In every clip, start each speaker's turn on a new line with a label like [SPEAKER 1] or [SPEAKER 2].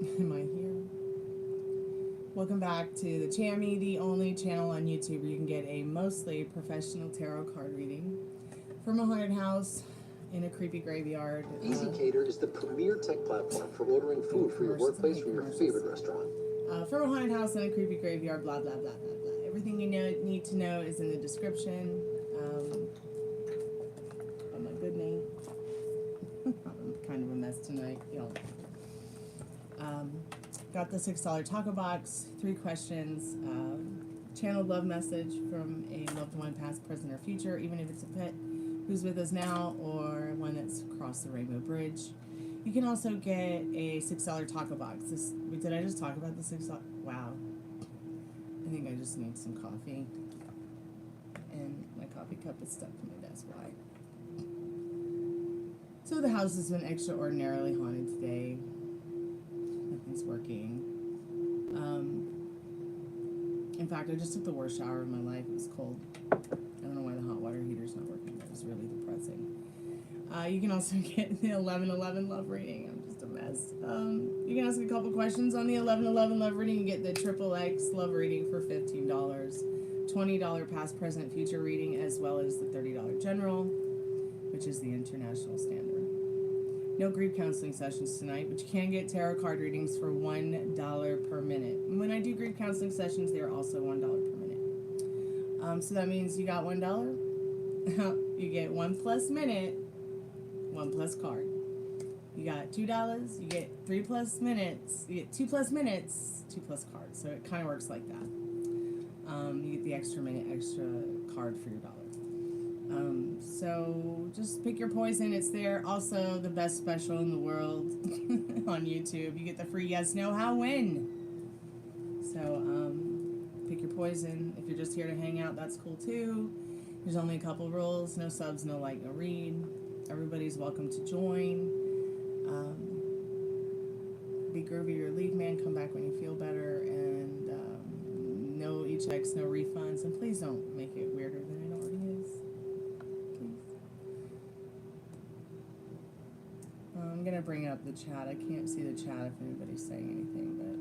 [SPEAKER 1] Am I here? Welcome back to the Chammy, the only channel on YouTube where you can get a mostly professional tarot card reading from a haunted house in a creepy graveyard.
[SPEAKER 2] EasyCater is the premier tech platform for ordering food for your workplace from your favorite restaurant.
[SPEAKER 1] From a haunted house in a creepy graveyard, blah, blah, blah, blah, blah. Everything you need to know is in the description. Oh my goodness. I'm kind of a mess tonight, y'all. Got the $6 taco box, 3 questions, channeled love message from a loved one, past, present, or future, even if it's a pet who's with us now or one that's crossed the rainbow bridge. You can also get a $6 taco box. Did I just talk about the $6? Wow. I think I just need some coffee. And my coffee cup is stuck to my desk. Why? So the house has been extraordinarily haunted today. Nothing's working. In fact, I just took the worst shower of my life. It was cold. I don't know why the hot water heater's not working. That was really depressing. You can also get the 11/11 love reading. I'm just a mess. You can ask a couple questions on the 11/11 love reading. You get the XXX love reading for $15. $20 past, present, future reading, as well as the $30 general, which is the international standard. No grief counseling sessions tonight, but you can get tarot card readings for $1 per minute. And when I do grief counseling sessions, they are also $1 per minute. So that means you got $1. You get 1 plus minute, 1 plus card. You got $2, you get 3 plus minutes, you get 2 plus minutes, 2 plus cards. So it kind of works like that. You get the extra minute, extra card for your $1. So just pick your poison. It's there. Also, the best special in the world on YouTube. You get the free yes, no, how, when. So pick your poison. If you're just here to hang out, that's cool too. There's only a couple rules. No subs, no like, no read. Everybody's welcome to join. Be groovy or leave man. Come back when you feel better. And no e-checks, no refunds. And please don't make it weirder than it already is. I'm going to bring up the chat. I can't see the chat if anybody's saying anything, but...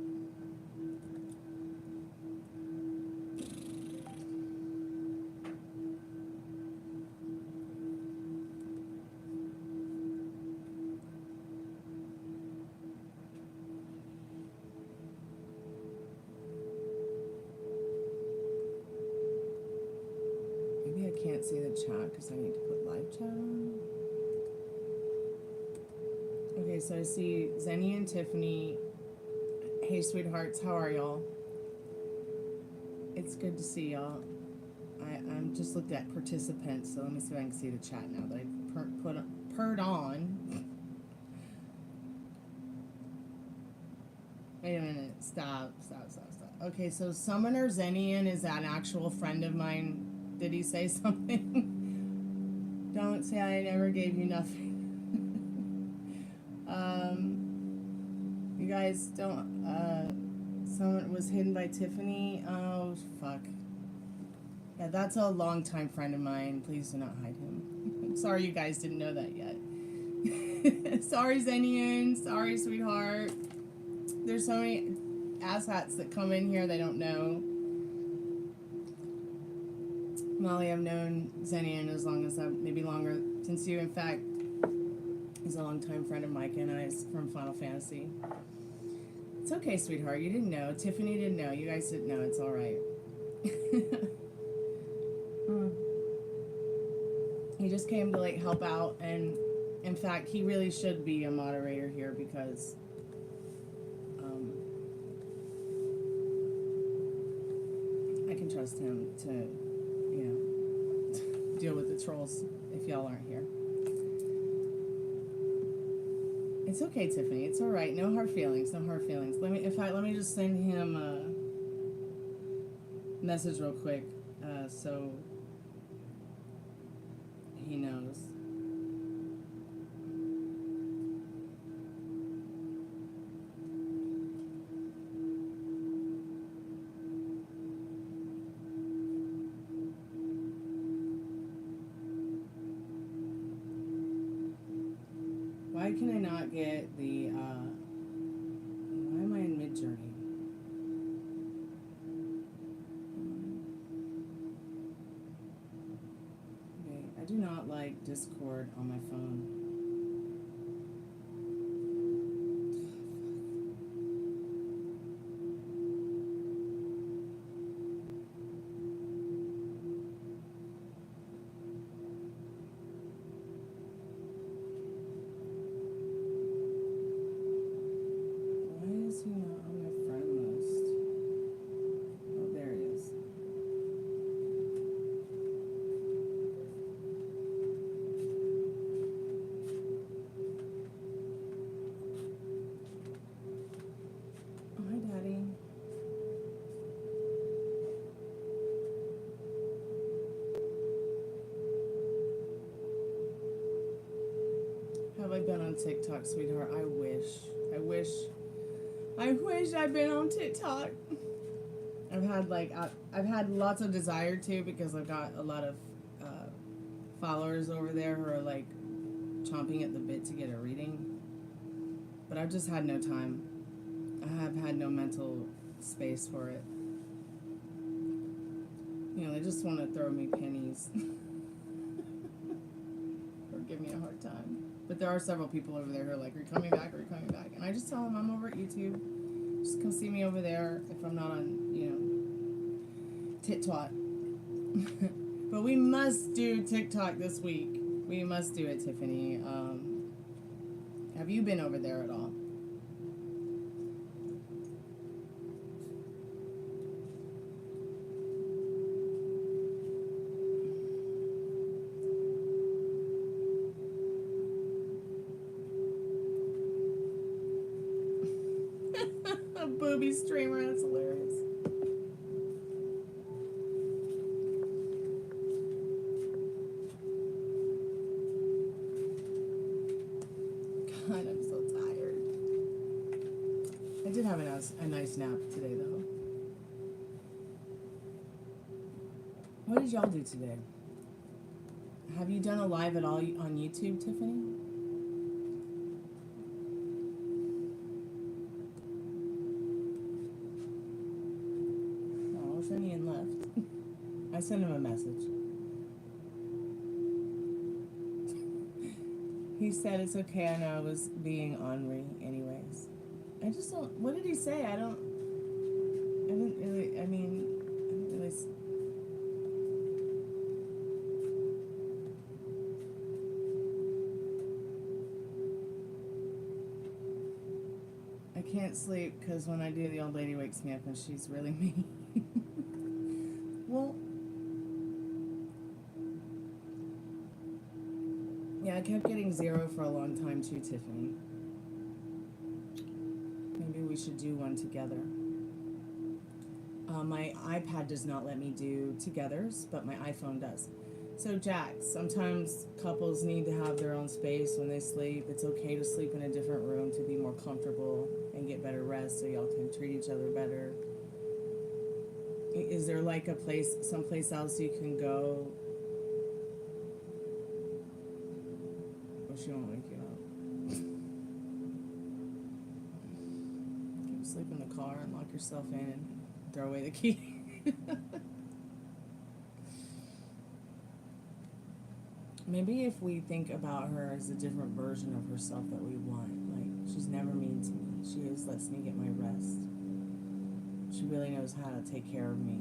[SPEAKER 1] Maybe I can't see the chat because I need to put live chat on. Okay, so I see Zenny and Tiffany. Hey, sweethearts, how are y'all? It's good to see y'all. I'm just looked at participants, so let me see if I can see the chat now that I purred on. Wait a minute. Stop. Okay, so Summoner Zenian is an actual friend of mine. Did he say something? Don't say I never gave you nothing. You guys don't, someone was hidden by Tiffany. Oh, fuck. Yeah, that's a longtime friend of mine. Please do not hide him. I'm sorry you guys didn't know that yet. Sorry, Zenian. Sorry, sweetheart. There's so many asshats that come in here they don't know. Molly, I've known Zenian as long as maybe longer since you. In fact, he's a longtime friend of Mike and I's from Final Fantasy. It's okay, sweetheart. You didn't know. Tiffany didn't know. You guys didn't know. It's all right. He just came to like help out, and in fact, he really should be a moderator here because I can trust him to, you know, deal with the trolls if y'all aren't here. It's okay, Tiffany. It's all right. No hard feelings. No hard feelings. Let me just send him a message real quick, so he knows. Why can I not get the, why Discord on my phone. Why is he not on my friend list? Oh, there he is. Oh, hi, Daddy. Have I been on TikTok, sweetheart? I wish. I wish I'd been on TikTok. I've had lots of desire to, because I've got a lot of followers over there who are like chomping at the bit to get a reading. But I've just had no time. I have had no mental space for it. You know, they just want to throw me pennies or give me a hard time. But there are several people over there who are like, are you coming back? Are you coming back? And I just tell them I'm over at YouTube. Just come see me over there if I'm not on, you know, TikTok. But we must do TikTok this week. We must do it, Tiffany. Have you been over there at all? A booby streamer, that's hilarious. God, I'm so tired. I did have a nice nap today, though. What did y'all do today? Have you done a live at all on YouTube, Tiffany? Oh, Simeon left. I sent him a message. He said it's okay, I know I was being ornery anyways. I just don't, what did he say? I didn't really, I can't sleep because when I do, the old lady wakes me up and she's really mean. Well, yeah, I kept getting 0 for a long time too, Tiffany. Maybe we should do one together. My iPad does not let me do togethers, but my iPhone does. So, Jax, sometimes couples need to have their own space when they sleep. It's okay to sleep in a different room to be more comfortable and get better rest so y'all can treat each other better. Is there like a place, someplace else you can go? Or she won't wake you up. You can sleep in the car and lock yourself in and throw away the key. Maybe if we think about her as a different version of herself that we want, like, she's never mean to me. She always lets me get my rest. She really knows how to take care of me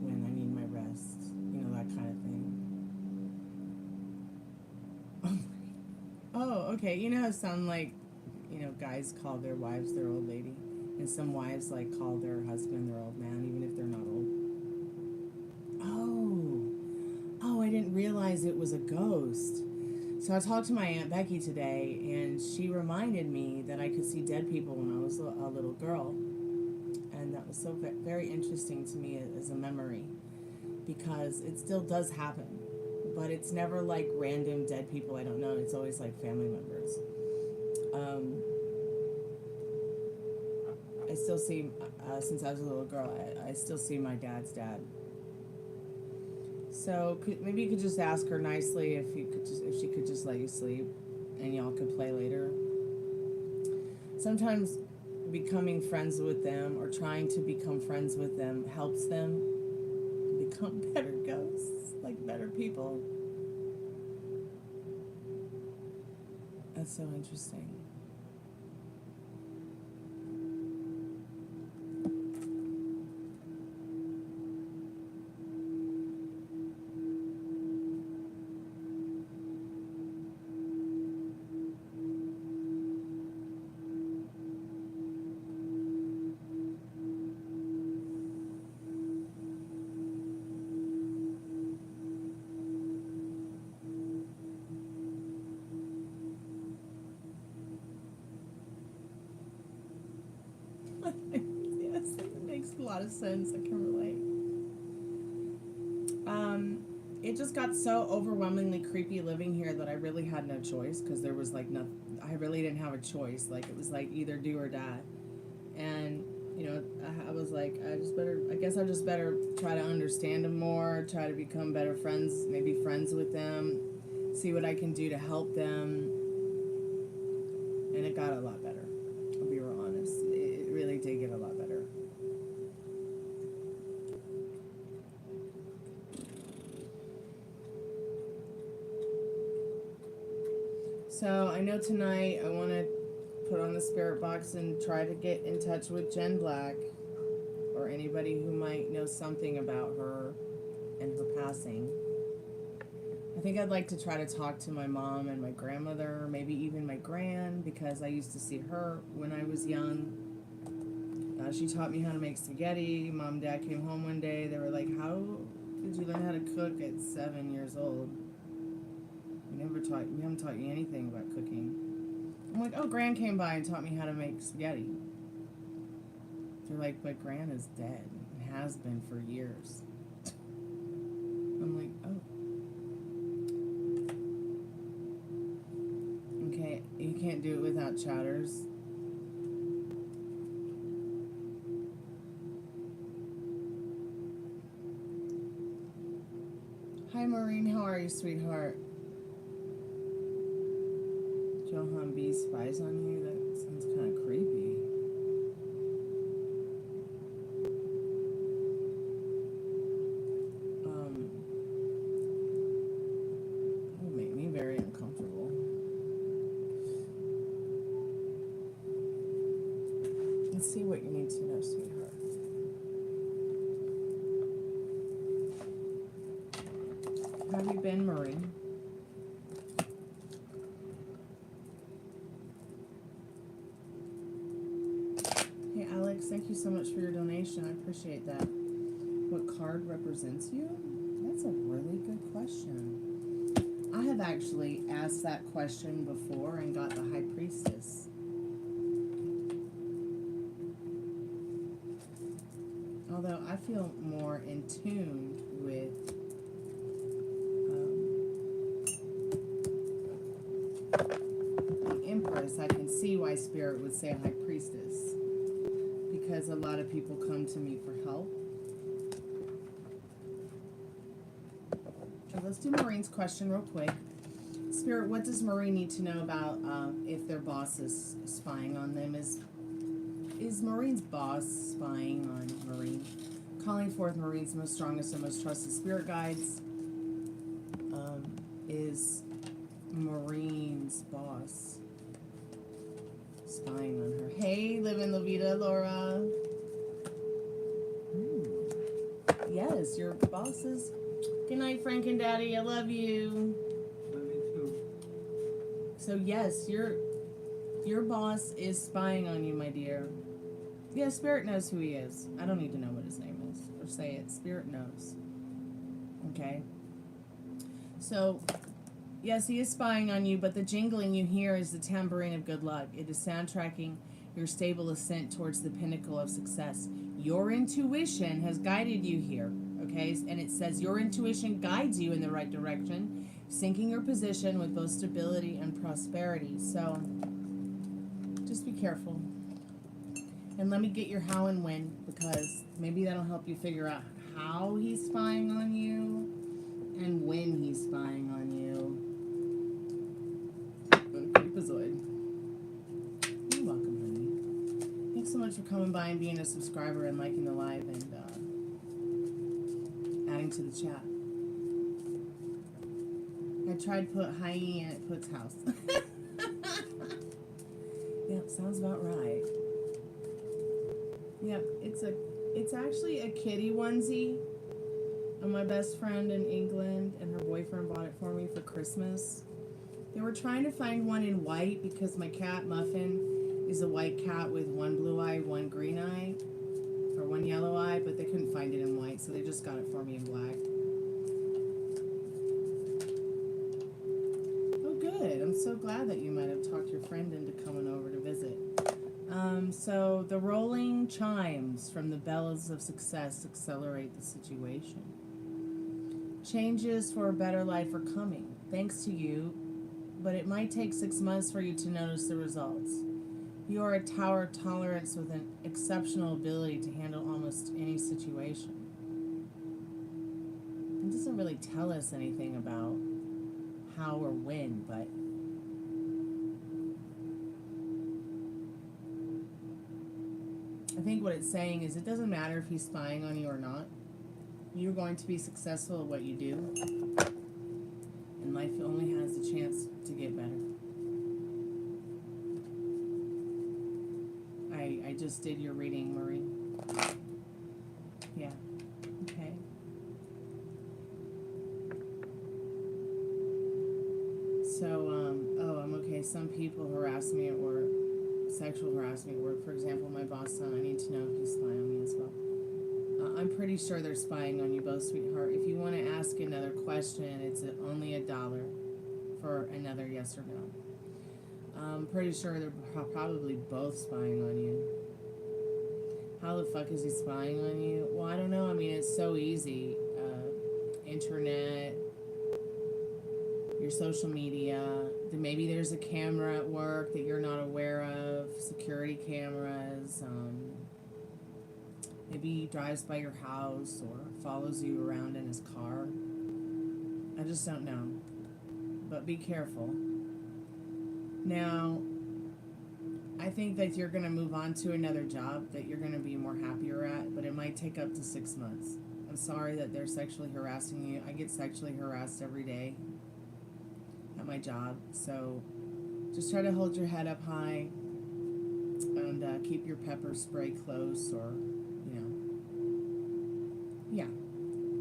[SPEAKER 1] when I need my rest. You know, that kind of thing. Oh, okay. You know how some, like, you know, guys call their wives their old lady? And some wives, like, call their husband their old man, even if they're not old. Oh, I didn't realize it was a ghost. So I talked to my Aunt Becky today, and she reminded me that I could see dead people when I was a little girl. And that was so very interesting to me as a memory, because it still does happen. But it's never like random dead people I don't know. It's always like family members. I still see, since I was a little girl, I still see my dad's dad. So maybe you could just ask her nicely if she could just let you sleep, and y'all could play later. Sometimes becoming friends with them or trying to become friends with them helps them become better ghosts, like better people. That's so interesting. Yes, it makes a lot of sense. I can relate. It just got so overwhelmingly creepy living here that I really had no choice, because there was like nothing. I really didn't have a choice. Like, it was like either do or die. And you know, I was like, I guess I just better try to understand them more, try to become better friends, maybe friends with them, see what I can do to help them. And it got a lot better. I'll be real honest. It really did get a lot better. So I know tonight I want to put on the spirit box and try to get in touch with Jen Black, or anybody who might know something about her and her passing. I think I'd like to try to talk to my mom and my grandmother, maybe even my gran, because I used to see her when I was young. She taught me how to make spaghetti. Mom and Dad came home one day. They were like, "How did you learn how to cook at 7 years old? We haven't taught you anything about cooking." I'm like, "Oh, Gran came by and taught me how to make spaghetti." They're like, "But Gran is dead and has been for years." I'm like, "Oh. Okay, you can't do it without chatters." Hi, Maureen. How are you, sweetheart? Johan B spies on you? That sounds kind of creepy. It would make me very uncomfortable. Let's see what you need to know, sweetheart. How have you been, Maureen? Hey, Alex, thank you so much for your donation. I appreciate that. What card represents you? That's a really good question. I have actually asked that question before and got the High Priestess. Although I feel more in tune with the Empress. I can see why Spirit would say High Priestess, because a lot of people come to me for help. So let's do Maureen's question real quick. Spirit, what does Maureen need to know about if their boss is spying on them? Is Maureen's boss spying on Maureen? Calling forth Maureen's most strongest and most trusted spirit guides. Is Maureen's boss spying on her? Hey, living La Vida, Laura. Yes, your boss is. Good night, Frank and Daddy. I love you.
[SPEAKER 3] Love you too.
[SPEAKER 1] So yes, your boss is spying on you, my dear. Yeah, Spirit knows who he is. I don't need to know what his name is or say it. Spirit knows. Okay. So, yes, he is spying on you, but the jingling you hear is the tambourine of good luck. It is soundtracking your stable ascent towards the pinnacle of success. Your intuition has guided you here, okay? And it says your intuition guides you in the right direction, sinking your position with both stability and prosperity. So, just be careful. And let me get your how and when, because maybe that'll help you figure out how he's spying on you and when he's spying on you. Creepazoid. You're welcome, honey. Thanks so much for coming by and being a subscriber and liking the live and adding to the chat. I tried to put Haie and it puts Haus. Yep, sounds about right. Yep, it's actually a kitty onesie. And my best friend in England and her boyfriend bought it for me for Christmas. They were trying to find one in white because my cat Muffin is a white cat with one blue eye, one green eye, or one yellow eye, but they couldn't find it in white, so they just got it for me in black. Oh, good. I'm so glad that you might have talked your friend into coming over to visit. So the rolling chimes from the bells of success accelerate the situation. Changes for a better life are coming, thanks to you, but it might take 6 months for you to notice the results. You are a tower of tolerance with an exceptional ability to handle almost any situation. It doesn't really tell us anything about how or when, but I think what it's saying is it doesn't matter if he's spying on you or not. You're going to be successful at what you do. And life only has a chance to get better. I just did your reading, Marie. Yeah. Okay. So, I'm okay. Some people harass me at work. Sexual harassment at work. For example, my boss said I need to know if he's spying on me as well. I'm pretty sure they're spying on you both, sweetheart. If you want to ask another question, it's only $1 for another yes or no. I'm pretty sure they're probably both spying on you. How the fuck is he spying on you? Well, I don't know. I mean, it's so easy. Internet, your social media. Maybe there's a camera at work that you're not aware of. Security cameras. Maybe he drives by your house or follows you around in his car. I just don't know. But be careful. Now, I think that you're going to move on to another job that you're going to be more happier at, but it might take up to 6 months. I'm sorry that they're sexually harassing you. I get sexually harassed every day at my job. So just try to hold your head up high and keep your pepper spray close, or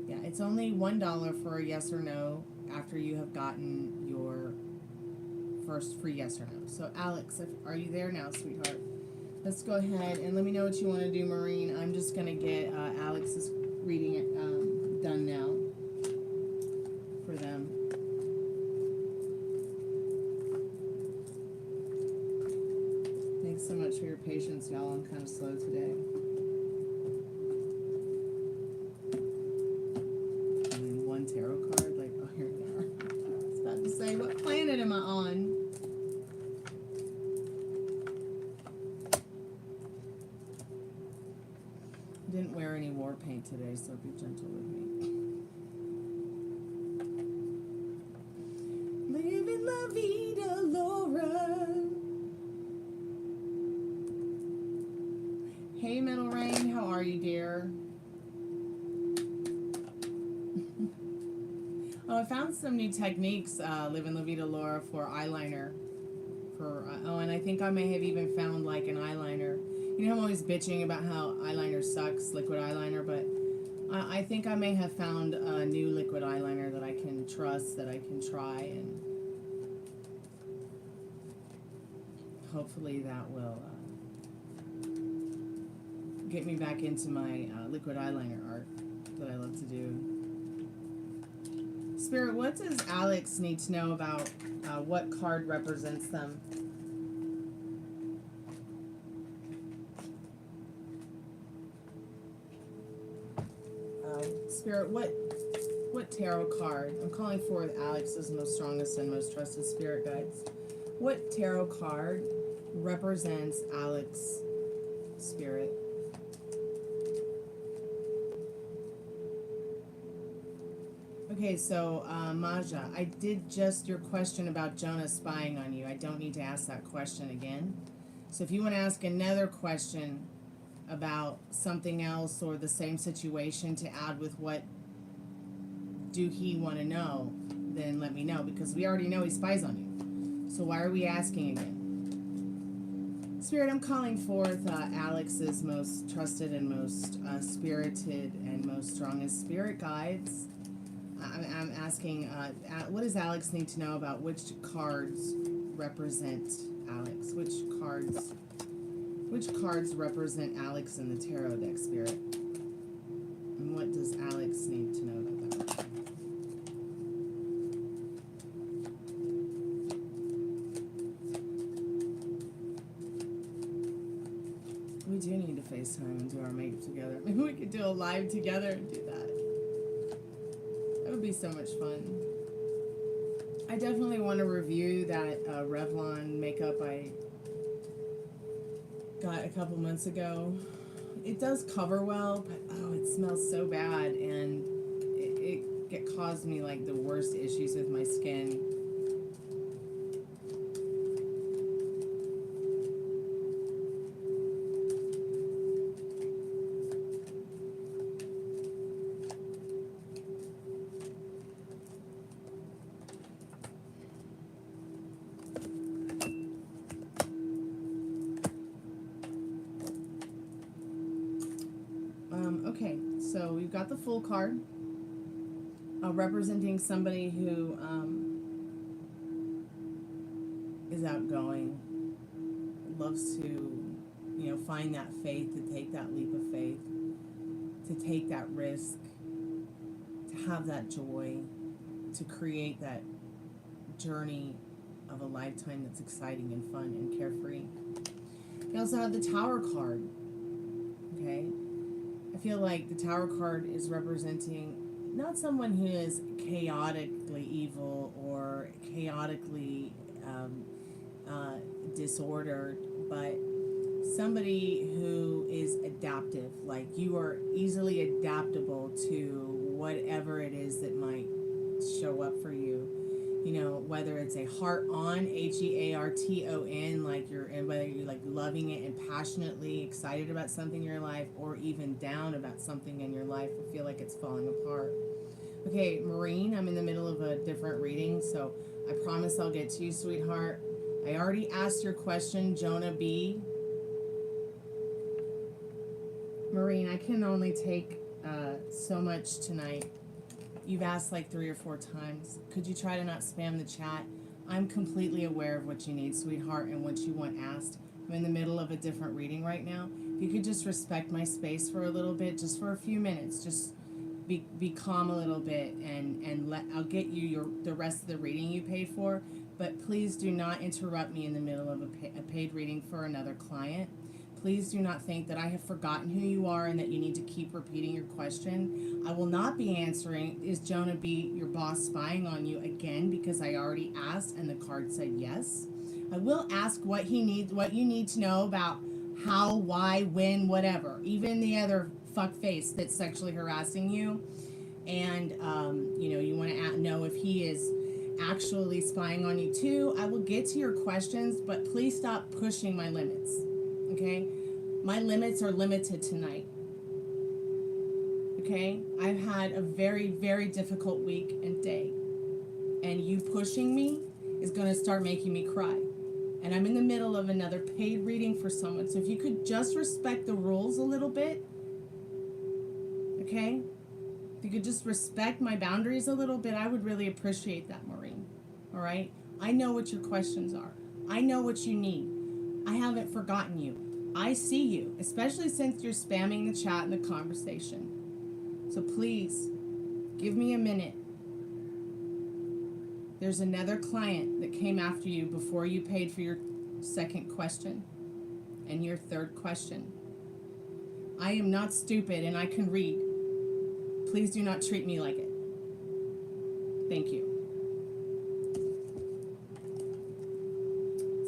[SPEAKER 1] yeah, it's only $1 for a yes or no after you have gotten your first free yes or no. So Alex, are you there now, sweetheart? Let's go ahead and let me know what you want to do, Maureen. I'm just gonna get Alex's reading it done now for them. Thanks so much for your patience, y'all. I'm kind of slow today. Tarot card, like, oh, here we are. I was about to say, what planet am I on? Didn't wear any war paint today, so be gentle with me. Living la vida, Laura. Hey, Metal Rain, how are you, dear? Oh, I found some new techniques, Living La Vida Laura, for eyeliner. And I think I may have even found like an eyeliner. You know, I'm always bitching about how eyeliner sucks, liquid eyeliner, but I think I may have found a new liquid eyeliner that I can trust, that I can try, and hopefully that will get me back into my liquid eyeliner art that I love to do. Spirit, what does Alex need to know about what card represents them? Spirit, what tarot card? I'm calling forth Alex's most strongest and most trusted spirit guides. What tarot card represents Alex, Spirit? Okay, so Maja, I did just your question about Jonah spying on you. I don't need to ask that question again. So if you want to ask another question about something else or the same situation to add with what do he want to know, then let me know, because we already know he spies on you. So why are we asking again? Spirit, I'm calling forth Alex's most trusted and most spirited and most strongest spirit guides. I'm asking, what does Alex need to know about which cards represent Alex? Which cards represent Alex in the tarot deck, Spirit? And what does Alex need to know about that? We do need to FaceTime and do our makeup together. Maybe we could do a live together and do that. That would be so much fun. I definitely want to review that Revlon makeup I got a couple months ago. It does cover well, but oh, it smells so bad, and it caused me like the worst issues with my skin. Okay, so we've got the Fool card, representing somebody who is outgoing, loves to, find that faith, to take that leap of faith, to take that risk, to have that joy, to create that journey of a lifetime that's exciting and fun and carefree. We also have the Tower card, okay? I feel like the Tower card is representing not someone who is chaotically evil or chaotically disordered, but somebody who is adaptive. Like, you are easily adaptable to whatever it is that might show up for you. Whether it's a heart on, HEARTON, like whether you're like loving it and passionately excited about something in your life, or even down about something in your life, or feel like it's falling apart. Okay, Maureen, I'm in the middle of a different reading, so I promise I'll get to you, sweetheart. I already asked your question, Jonah B. Maureen, I can only take so much tonight. You've asked like 3 or 4 times. Could you try to not spam the chat? I'm completely aware of what you need, sweetheart, and what you want asked. I'm in the middle of a different reading right now. If you could just respect my space for a little bit, just for a few minutes, just be calm a little bit, and I'll get you the rest of the reading you paid for. But please do not interrupt me in the middle of a paid reading for another client. Please do not think that I have forgotten who you are and that you need to keep repeating your question. I will not be answering, is Jonah B, your boss, spying on you again, because I already asked and the card said yes. I will ask what you need to know about how, why, when, whatever. Even the other fuckface that's sexually harassing you. And, you want to know if he is actually spying on you too. I will get to your questions, but please stop pushing my limits. Okay? My limits are limited tonight. Okay? I've had a very, very difficult week and day. And you pushing me is going to start making me cry. And I'm in the middle of another paid reading for someone. So if you could just respect the rules a little bit. Okay? If you could just respect my boundaries a little bit, I would really appreciate that, Maureen. All right? I know what your questions are. I know what you need. I haven't forgotten you. I see you, especially since you're spamming the chat and the conversation. So please, give me a minute. There's another client that came after you before you paid for your second question and your third question. I am not stupid and I can read. Please do not treat me like it. Thank you.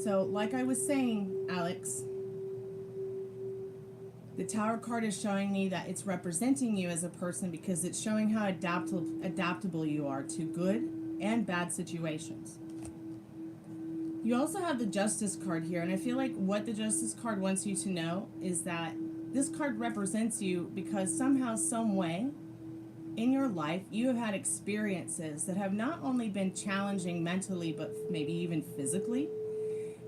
[SPEAKER 1] So, like I was saying, Alex, the Tower card is showing me that it's representing you as a person because it's showing how adaptable you are to good and bad situations. You also have the Justice card here, and I feel like what the Justice card wants you to know is that this card represents you because somehow, some way, in your life, you have had experiences that have not only been challenging mentally, but maybe even physically.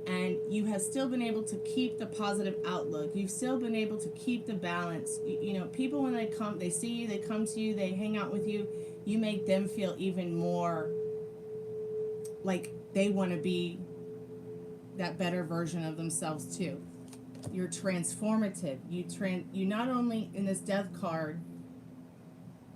[SPEAKER 1] And you have still been able to keep the positive outlook. You've still been able to keep the balance. You know, people when they come, they see you, they come to you, they hang out with you, you make them feel even more like they want to be that better version of themselves too. You're transformative. You not only in this death card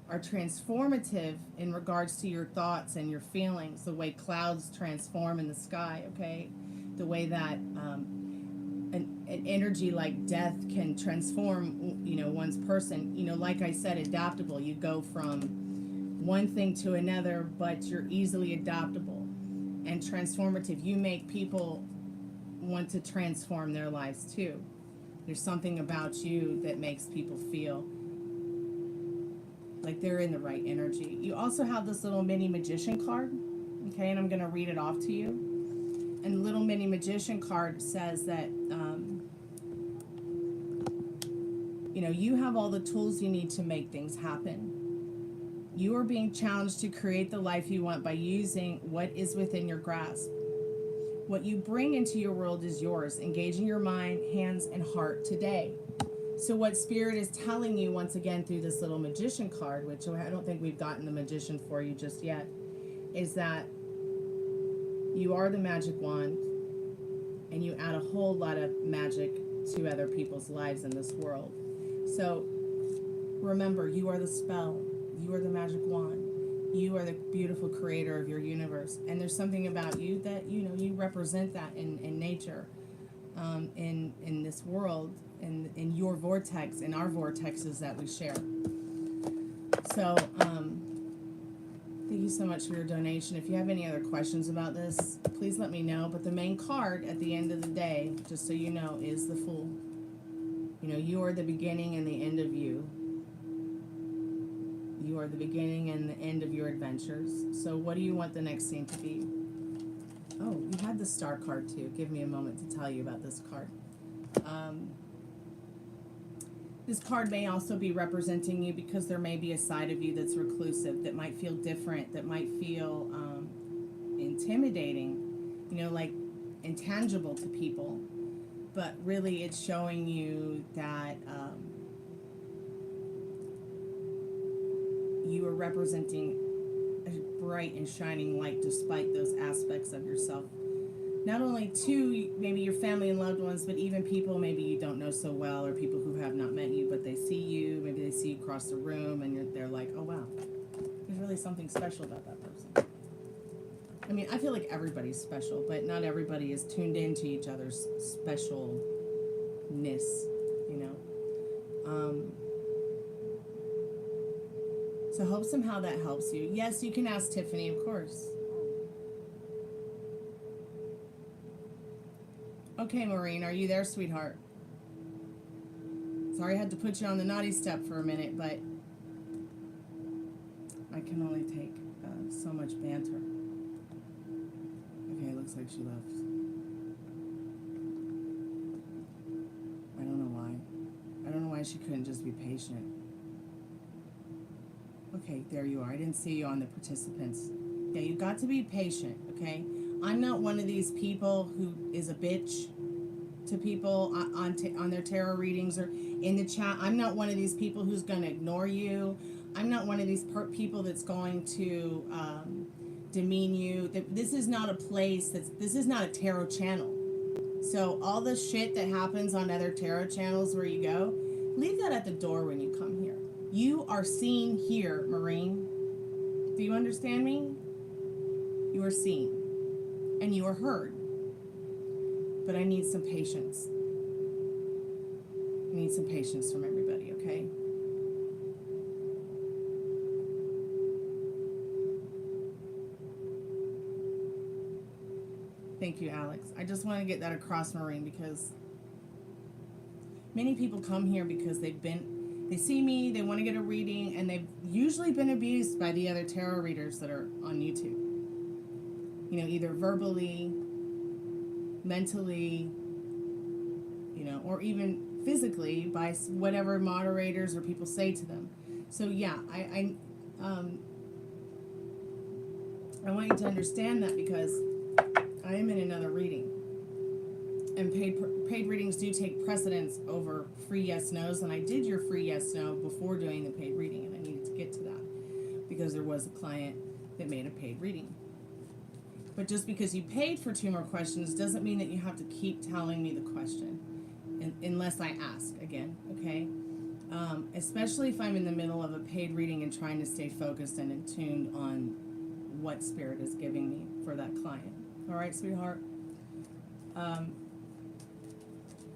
[SPEAKER 1] are transformative in regards to your thoughts and your feelings, the way clouds transform in the sky, okay? The way that an energy like death can transform, you know, one's person. You know, like I said, adaptable. You go from one thing to another, but you're easily adaptable. And transformative. You make people want to transform their lives too. There's something about you that makes people feel like they're in the right energy. You also have this little mini magician card, okay, and I'm going to read it off to you. And the little mini magician card says that, you know, you have all the tools you need to make things happen. You are being challenged to create the life you want by using what is within your grasp. What you bring into your world is yours, engaging your mind, hands, and heart today. So what Spirit is telling you, once again, through this little magician card, which I don't think we've gotten the magician for you just yet, is that you are the magic wand, and you add a whole lot of magic to other people's lives in this world. So remember, you are the spell. You are the magic wand. You are the beautiful creator of your universe. And there's something about you that, you know, you represent that in nature, in this world, in your vortex, in our vortexes that we share. So, thank you so much for your donation. If you have any other questions about this, please let me know. But the main card at the end of the day, just so you know, is the Fool. You know, you are the beginning and the end of you. You are the beginning and the end of your adventures. So what do you want the next scene to be? Oh, you had the Star card too. Give me a moment to tell you about this card. This card may also be representing you because there may be a side of you that's reclusive, that might feel different, that might feel intimidating, you know, like intangible to people. But really it's showing you that you are representing a bright and shining light despite those aspects of yourself. Not only to maybe your family and loved ones, but even people maybe you don't know so well, or people who have not met you, but they see you, maybe they see you across the room, and they're like, oh wow, there's really something special about that person. I mean, I feel like everybody's special, but not everybody is tuned into each other's specialness, you know. So hope somehow that helps you. Yes, you can ask Tiffany, of course. Okay, Maureen, are you there, sweetheart? Sorry I had to put you on the naughty step for a minute, but I can only take so much banter. Okay, looks like she left. I don't know why. I don't know why she couldn't just be patient. Okay, there you are. I didn't see you on the participants. Yeah, you got to be patient, okay? I'm not one of these people who is a bitch to people on their tarot readings or in the chat. I'm not one of these people who's going to ignore you. I'm not one of these people that's going to demean you. This is not a place this is not a tarot channel. So all the shit that happens on other tarot channels where you go, leave that at the door when you come here. You are seen here, Maureen. Do you understand me? You are seen. And you are heard. But I need some patience. I need some patience from everybody, okay? Thank you, Alex. I just want to get that across, Maureen, because many people come here because they see me, they want to get a reading, and they've usually been abused by the other tarot readers that are on YouTube. You know, either verbally, mentally, you know, or even physically by whatever moderators or people say to them. So yeah, I want you to understand that because I am in another reading. and paid readings do take precedence over free yes/nos, and I did your free yes/no before doing the paid reading, and I needed to get to that because there was a client that made a paid reading. But just because you paid for 2 more questions doesn't mean that you have to keep telling me the question, unless I ask again, okay? Especially if I'm in the middle of a paid reading and trying to stay focused and in tuned on what Spirit is giving me for that client. All right, sweetheart?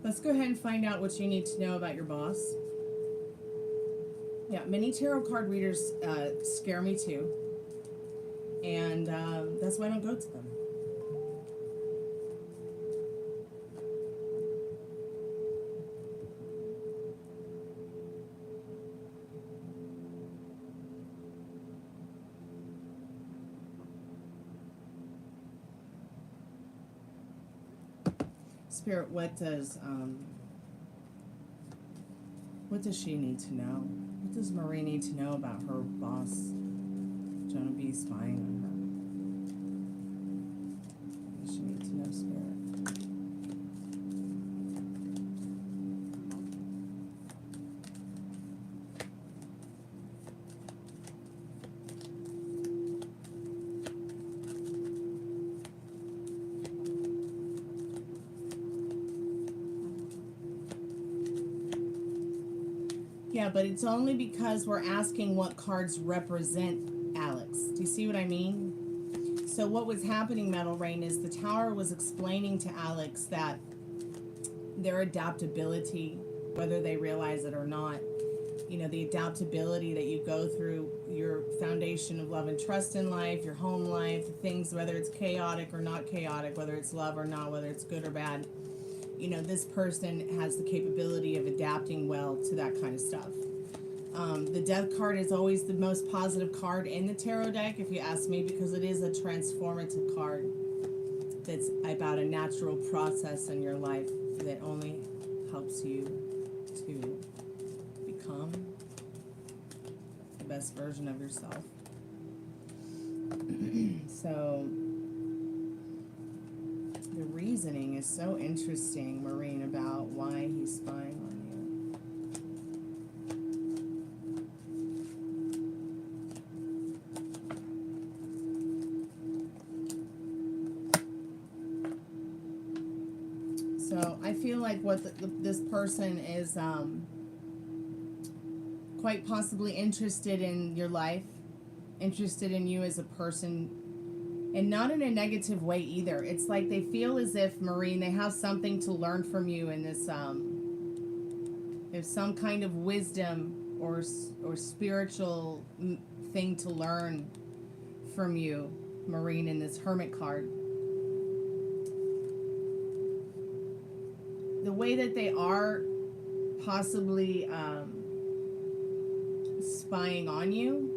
[SPEAKER 1] Let's go ahead and find out what you need to know about your boss. Yeah, many tarot card readers scare me too. And that's why I don't go to them. Spirit, what does she need to know? What does Marie need to know about her boss, Jonah B, spying on her? What does she need to know, Spirit? Yeah, but it's only because we're asking what cards represent Alex. Do you see what I mean? So what was happening, Metal Rain, is the Tower was explaining to Alex that their adaptability, whether they realize it or not, you know, the adaptability that you go through your foundation of love and trust in life, your home life, things, whether it's chaotic or not chaotic, whether it's love or not, whether it's good or bad. You know, this person has the capability of adapting well to that kind of stuff. The Death card is always the most positive card in the tarot deck, if you ask me, because it is a transformative card that's about a natural process in your life that only helps you to become the best version of yourself. So the reasoning is so interesting, Maureen, about why he's spying on you. So I feel like what this person is quite possibly interested in your life, interested in you as a person, and not in a negative way either. It's like they feel as if, Maureen, they have something to learn from you in this, there's some kind of wisdom or spiritual thing to learn from you, Maureen, in this Hermit card. The way that they are possibly spying on you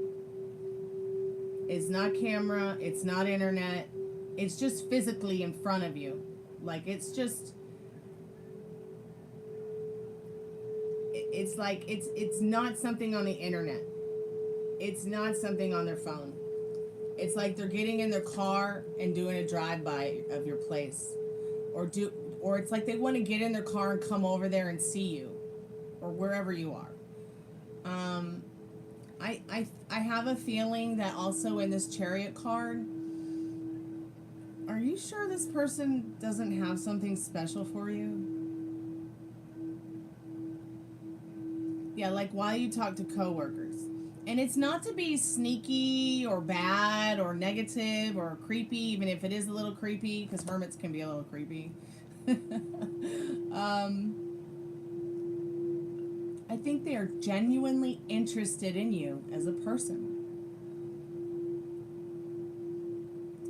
[SPEAKER 1] is not camera, it's not internet, it's just physically in front of you. Like, it's just, it's like, it's not something on the internet. It's not something on their phone. It's like they're getting in their car and doing a drive-by of your place. Or it's like they want to get in their car and come over there and see you. Or wherever you are. I have a feeling that also in this Chariot card, are you sure this person doesn't have something special for you? Yeah, like while you talk to coworkers. And it's not to be sneaky or bad or negative or creepy, even if it is a little creepy, because hermits can be a little creepy. I think they are genuinely interested in you as a person.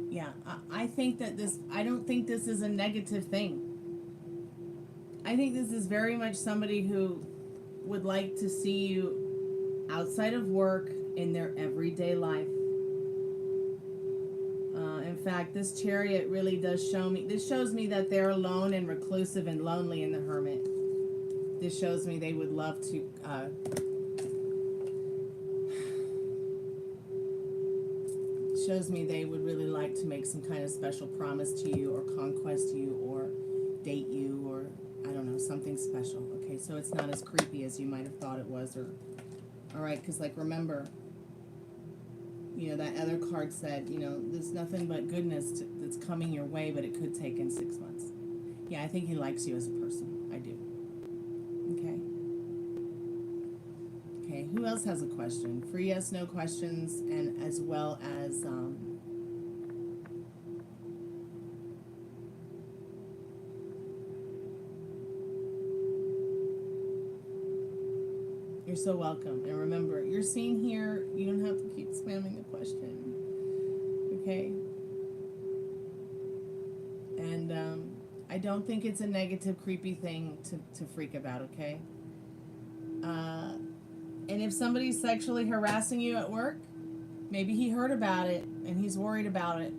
[SPEAKER 1] Yeah, I think that I don't think this is a negative thing. I think this is very much somebody who would like to see you outside of work in their everyday life. In fact, this Chariot really does show me, this shows me that they're alone and reclusive and lonely in the Hermit. This shows me they would love to shows me they would really like to make some kind of special promise to you or conquest you or date you special. Okay, so it's not as creepy as you might have thought it was, or all right, because like remember, you know, that other card said, you know, there's nothing but goodness that's coming your way, but it could take in 6 months. Yeah, I think he likes you as a person. I do. Okay. Okay, who else has a question? Free yes, no questions, and as well as you're so welcome. And remember, you're seen here. You don't have to keep spamming the question. Okay? And I don't think it's a negative, creepy thing to freak about, okay? And if somebody's sexually harassing you at work, maybe he heard about it and he's worried about it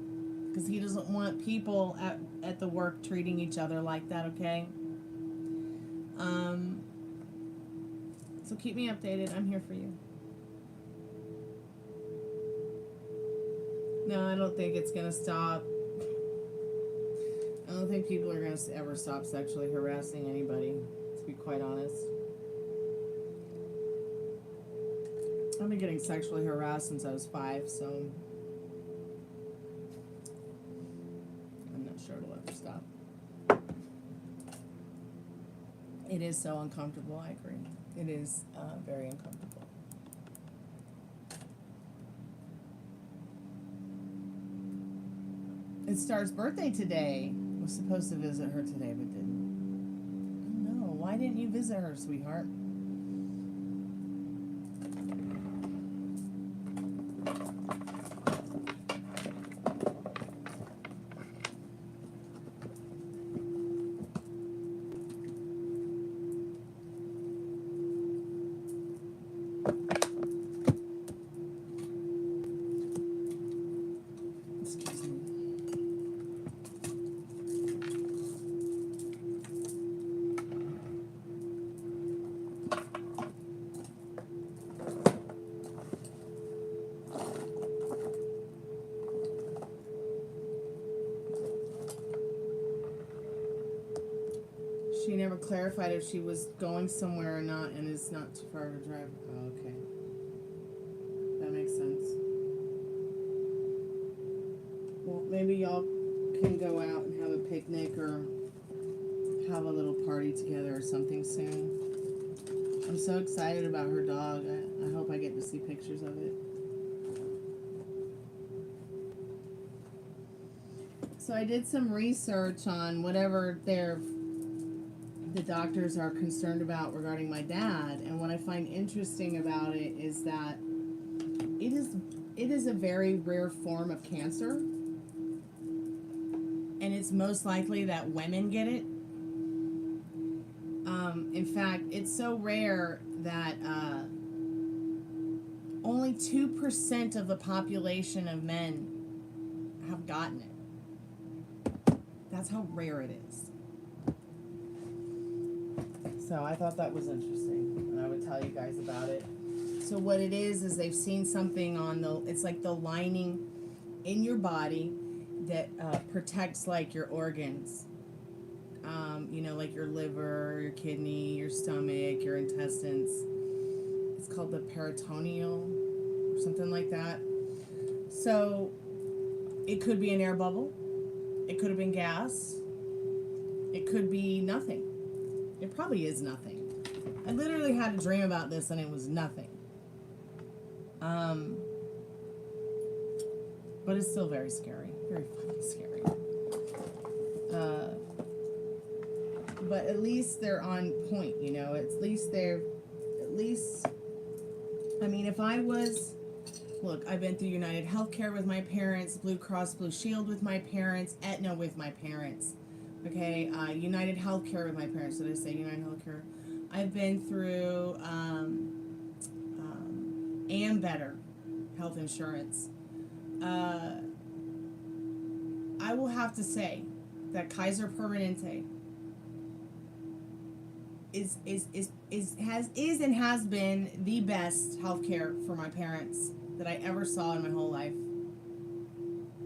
[SPEAKER 1] because he doesn't want people at the work treating each other like that, okay? So keep me updated. I'm here for you. No, I don't think it's going to stop. I don't think people are going to ever stop sexually harassing anybody, to be quite honest. I've been getting sexually harassed since I was 5, so I'm not sure it'll ever stop. It is so uncomfortable, I agree. It is very uncomfortable. It's Star's birthday today. I was supposed to visit her today, but didn't. Oh no, why didn't you visit her, sweetheart? She never clarified if she was going somewhere or not, and it's not too far to drive. Oh, okay. That makes sense. Well, maybe y'all can go out and have a picnic or have a little party together or something soon. I'm so excited about her dog. I hope I get to see pictures of it. So I did some research on whatever the doctors are concerned about regarding my dad, and what I find interesting about it is that it is a very rare form of cancer, and it's most likely that women get it. In fact, it's so rare that only 2% of the population of men have gotten it. That's how rare it is. So I thought that was interesting, and I would tell you guys about it. So what it is they've seen something on it's like the lining in your body that protects like your organs. You know, like your liver, your kidney, your stomach, your intestines. It's called the peritoneal or something like that. So it could be an air bubble. It could have been gas. It could be nothing. It probably is nothing. I literally had a dream about this and it was nothing. But it's still very scary. Very fucking scary. But at least they're on point, you know. I mean, if I was, look, I've been through United Healthcare with my parents, Blue Cross Blue Shield with my parents, Aetna with my parents. Okay, United Healthcare with my parents. Did I say United Healthcare? I've been through Better health insurance. I will have to say that Kaiser Permanente is and has been the best healthcare for my parents that I ever saw in my whole life.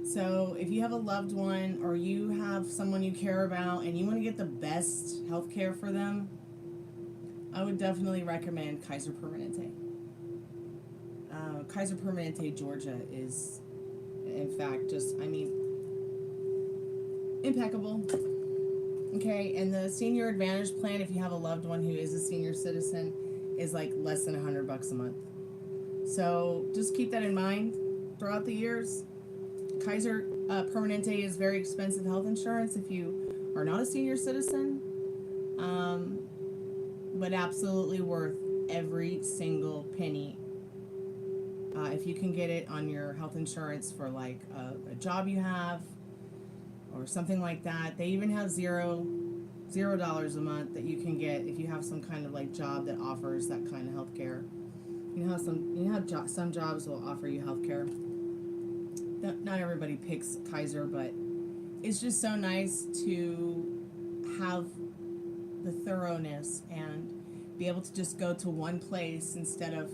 [SPEAKER 1] So if you have a loved one or you have someone you care about and you want to get the best health care for them, I would definitely recommend Kaiser Permanente. Kaiser Permanente, Georgia is, in fact, just, I mean, impeccable. Okay, and the Senior Advantage plan, if you have a loved one who is a senior citizen, is like less than $100 a month. So just keep that in mind throughout the years. Kaiser Permanente is very expensive health insurance if you are not a senior citizen, but absolutely worth every single penny. If you can get it on your health insurance for like a job you have or something like that. They even have $0 a month that you can get if you have some kind of like job that offers that kind of health care. You know how some jobs will offer you health care. Not everybody picks Kaiser, but it's just so nice to have the thoroughness and be able to just go to one place instead of,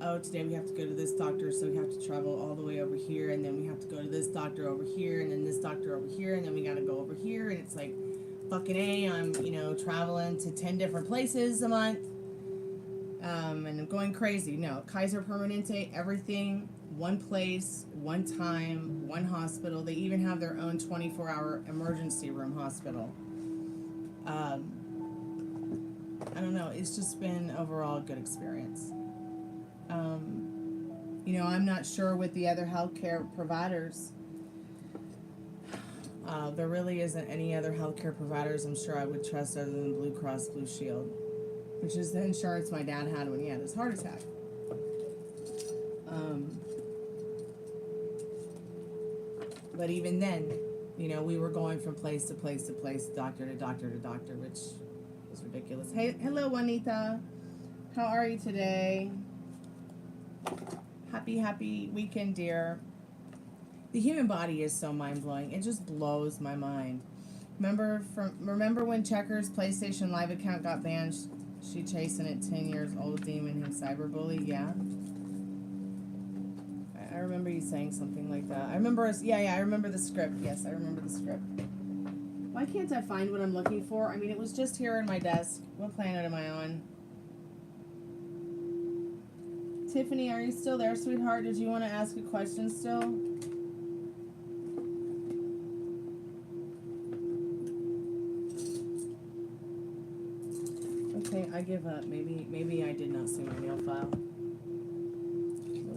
[SPEAKER 1] oh, today we have to go to this doctor, so we have to travel all the way over here, and then we have to go to this doctor over here, and then this doctor over here, and then we gotta go over here, and it's like, fucking A, I'm, traveling to 10 different places a month, and I'm going crazy. No, Kaiser Permanente, everything, one place, one time, one hospital. They even have their own 24-hour emergency room hospital. I don't know, it's just been overall a good experience. I'm not sure with the other healthcare providers. There really isn't any other healthcare providers I'm sure I would trust other than Blue Cross Blue Shield, which is the insurance my dad had when he had his heart attack. But even then, we were going from place to place to place, doctor to doctor to doctor, which was ridiculous. Hey, hello, Juanita. How are you today? Happy weekend, dear. The human body is so mind-blowing. It just blows my mind. Remember when Checker's PlayStation Live account got banned? She chasing a 10-year-old demon who cyberbullied? Yeah. I remember you saying something like that. I remember I remember the script. Yes, I remember the script. Why can't I find what I'm looking for? I mean, it was just here on my desk. What planet am I on? Tiffany, are you still there, sweetheart? Did you want to ask a question still? Okay, I give up. Maybe I did not see my nail file. I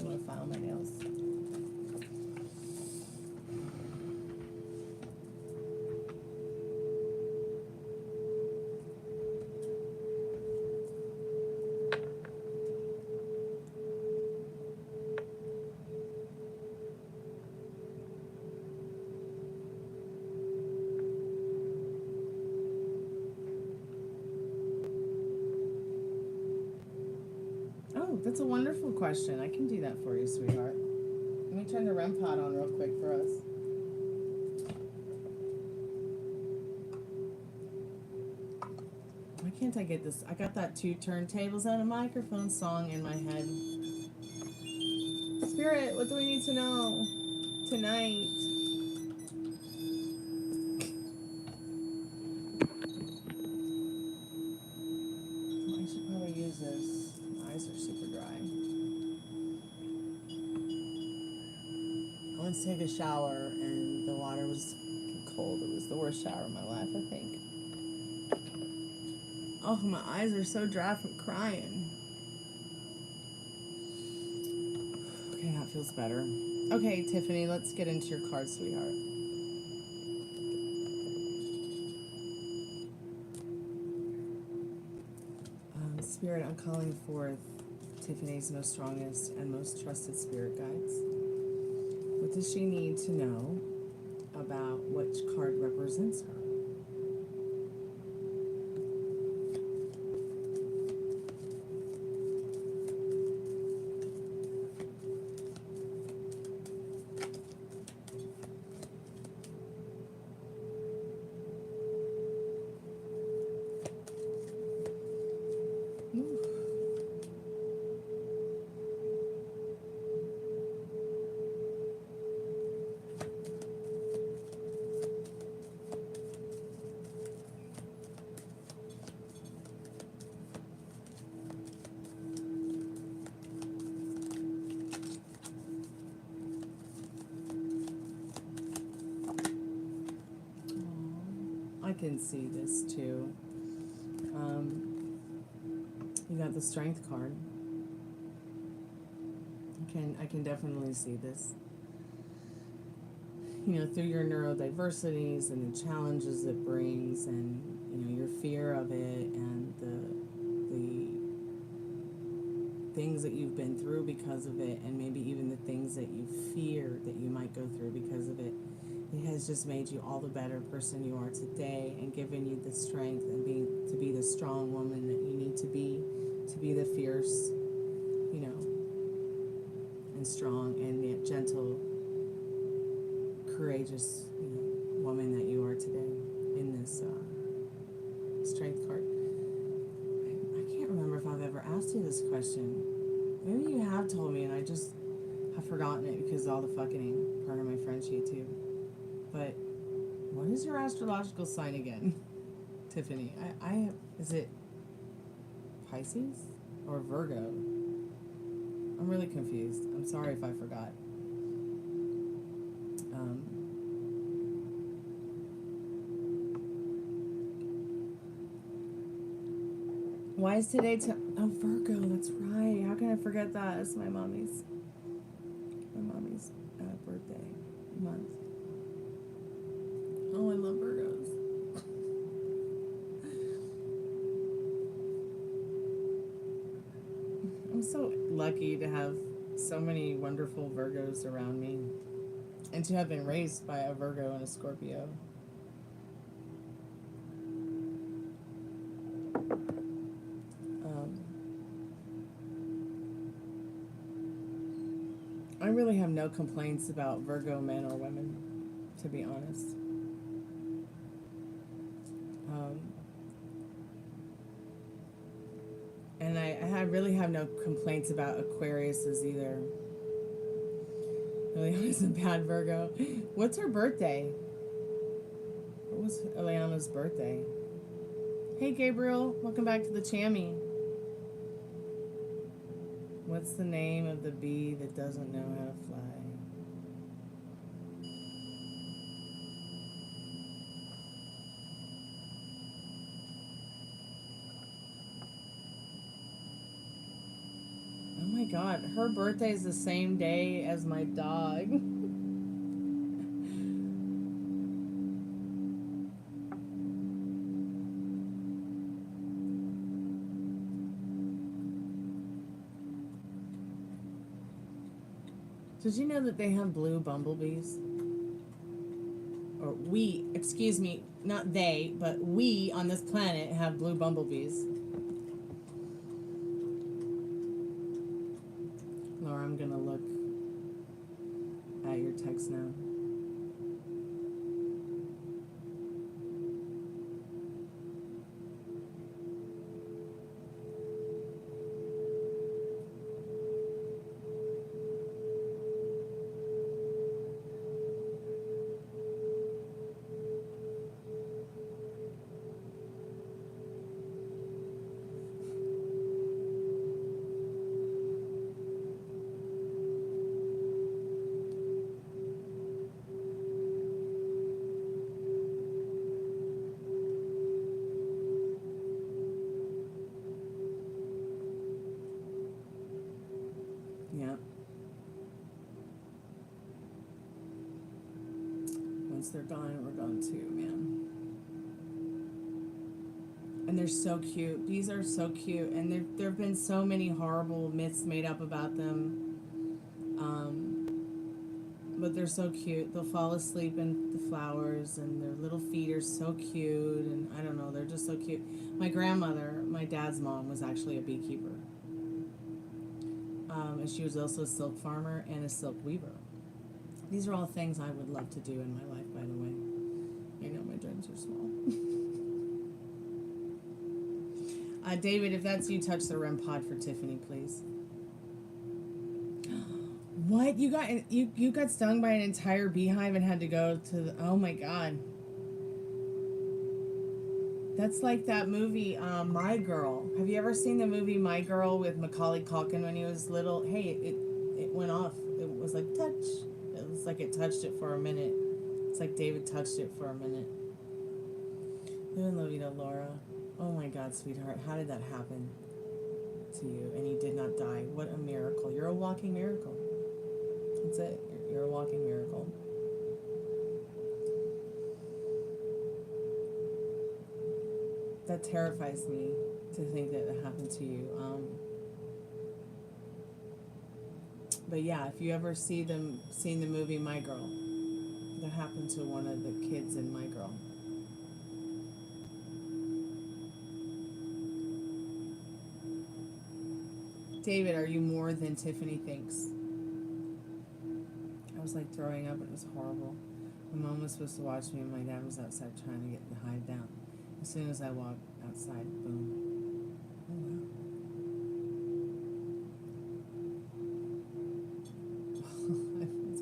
[SPEAKER 1] want to file my nails. That's a wonderful question. I can do that for you, sweetheart. Let me turn the REM pod on real quick for us. Why can't I get this? I got that 2 turntables and a microphone song in my head. Spirit, what do we need to know tonight? Oh, I should probably use this. My eyes are super dry. I went to take a shower and the water was cold. It was the worst shower of my life, I think. Oh, my eyes are so dry from crying. Okay, that feels better. Okay, Tiffany, let's get into your card, sweetheart. Spirit, I'm calling forth Tiffany's most strongest and most trusted spirit guides. What does she need to know about which card represents her? I can see this too. You got the strength card. I can definitely see this. You know, through your neurodiversities and the challenges it brings, and you know your fear of it, and the things that you've been through because of it, and maybe even the things that you fear that you might go through because of it. It has just made you all the better person you are today, and given you the strength and to be the strong woman that you need to be the fierce, you know, and strong and yet gentle, courageous, you know, woman that you are today in this strength card. I can't remember if I've ever asked you this question. Maybe you have told me and I just have forgotten it because of all the fucking part of my French YouTube. But what is your astrological sign again, Tiffany? Is it Pisces or Virgo? I'm really confused. I'm sorry if I forgot. Why is today Virgo? That's right. How can I forget that? It's my mommy's birthday month. Oh, I love Virgos. I'm so lucky to have so many wonderful Virgos around me, and to have been raised by a Virgo and a Scorpio. I really have no complaints about Virgo men or women, to be honest. And I really have no complaints about Aquariuses either. Eliana's a bad Virgo. What's her birthday? What was Eliana's birthday? Hey Gabriel, welcome back to the Chammy. What's the name of the bee that doesn't know how to fly? Oh my god, her birthday is the same day as my dog. Did you know that they have blue bumblebees? Or excuse me, not they, but we on this planet have blue bumblebees. Laura, I'm gonna look at your text now. Once they're gone, we're gone too, man. And they're so cute. Bees are so cute, and there have been so many horrible myths made up about them. But they're so cute. They'll fall asleep in the flowers, and their little feet are so cute, and I don't know, they're just so cute. My grandmother, my dad's mom, was actually a beekeeper. And she was also a silk farmer and a silk weaver. These are all things I would love to do in my life, by the way. I know my dreams are small. David, if that's you, touch the REM pod for Tiffany, please. What? You got stung by an entire beehive and had to go to the... Oh, my God. That's like that movie, My Girl. Have you ever seen the movie My Girl with Macaulay Culkin when he was little? Hey, it went off. It was like, touch. It was like it touched it for a minute. It's like David touched it for a minute. I love you, Laura. Oh my God, sweetheart, how did that happen to you? And you did not die. What a miracle. You're a walking miracle. That's it. You're a walking miracle. That terrifies me to think that it happened to you. But yeah, if you ever seen the movie My Girl, that happened to one of the kids in My Girl. David, are you more than Tiffany thinks? I was like throwing up. It was horrible. My mom was supposed to watch me and my dad was outside trying to get the hive down. As soon as I walked outside, boom. Oh wow.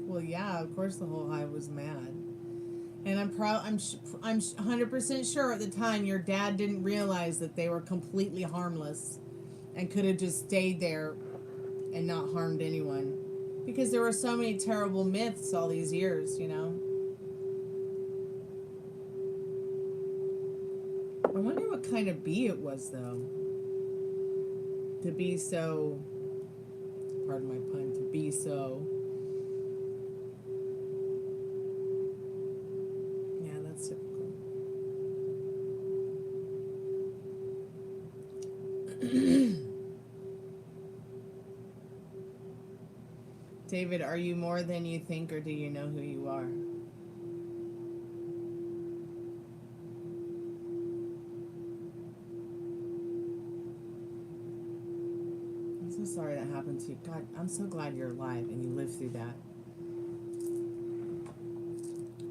[SPEAKER 1] Well, yeah, of course the whole hive was mad. And I'm 100% sure at the time your dad didn't realize that they were completely harmless and could have just stayed there and not harmed anyone. Because there were so many terrible myths all these years, you know. I wonder what kind of bee it was, though. To be so, pardon my pun, to be so. Yeah, that's typical. David, are you more than you think, or do you know who you are? I'm so sorry that happened to you. God, I'm so glad you're alive and you lived through that.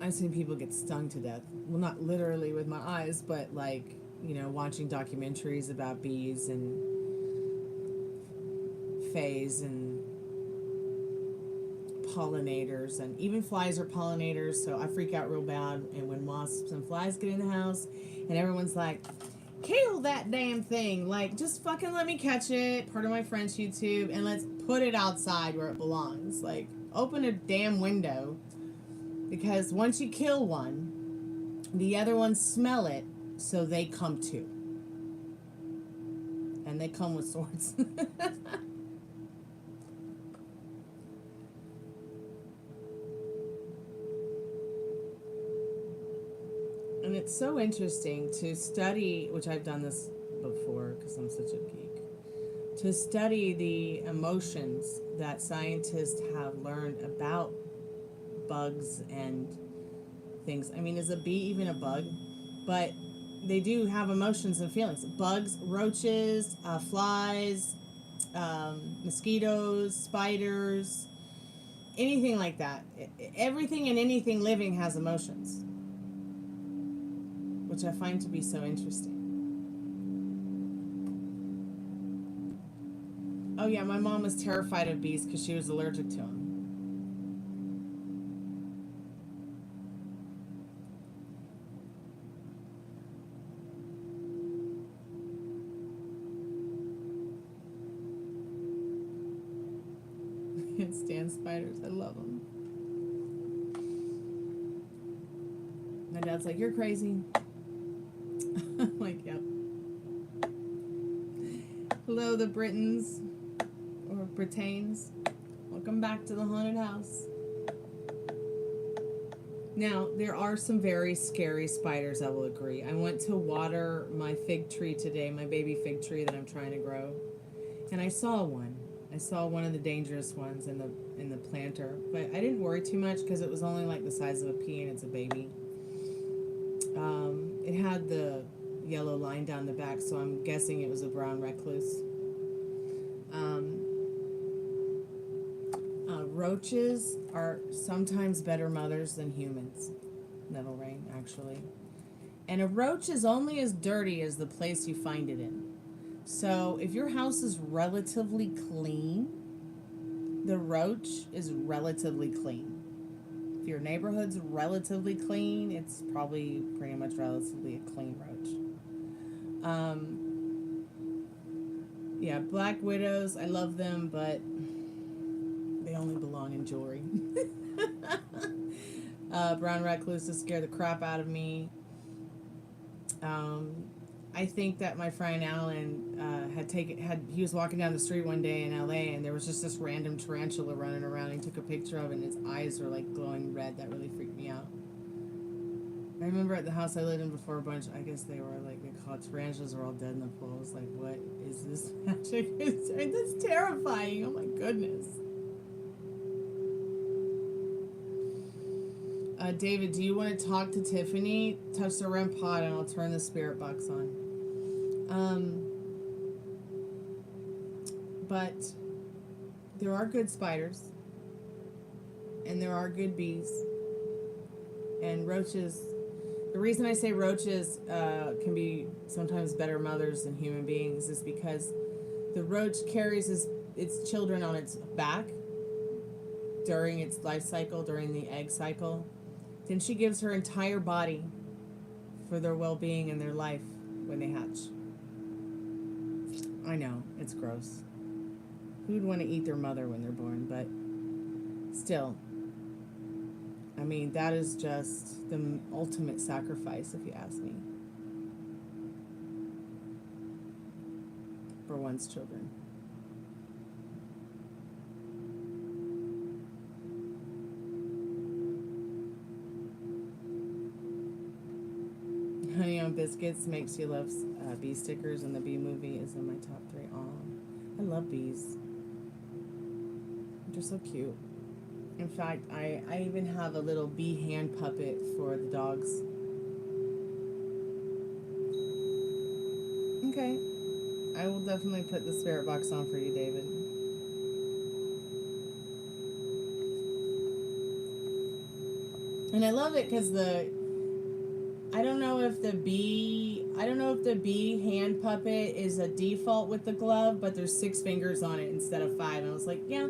[SPEAKER 1] I've seen people get stung to death. Well, not literally with my eyes, but like, you know, watching documentaries about bees and fays and pollinators, and even flies are pollinators, so I freak out real bad. And when wasps and flies get in the house and everyone's like, kill that damn thing, like, just fucking let me catch it, part of my French YouTube, and let's put it outside where it belongs. Like, open a damn window, because once you kill one, the other ones smell it, so they come too, and they come with swords. And it's so interesting to study, which I've done this before because I'm such a geek, to study the emotions that scientists have learned about bugs and things. I mean, is a bee even a bug? But they do have emotions and feelings. Bugs, roaches, flies, mosquitoes, spiders, anything like that. Everything and anything living has emotions, which I find to be so interesting. Oh yeah, my mom was terrified of bees because she was allergic to them. I can't stand spiders. I love them. My dad's like, you're crazy. I'm like, yep. Hello, the Britons, or Britains. Welcome back to the haunted house. Now, there are some very scary spiders, I will agree. I went to water my fig tree today, my baby fig tree that I'm trying to grow, and I saw one. I saw one of the dangerous ones in the planter, but I didn't worry too much because it was only like the size of a pea and it's a baby. It had the yellow line down the back, so I'm guessing it was a brown recluse. Roaches are sometimes better mothers than humans. Nettle rain, actually. And a roach is only as dirty as the place you find it in. So if your house is relatively clean, the roach is relatively clean. If your neighborhood's relatively clean, it's probably pretty much relatively a clean roach. Yeah, black widows, I love them, but they only belong in jewelry. Brown recluses scare the crap out of me. I think that my friend Alan he was walking down the street one day in LA, and there was just this random tarantula running around. He took a picture of it, and its eyes were like glowing red. That really freaked me out. I remember at the house I lived in before, a bunch, I guess they were like, they called tarantulas, were all dead in the pool. I was like, what is this magic? That's terrifying. Oh my goodness. David, do you want to talk to Tiffany? Touch the REM pod and I'll turn the spirit box on. But there are good spiders. And there are good bees. And roaches. The reason I say roaches can be sometimes better mothers than human beings is because the roach carries its children on its back during its life cycle, during the egg cycle. Then she gives her entire body for their well-being and their life when they hatch. I know, it's gross. Who'd want to eat their mother when they're born? But still, I mean, that is just the ultimate sacrifice, if you ask me, for one's children. Honey on Biscuits makes you love bee stickers, and the bee movie is in my top 3. Aw, I love bees. They're so cute. In fact, I even have a little bee hand puppet for the dogs. Okay. I will definitely put the spirit box on for you, David. And I love it because I don't know if the bee hand puppet is a default with the glove, but there's 6 fingers on it instead of 5. And I was like, yeah,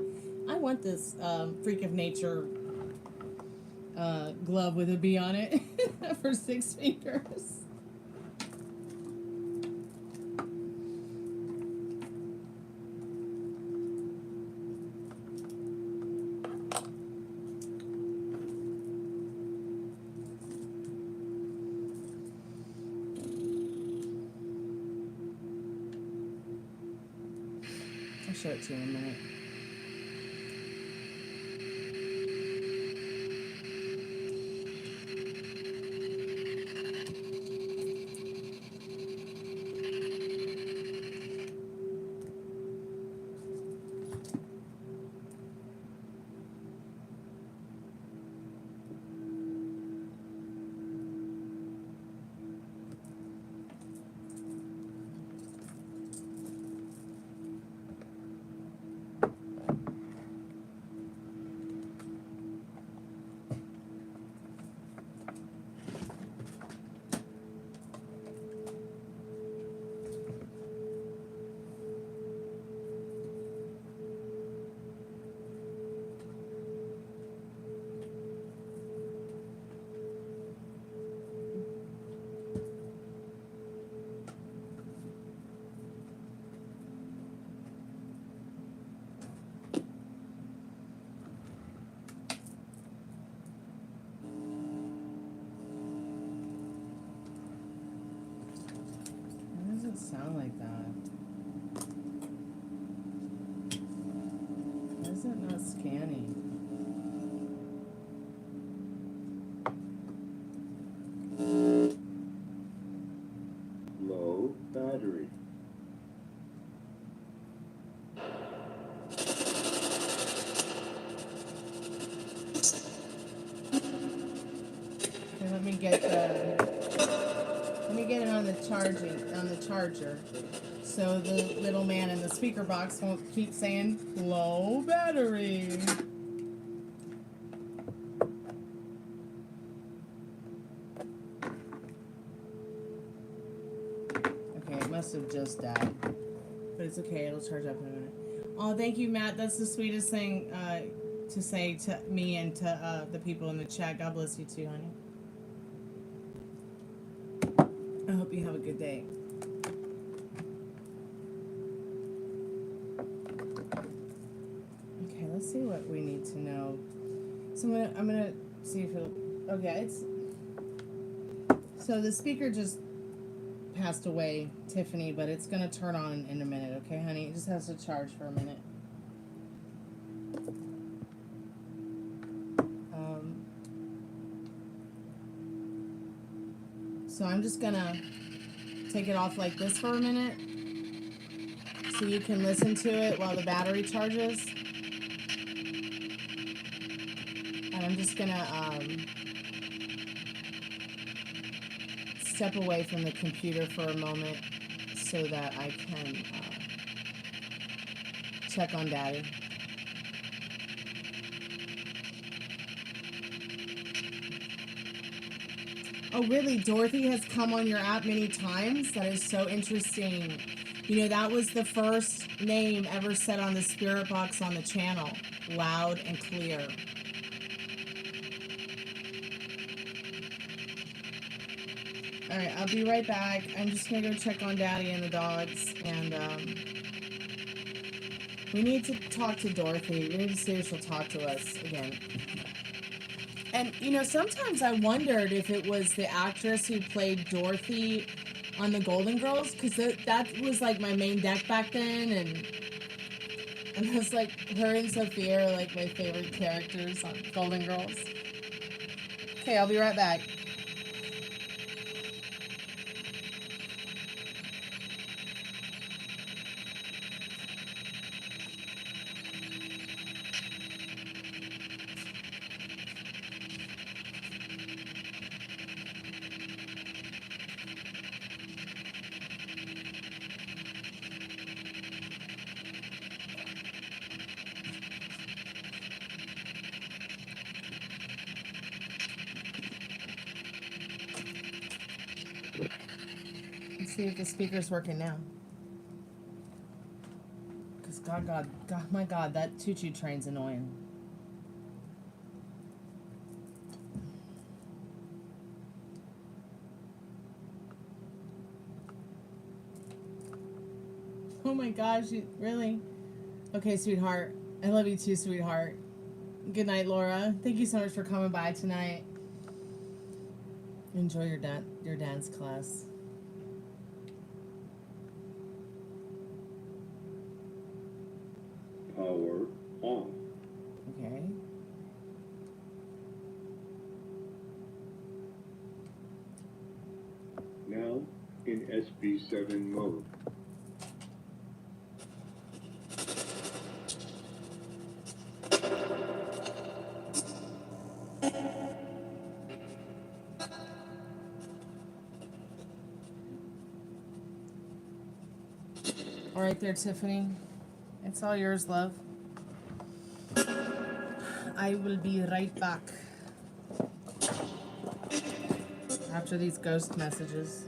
[SPEAKER 1] I want this freak of nature glove with a bee on it for 6 fingers. I'll show it to you in a minute. Sound like that? Why is it not scanning?
[SPEAKER 3] Low battery.
[SPEAKER 1] Okay, let me get it on the charger, so the little man in the speaker box won't keep saying low battery. Okay, it must have just died, but it's okay. It'll charge up in a minute. Oh, thank you, Matt. That's the sweetest thing to say to me and to the people in the chat. God bless you too, honey. I hope you have a good day. Okay, let's see what we need to know. So I'm gonna see if it'll. Okay, so the speaker just passed away, Tiffany, but it's gonna turn on in a minute, okay, honey? It just has to charge for a minute. So I'm just gonna take it off like this for a minute so you can listen to it while the battery charges. And I'm just gonna step away from the computer for a moment so that I can check on Daddy. Oh, really? Dorothy has come on your app many times? That is so interesting. You know, that was the first name ever said on the spirit box on the channel. Loud and clear. Alright, I'll be right back. I'm just gonna go check on Daddy and the dogs. And, we need to talk to Dorothy. We need to see if she'll talk to us again. And, you know, sometimes I wondered if it was the actress who played Dorothy on the Golden Girls, because that was, like, my main deck back then, and it was, like, her and Sophia are, like, my favorite characters on Golden Girls. Okay, I'll be right back. See if the speaker's working now. Because God, my God, that choo-choo train's annoying. Oh my gosh, really? Okay, sweetheart. I love you too, sweetheart. Good night, Laura. Thank you so much for coming by tonight. Enjoy your dance class.
[SPEAKER 3] Power on.
[SPEAKER 1] Okay.
[SPEAKER 3] Now in SB7 mode.
[SPEAKER 1] All right there, Tiffany. It's all yours, love. I will be right back after these ghost messages.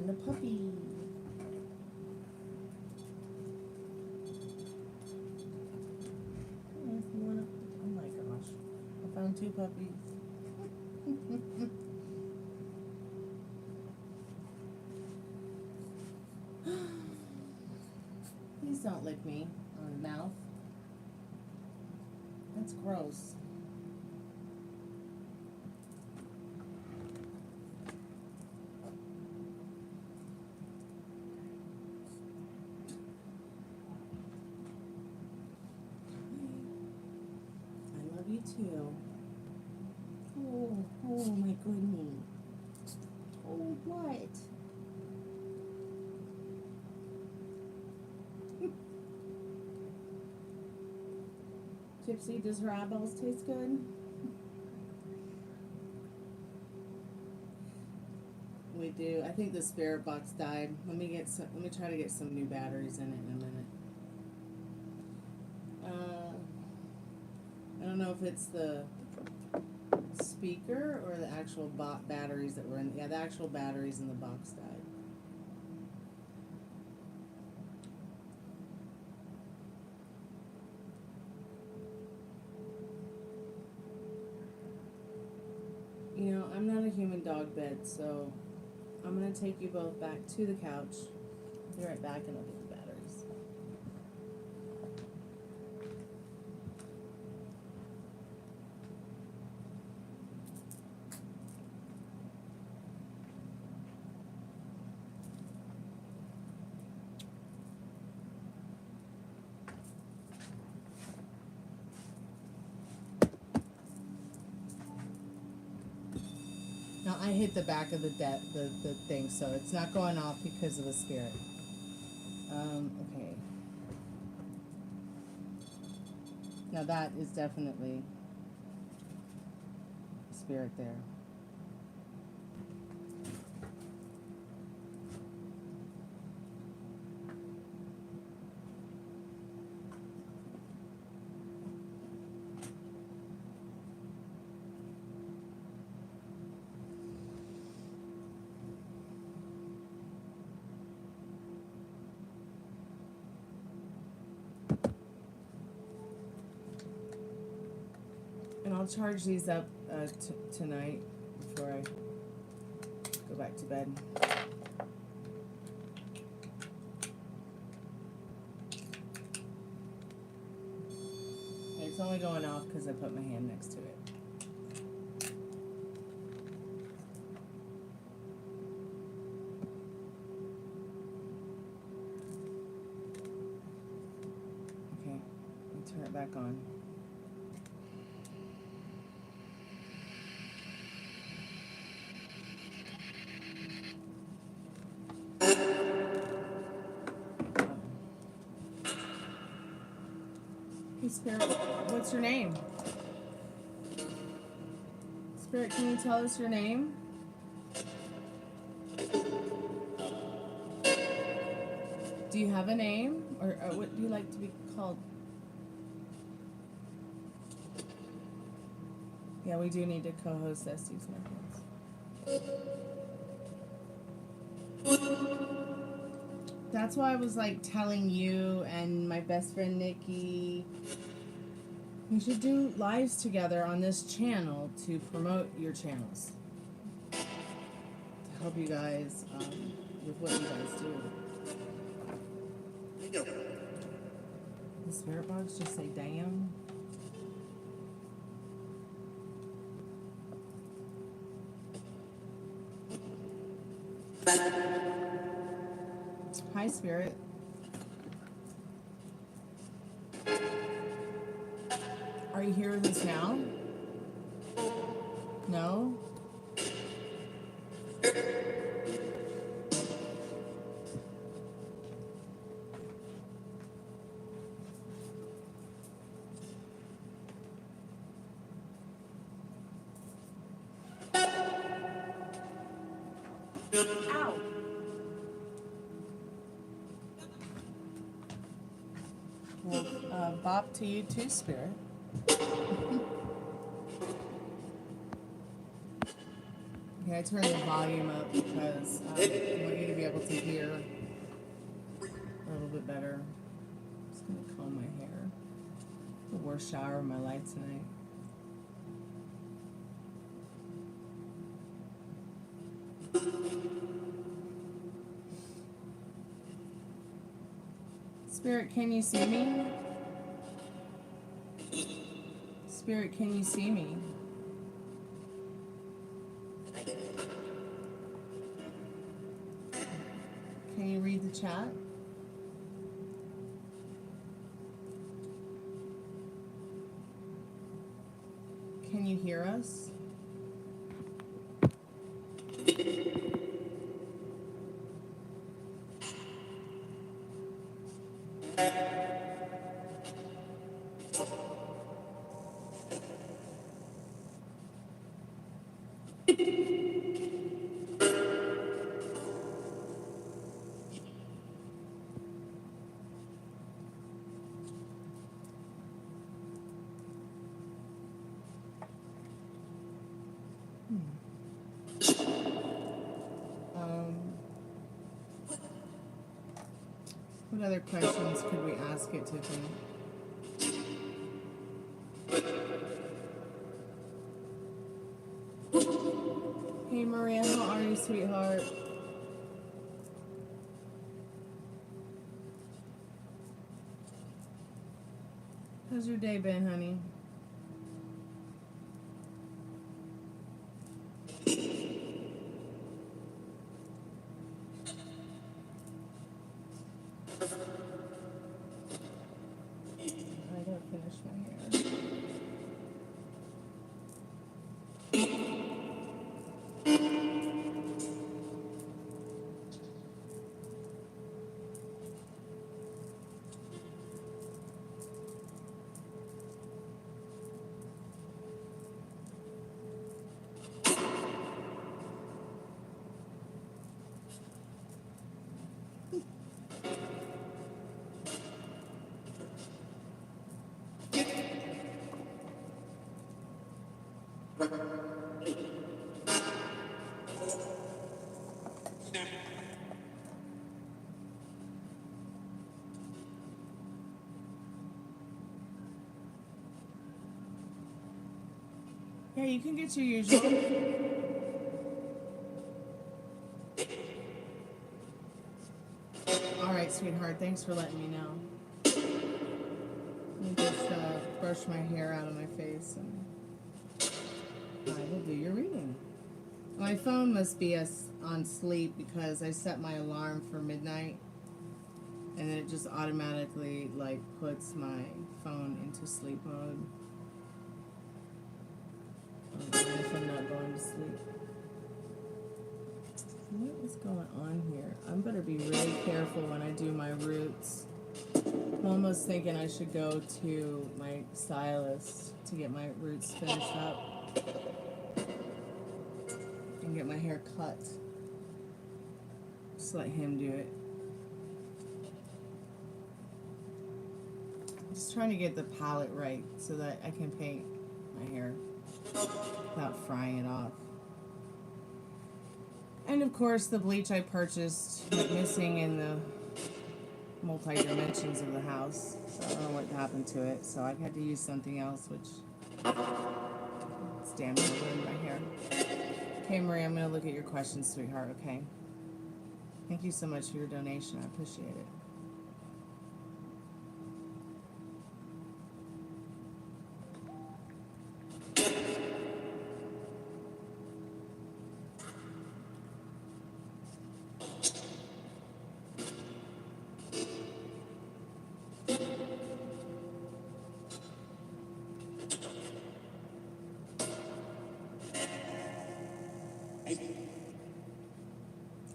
[SPEAKER 1] A puppy. Oh my gosh. I found 2 puppies. Please don't lick me on the mouth. That's gross. You too. Oh my goodness. Oh, what? Gypsy, does her eyeballs taste good? We do. I think the spirit box died. Let me try to get some new batteries in it in a minute. I don't know if it's the speaker or the actual batteries that were in. Yeah, the actual batteries in the box died. You know, I'm not a human dog bed, so I'm going to take you both back to the couch. Be right back and I'll get the batteries. Now I hit the back of the thing, so it's not going off because of the spirit. Okay. Now that is definitely spirit there. I'll charge these up tonight before I go back to bed. It's only going off because I put my hand next to it. Okay, let me turn it back on. Hey, Spirit, what's your name? Spirit, can you tell us your name? Do you have a name? Or what do you like to be called? Yeah, we do need to co-host Estes Methods. That's why I was like telling you and my best friend Nikki, we should do lives together on this channel to promote your channels. To help you guys with what you guys do. The spirit box just say damn. Hi, Spirit. Are you here with us now? No? Ow! Well, bop to you too, Spirit. Okay, I turned the volume up because I want you to be able to hear a little bit better. I'm just going to comb my hair. The worst shower of my life tonight. Spirit, can you see me? Spirit, can you see me? Can you read the chat? Can you hear us? What other questions could we ask it, Tiffany? Hey Maria, how are you, sweetheart? How's your day been, honey? I gotta finish my hair. Yeah, you can get your usual. Alright, sweetheart, thanks for letting me know. Let me just brush my hair out of my face and I will do your reading. My phone must be on sleep because I set my alarm for midnight and then it just automatically like puts my phone into sleep mode. If I'm not going to sleep. What is going on here? I'm better be really careful when I do my roots. I'm almost thinking I should go to my stylist to get my roots finished up and get my hair cut. Just let him do it. I'm just trying to get the palette right so that I can paint my hair without frying it off. And of course the bleach I purchased went missing in the multi-dimensions of the house. So I don't know what happened to it. So I had to use something else, which it's damn near ruined my hair. Okay, Marie, I'm going to look at your questions, sweetheart, okay? Thank you so much for your donation. I appreciate it.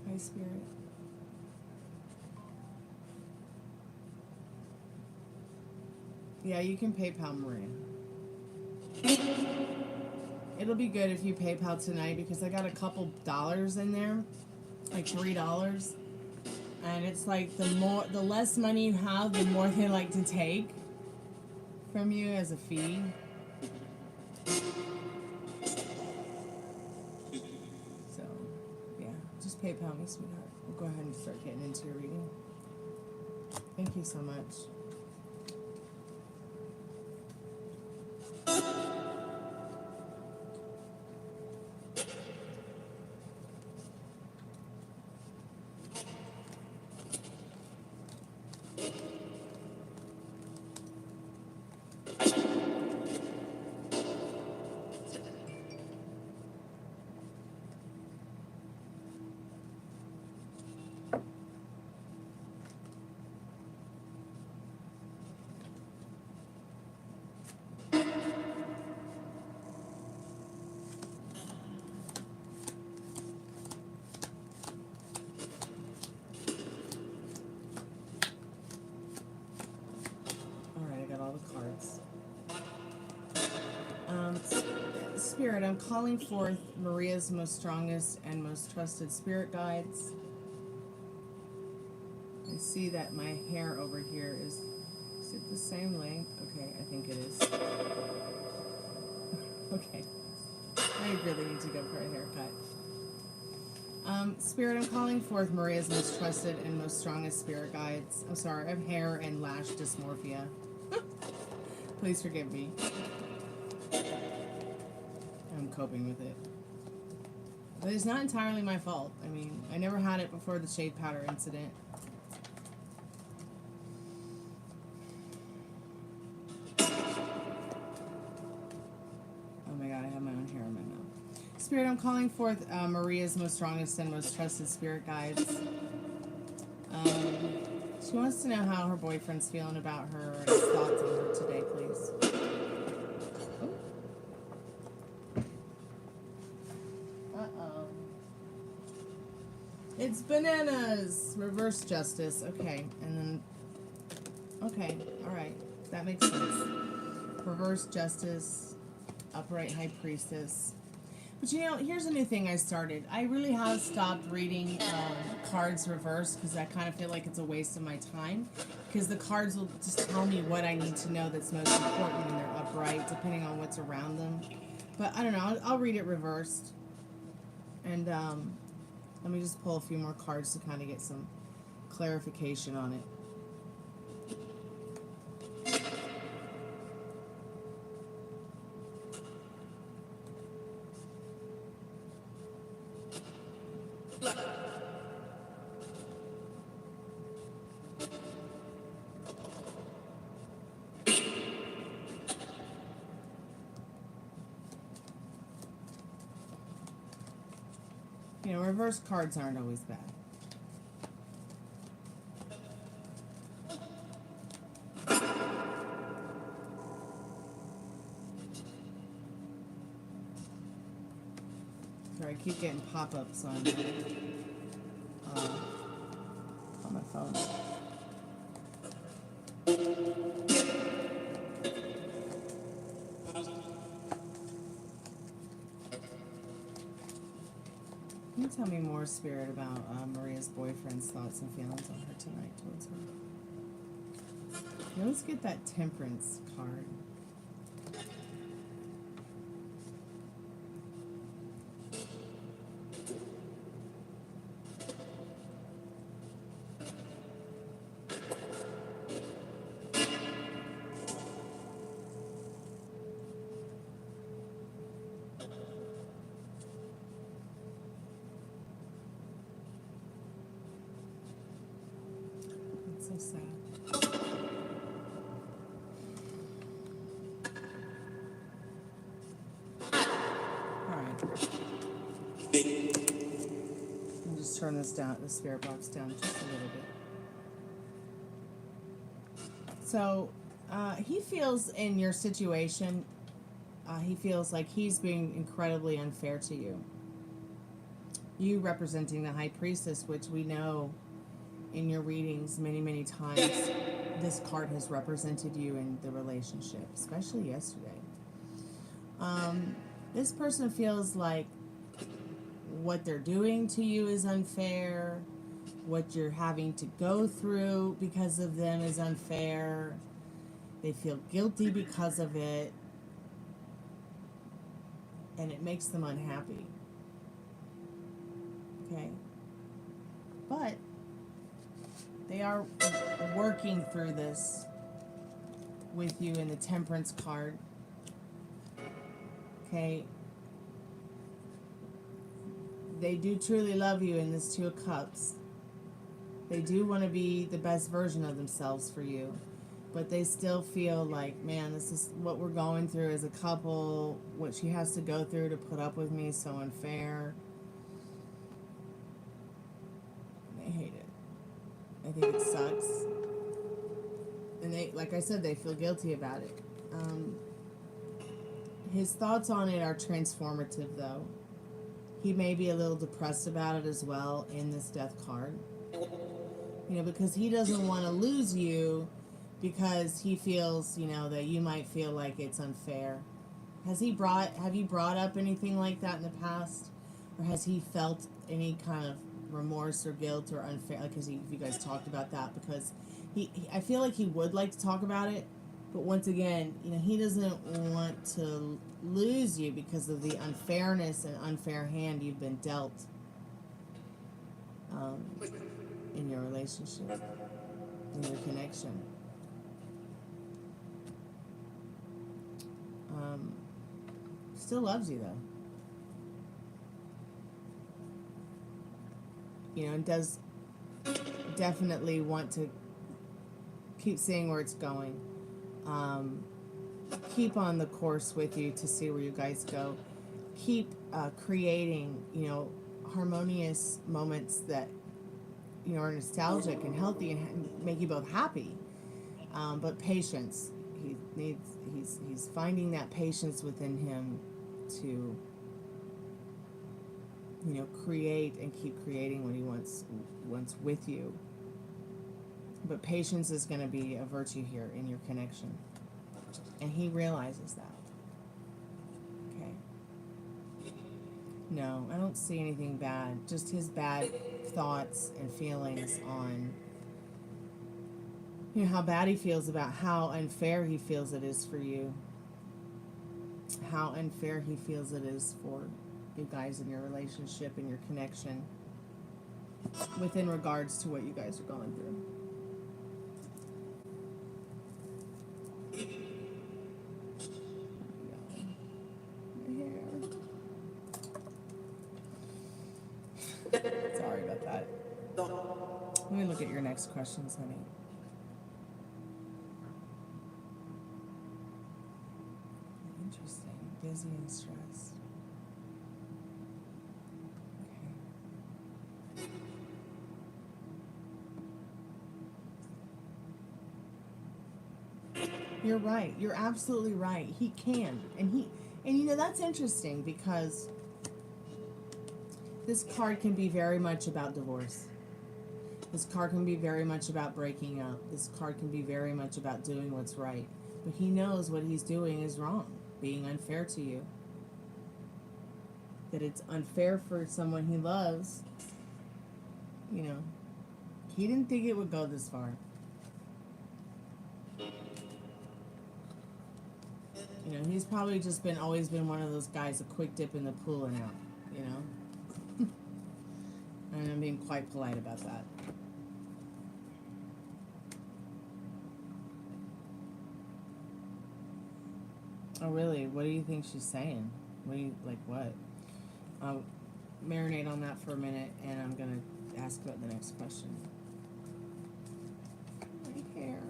[SPEAKER 1] Hi, Spirit. Yeah, you can PayPal Maria. It'll be good if you PayPal tonight because I got a couple dollars in there, like $3. And it's like the less money you have, the more they like to take from you as a fee. So, yeah, just PayPal me, sweetheart. We'll go ahead and start getting into your reading. Thank you so much. Spirit, I'm calling forth Maria's most strongest and most trusted spirit guides. I see that my hair over here is it the same length? Okay, I think it is. Okay. I really need to go for a haircut. Spirit, I'm calling forth Maria's most trusted and most strongest spirit guides. I'm sorry, I have hair and lash dysmorphia. Please forgive me. I'm coping with it. But it's not entirely my fault. I mean, I never had it before the shade powder incident. Oh my god, I have my own hair in my mouth. Spirit, I'm calling forth Maria's most strongest and most trusted spirit guides. She wants to know how her boyfriend's feeling about her and his thoughts on her today, please. Uh-oh. It's bananas. Reverse justice. Okay, and then... Okay, alright. That makes sense. Reverse justice. Upright high priestess. But you know, here's a new thing I started. I really have stopped reading cards reversed because I kind of feel like it's a waste of my time. Because the cards will just tell me what I need to know that's most important when they're upright, depending on what's around them. But I don't know, I'll read it reversed. And let me just pull a few more cards to kind of get some clarification on it. You know, reverse cards aren't always bad. Sorry, I keep getting pop-ups on my phone. Can you tell me more, Spirit, about Maria's boyfriend's thoughts and feelings on her tonight towards her? You always get that Temperance card. So sad. Alright. I'll just turn this down, the spirit box down just a little bit. So, he feels in your situation, he feels like he's being incredibly unfair to you. You representing the High Priestess, which we know in your readings many times this card has represented you in the relationship, especially yesterday. This person feels like what they're doing to you is unfair, what you're having to go through because of them is unfair, they feel guilty because of it, and it makes them unhappy. Okay? But they are working through this with you in the Temperance card. Okay? They do truly love you in this Two of Cups. They do want to be the best version of themselves for you. But they still feel like, man, this is what we're going through as a couple. What she has to go through to put up with me is so unfair. They hate it. I think it sucks. And they, like I said, they feel guilty about it. His thoughts on it are transformative, though. He may be a little depressed about it as well in this Death card. You know, because he doesn't want to lose you because he feels, you know, that you might feel like it's unfair. Have you brought up anything like that in the past? Or has he felt any kind of remorse or guilt or unfair? Like, have you guys talked about that? Because I feel like he would like to talk about it, but once again, you know, he doesn't want to lose you because of the unfairness and unfair hand you've been dealt in your relationship, in your connection. Still loves you though. You know, and does definitely want to keep seeing where it's going. Keep on the course with you to see where you guys go. Keep creating, you know, harmonious moments that, you know, are nostalgic and healthy and make you both happy. But patience. He's finding that patience within him to, you know, create and keep creating what he wants with you. But patience is going to be a virtue here in your connection. And he realizes that. Okay. No, I don't see anything bad. Just his bad thoughts and feelings on, you know, how bad he feels about how unfair he feels it is for you. How unfair he feels it is for you guys in your relationship and your connection within regards to what you guys are going through. Sorry about that. Let me look at your next questions, honey. Interesting. Busy and stressed. Okay. You're right. You're absolutely right. He can. And you know, that's interesting because this card can be very much about divorce. This card can be very much about breaking up. This card can be very much about doing what's right. But he knows what he's doing is wrong, being unfair to you. That it's unfair for someone he loves. You know, he didn't think it would go this far. You know, he's probably just always been one of those guys, a quick dip in the pool and out, you know? And I'm being quite polite about that. Oh, really? What do you think she's saying? Like what? I'll marinate on that for a minute, and I'm going to ask about the next question. My hair.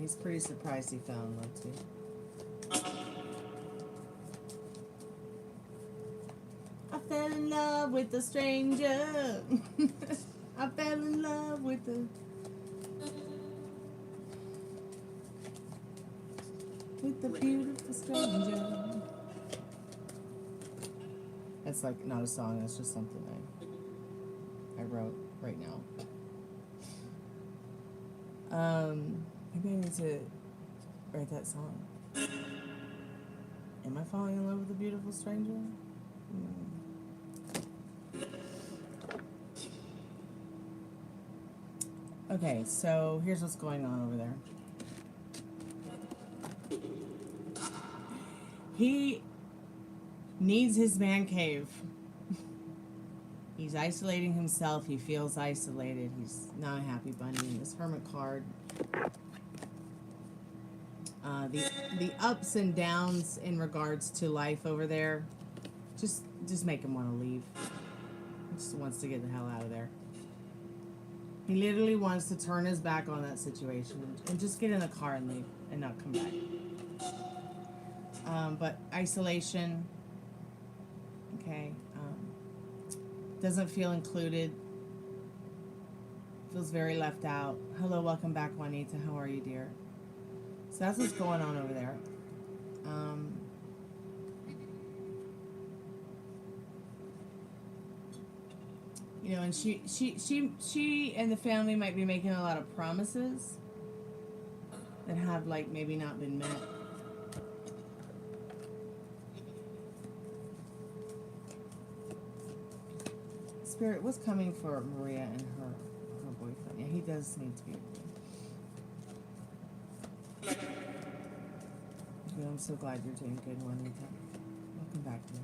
[SPEAKER 1] He's pretty surprised he found love too. I fell in love with a stranger. I fell in love with the beautiful stranger. That's like not a song. That's just something I wrote right now. Maybe I need to write that song. Am I falling in love with a beautiful stranger? Okay, so here's what's going on over there. He needs his man cave. He's isolating himself. He feels isolated. He's not a happy bunny. This Hermit card. The ups and downs in regards to life over there just make him want to leave. He just wants to get the hell out of there. He literally wants to turn his back on that situation and just get in the car and leave and not come back. But isolation, okay, doesn't feel included, feels very left out. Hello, welcome back, Juanita. How are you, dear? So that's what's going on over there. You know, and she and the family might be making a lot of promises that have, like, maybe not been met. Spirit, what's coming for Maria and her boyfriend? Yeah, he does need to be. Good, I'm so glad you're doing good, Juanita. Welcome back to me.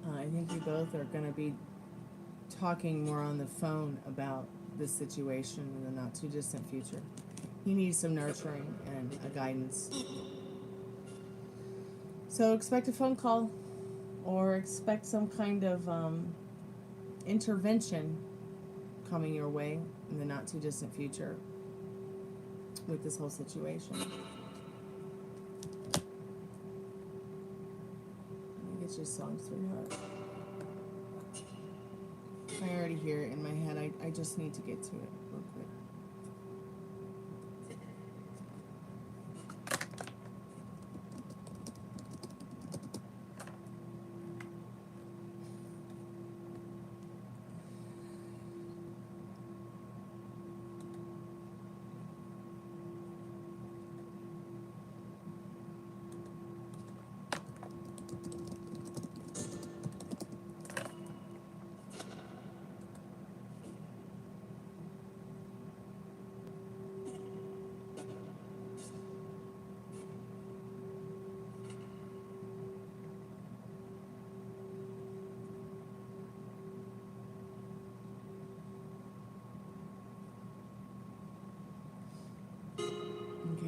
[SPEAKER 1] I think you both are going to be talking more on the phone about this situation in the not too distant future. He needs some nurturing and a guidance. So expect a phone call or expect some kind of intervention coming your way in the not too distant future with this whole situation. Get your song, sweetheart. I already hear it in my head. I just need to get to it real quick.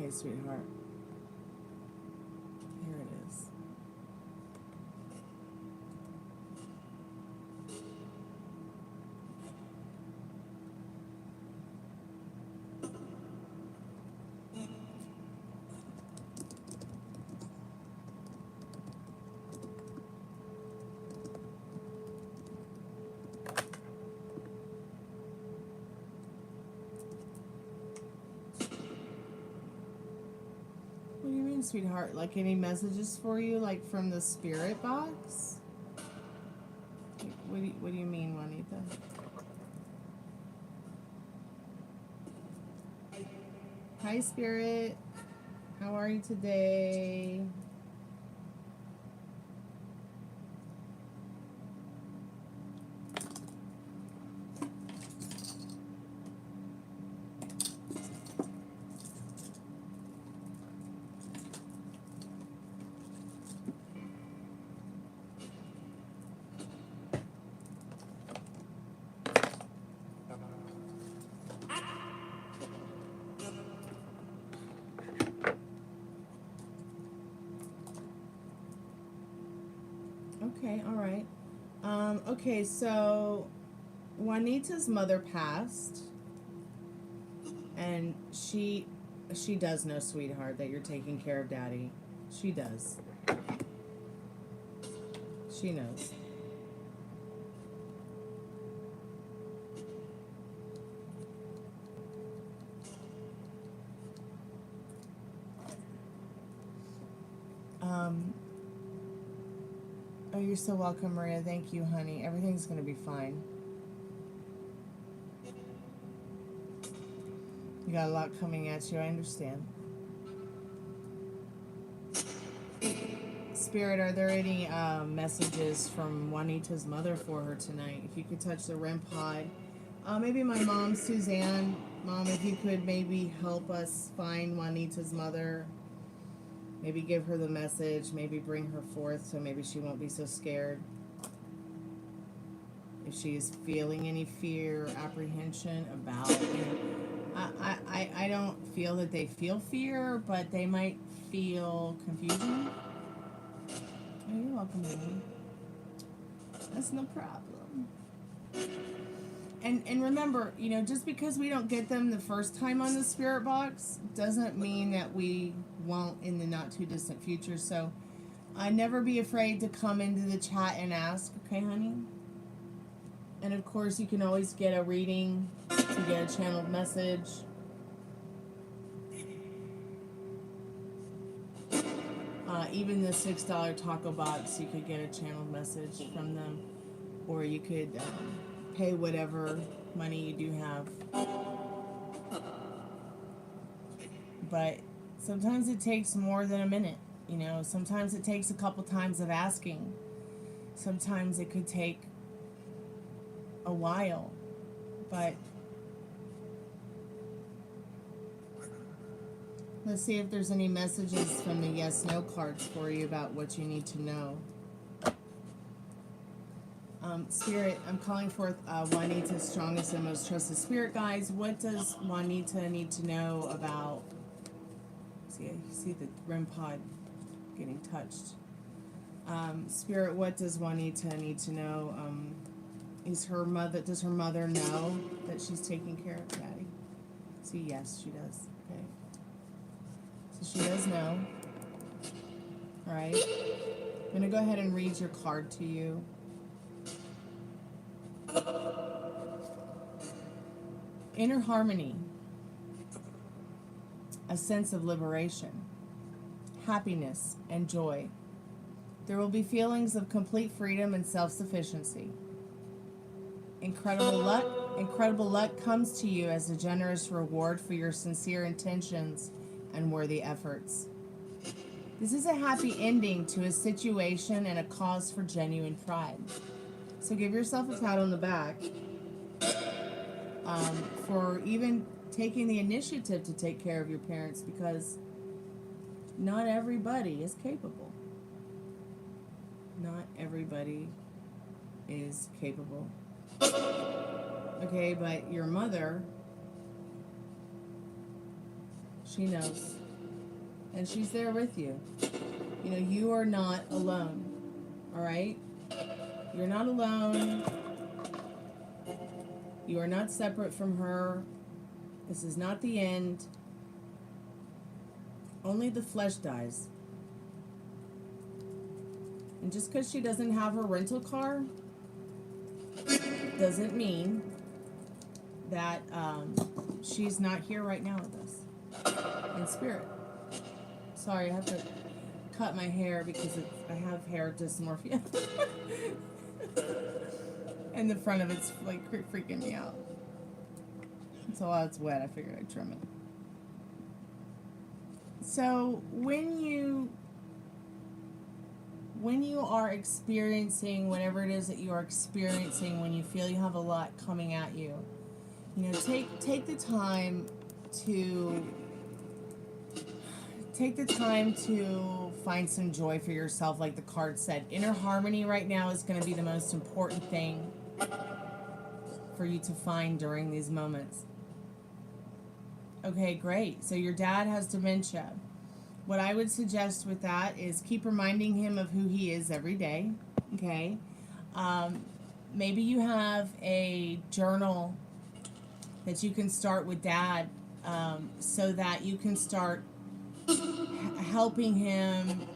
[SPEAKER 1] Okay, sweetheart. Here it is. What do you mean, sweetheart? Like any messages for you, like from the spirit box? What do you mean, Juanita? Hi, Spirit. How are you today? Okay, all right. Okay, so Juanita's mother passed, and she does know, sweetheart, that you're taking care of Daddy. She does. She knows. Oh, you're so welcome, Maria. Thank you, honey. Everything's gonna be fine. You got a lot coming at you, I understand. Spirit, are there any messages from Juanita's mother for her tonight? If you could touch the REM pod. Maybe my mom, Suzanne. Mom, if you could maybe help us find Juanita's mother. Maybe give her the message. Maybe bring her forth so maybe she won't be so scared. If she is feeling any fear or apprehension about it. I don't feel that they feel fear, but they might feel confusion. Oh, you're welcome, baby. That's no problem. And remember, you know, just because we don't get them the first time on the spirit box doesn't mean that we won't in the not too distant future. So never be afraid to come into the chat and ask, okay, honey? And of course, you can always get a reading to get a channeled message. Even the $6 taco box, you could get a channeled message from them, or you could pay whatever money you do have. But sometimes it takes more than a minute, you know. Sometimes it takes a couple times of asking. Sometimes it could take a while, but let's see if there's any messages from the yes/no cards for you about what you need to know. Spirit, I'm calling forth Juanita's strongest and most trusted spirit guides. What does Juanita need to know about? See the REM pod getting touched. Spirit, what does Juanita need to know? Does her mother know that she's taking care of Daddy? See, yes, she does. Okay. So she does know. All right. I'm gonna go ahead and read your card to you. Inner harmony, a sense of liberation, happiness, and joy. There will be feelings of complete freedom and self-sufficiency. Incredible luck comes to you as a generous reward for your sincere intentions and worthy efforts. This is a happy ending to a situation and a cause for genuine pride. So give yourself a pat on the back for even taking the initiative to take care of your parents, because not everybody is capable. Not everybody is capable. Okay, but your mother, she knows. And she's there with you. You know, you are not alone. All right? You're not alone. You are not separate from her. This is not the end. Only the flesh dies. And just because she doesn't have her rental car doesn't mean that she's not here right now with us in spirit. Sorry, I have to cut my hair because I have hair dysmorphia. And the front of it's like freaking me out. So while it's wet, I figured I'd trim it. So when you are experiencing whatever it is that you are experiencing, when you feel you have a lot coming at you, you know, take the time to find some joy for yourself. Like the card said, inner harmony right now is going to be the most important thing for you to find during these moments. Okay, great. So your dad has dementia. What I would suggest with that is keep reminding him of who he is every day. Okay. Maybe you have a journal that you can start with dad, so that you can start helping him,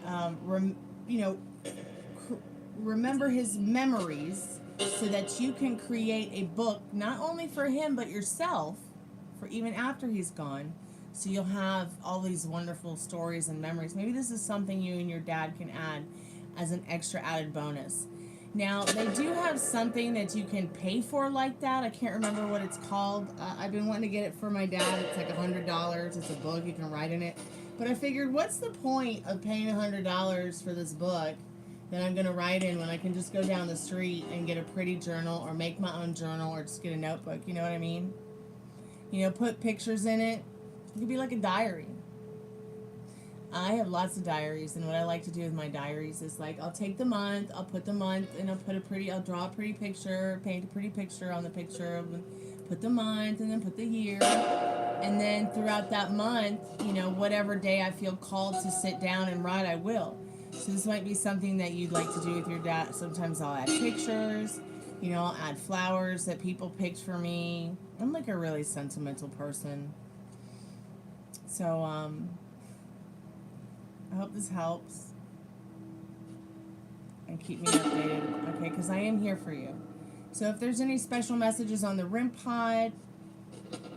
[SPEAKER 1] remember his memories, so that you can create a book not only for him but yourself, for even after he's gone. So you'll have all these wonderful stories and memories. Maybe this is something you and your dad can add as an extra added bonus. Now, they do have something that you can pay for like that. I can't remember what it's called. I've been wanting to get it for my dad. It's like $100. It's a book. You can write in it. But I figured, what's the point of paying $100 for this book that I'm going to write in when I can just go down the street and get a pretty journal or make my own journal or just get a notebook? You know what I mean? You know, put pictures in it. It could be like a diary. I have lots of diaries, and what I like to do with my diaries is, like, I'll take the month, I'll put the month, and I'll draw a pretty picture, paint a pretty picture on the picture, put the month, and then put the year, and then throughout that month, you know, whatever day I feel called to sit down and write, I will. So this might be something that you'd like to do with your dad. Sometimes I'll add pictures, you know, I'll add flowers that people picked for me. I'm like a really sentimental person. So, I hope this helps. And keep me updated, okay? Because I am here for you. So if there's any special messages on the REM pod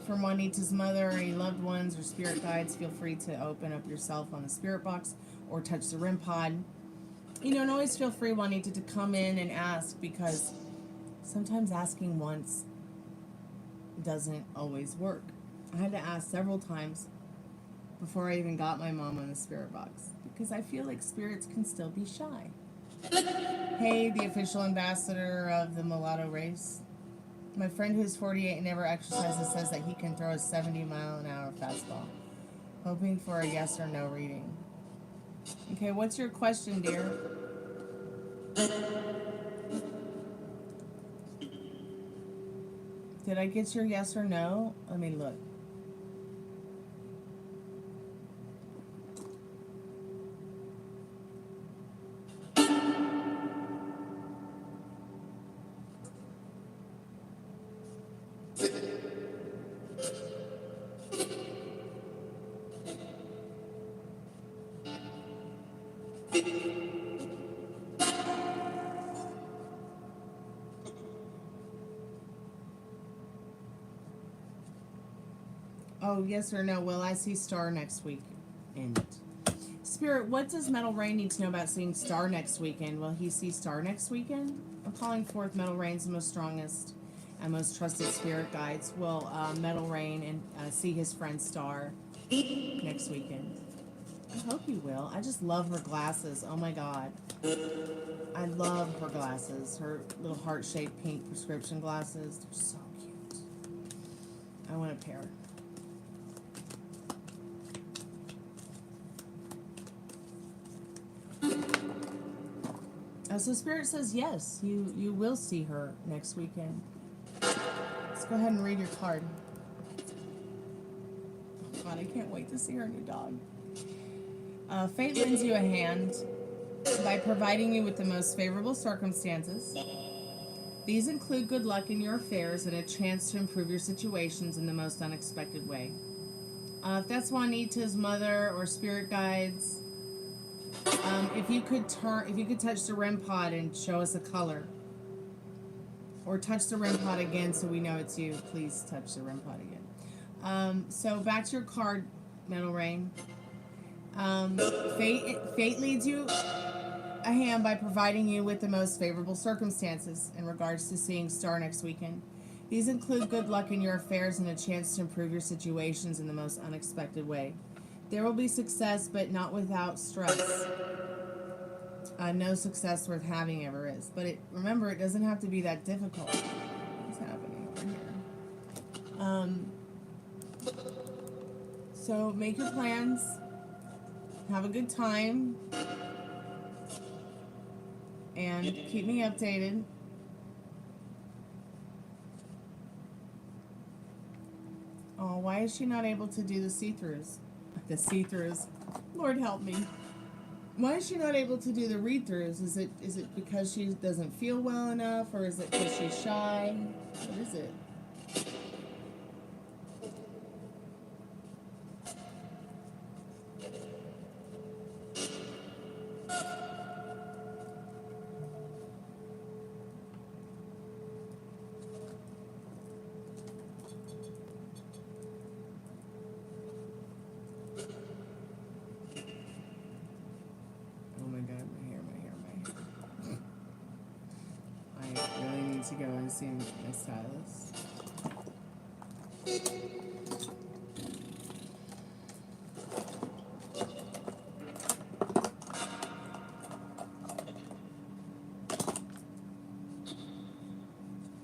[SPEAKER 1] from Juanita's mother or any loved ones or spirit guides, feel free to open up yourself on the spirit box or touch the REM pod. You know, and always feel free, Juanita, to come in and ask, because sometimes asking once doesn't always work. I had to ask several times before I even got my mom on the spirit box, because I feel like spirits can still be shy. Hey, the official ambassador of the mulatto race. My friend who's 48 and never exercises says that he can throw a 70-mile-an-hour fastball. Hoping for a yes or no reading. Okay, what's your question, dear? Did I get your yes or no? Let me look. Oh, yes or no? Will I see Star next week? And Spirit, what does Metal Rain need to know about seeing Star next weekend? Will he see Star next weekend? I'm calling forth Metal Rain's most strongest and most trusted spirit guides. Will Metal Rain and see his friend Star next weekend? I hope he will. I just love her glasses. Oh my God. I love her glasses. Her little heart-shaped pink prescription glasses. They're so cute. I want a pair. So Spirit says yes, you will see her next weekend. Let's go ahead and read your card. Oh God, I can't wait to see her new dog. Fate lends you a hand by providing you with the most favorable circumstances. These include good luck in your affairs and a chance to improve your situations in the most unexpected way. If that's Juanita's mother or spirit guides, if you could touch the REM pod and show us a color, or touch the REM pod again so we know it's you. Please touch the REM pod again. So back to your card, Metal Rain. Fate leads you a hand by providing you with the most favorable circumstances in regards to seeing Star next weekend. These include good luck in your affairs and a chance to improve your situations in the most unexpected way. There will be success, but not without stress. No success worth having ever is. But remember, it doesn't have to be that difficult. What's happening over here? So make your plans. Have a good time. And keep me updated. Oh, why is she not able to do the see-throughs? The see-throughs. Lord help me. Why is she not able to do the read-throughs? Is it because she doesn't feel well enough, or is it because she's shy? What is it? To go and see my stylist.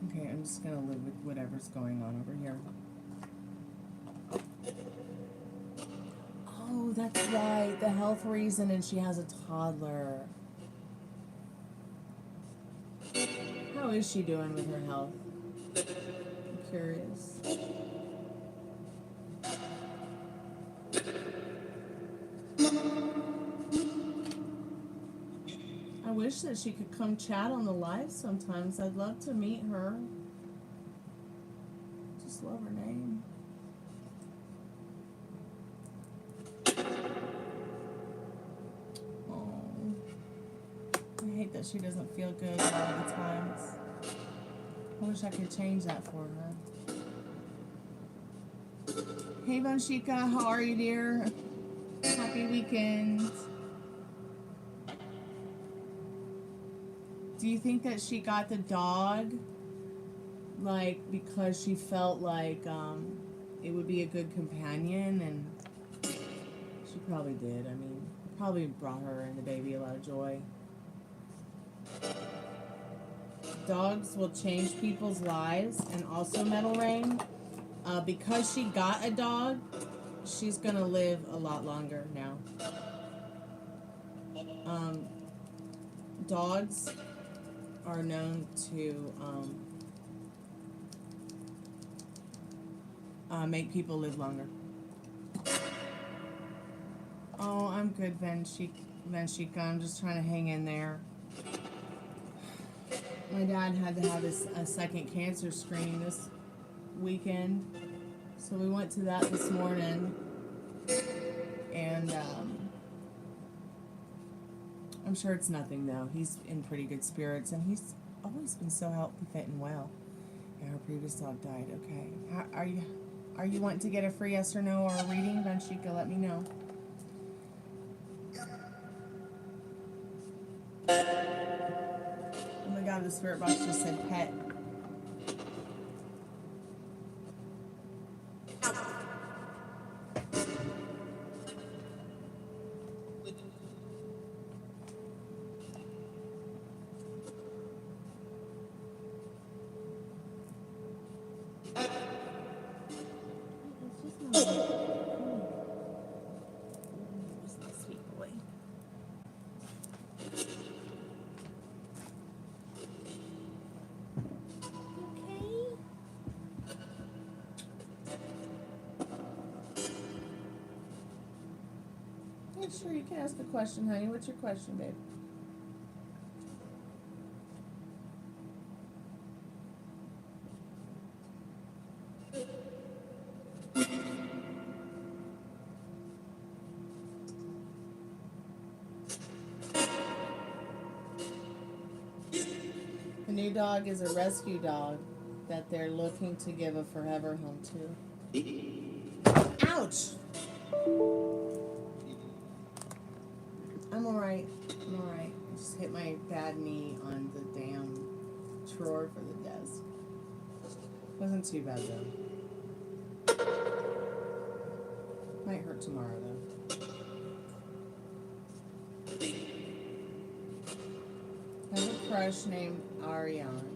[SPEAKER 1] Okay, I'm just gonna live with whatever's going on over here. Oh, that's right, the health reason, and she has a toddler. How is she doing with her health? I'm curious. I wish that she could come chat on the live sometimes. I'd love to meet her. Just love her name. Oh, I hate that she doesn't feel good all the times. I wish I could change that for her. Hey, Vanshika, how are you, dear? Happy weekend. Do you think that she got the dog, like, because she felt like it would be a good companion? And she probably did. I mean, it probably brought her and the baby a lot of joy. Dogs will change people's lives, and also Metal Rain. Because she got a dog, she's gonna live a lot longer now. Dogs are known to make people live longer. Oh, I'm good, Vanshika. I'm just trying to hang in there. My dad had to have a second cancer screening this weekend, so we went to that this morning, and I'm sure it's nothing though. He's in pretty good spirits, and he's always been so healthy, fit, and well. And our previous dog died. Okay, are you wanting to get a free yes or no or a reading, Vanshika? Let me know. Oh my God, the spirit box just said pet. Yeah, sure, you can ask a question, honey. What's your question, babe? The new dog is a rescue dog that they're looking to give a forever home to. Ouch! I'm alright. I'm alright. I just hit my bad knee on the damn drawer for the desk. Wasn't too bad though. Might hurt tomorrow though. I have a crush named Ariane.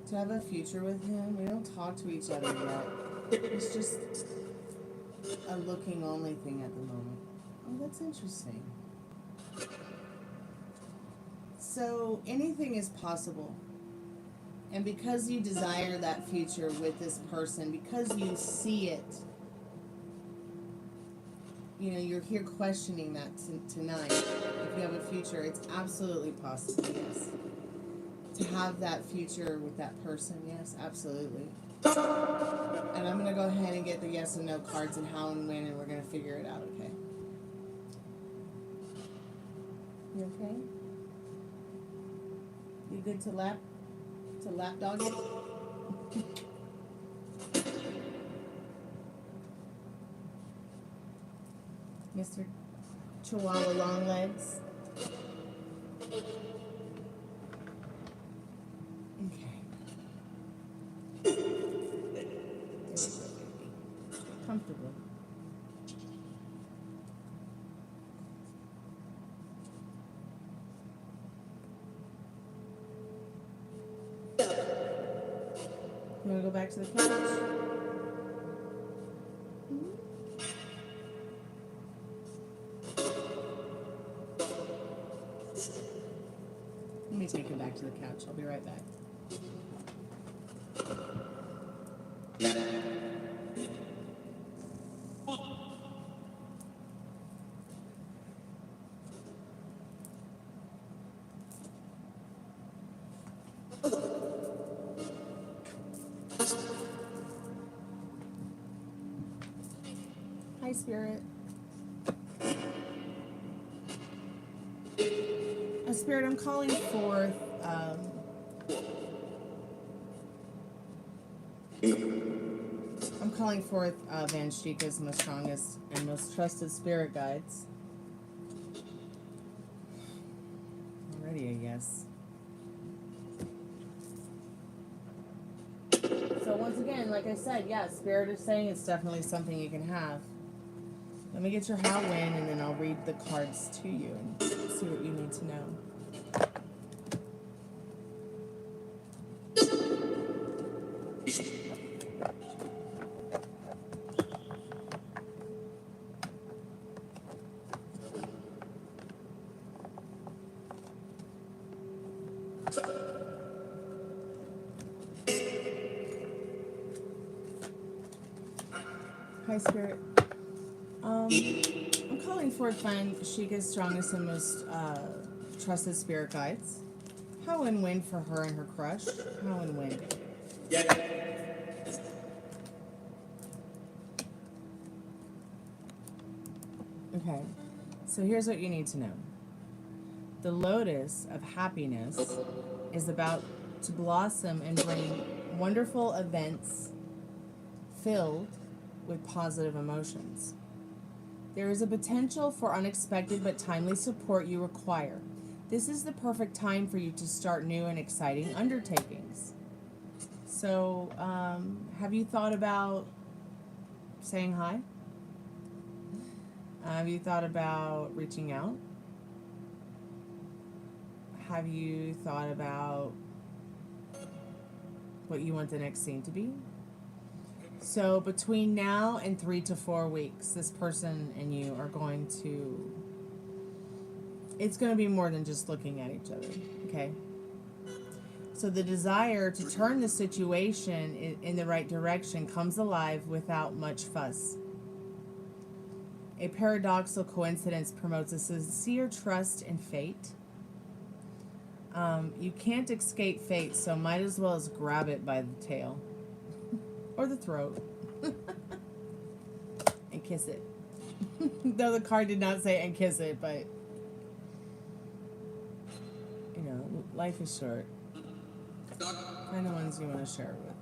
[SPEAKER 1] To have a future with him, we don't talk to each other yet. It's just a looking only thing at the moment. Oh, that's interesting. So anything is possible. And because you desire that future with this person, because you see it, you know, you're here questioning that tonight. If you have a future, it's absolutely possible, yes. To have that future with that person, yes, absolutely. And I'm going to go ahead and get the yes and no cards and how and when, and we're going to figure it out, okay? You okay? You good to lap dog it? Mr. Chihuahua Long Legs. Okay. There we go, baby. Comfortable. You want to go back to the couch? Let me take him back to the couch. I'll be right back. Hi, Spirit. Spirit, I'm calling forth Van Shika's most strongest and most trusted spirit guides. Already a yes. So once again, like I said, yeah, Spirit is saying it's definitely something you can have. Let me get your how, when, and then I'll read the cards to you and see what you need to know. Hi, Spirit. I'm calling forth Van Shika's strongest and most trusted spirit guides. How and when for her and her crush? How and when? Okay, so here's what you need to know. The lotus of happiness is about to blossom and bring wonderful events filled with positive emotions. There is a potential for unexpected but timely support you require. This is the perfect time for you to start new and exciting undertakings. So, have you thought about saying hi? Have you thought about reaching out? Have you thought about what you want the next scene to be? So between now and 3 to 4 weeks, this person and you are going to, it's going to be more than just looking at each other, okay? So the desire to turn the situation in the right direction comes alive without much fuss. A paradoxical coincidence promotes a sincere trust in fate. You can't escape fate, so might as well as grab it by the tail. Or the throat. And kiss it. Though the card did not say and kiss it, but... You know, life is short. Find the ones you want to share with.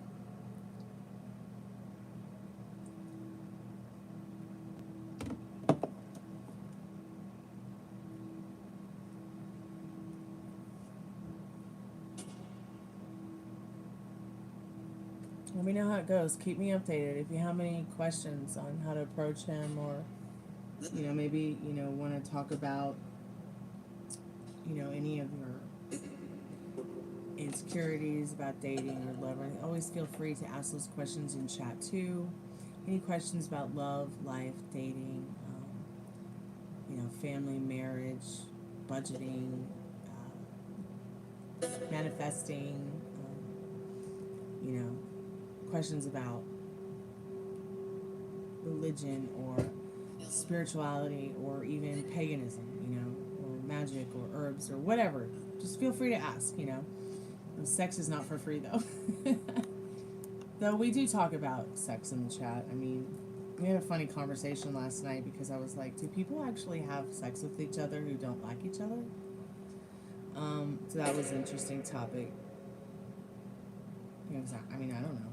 [SPEAKER 1] Let me know how it goes. Keep me updated. If you have any questions on how to approach him, or, you know, maybe, you know, want to talk about, you know, any of your insecurities about dating or love, always feel free to ask those questions in chat too. Any questions about love, life, dating, you know, family, marriage, budgeting, manifesting, you know, questions about religion or spirituality or even paganism, you know, or magic or herbs or whatever. Just feel free to ask, you know. Sex is not for free, though. Though we do talk about sex in the chat. I mean, we had a funny conversation last night because I was like, do people actually have sex with each other who don't like each other? So that was an interesting topic. I mean, I don't know.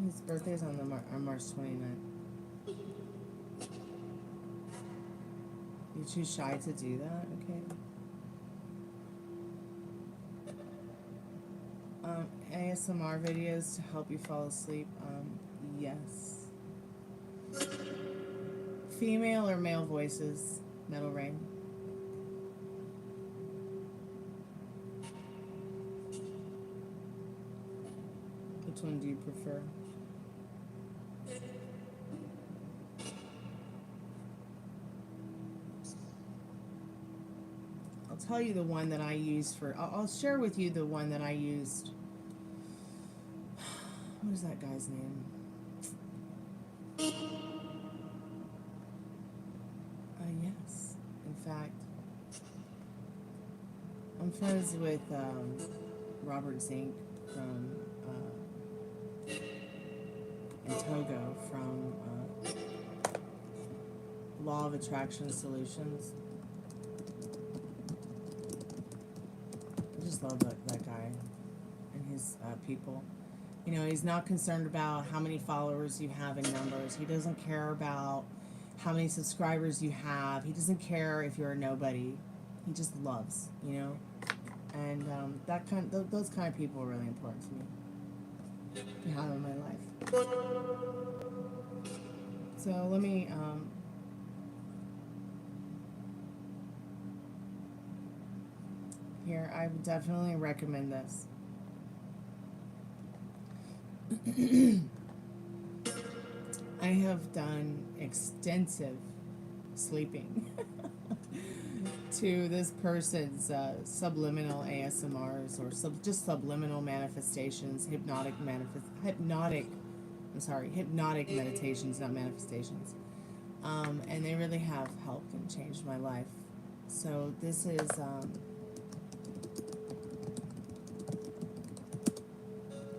[SPEAKER 1] His birthday's on March 29th. You're too shy to do that? Okay. ASMR videos to help you fall asleep? Yes. Female or male voices? Metal Rain. Which one do you prefer? I'll tell you the one that I used for... I'll share with you the one that I used. What is that guy's name? Yes. In fact, I'm friends with Robert Zink from... and Togo from Law of Attraction Solutions. I just love that guy and his people. You know, he's not concerned about how many followers you have in numbers. He doesn't care about how many subscribers you have. He doesn't care if you're a nobody. He just loves, you know. And those kind of people are really important to me to have in my life. So let me here, I would definitely recommend this. I have done extensive sleeping to this person's subliminal ASMRs or just subliminal manifestations, hypnotic meditations, not manifestations. And they really have helped and changed my life. So this is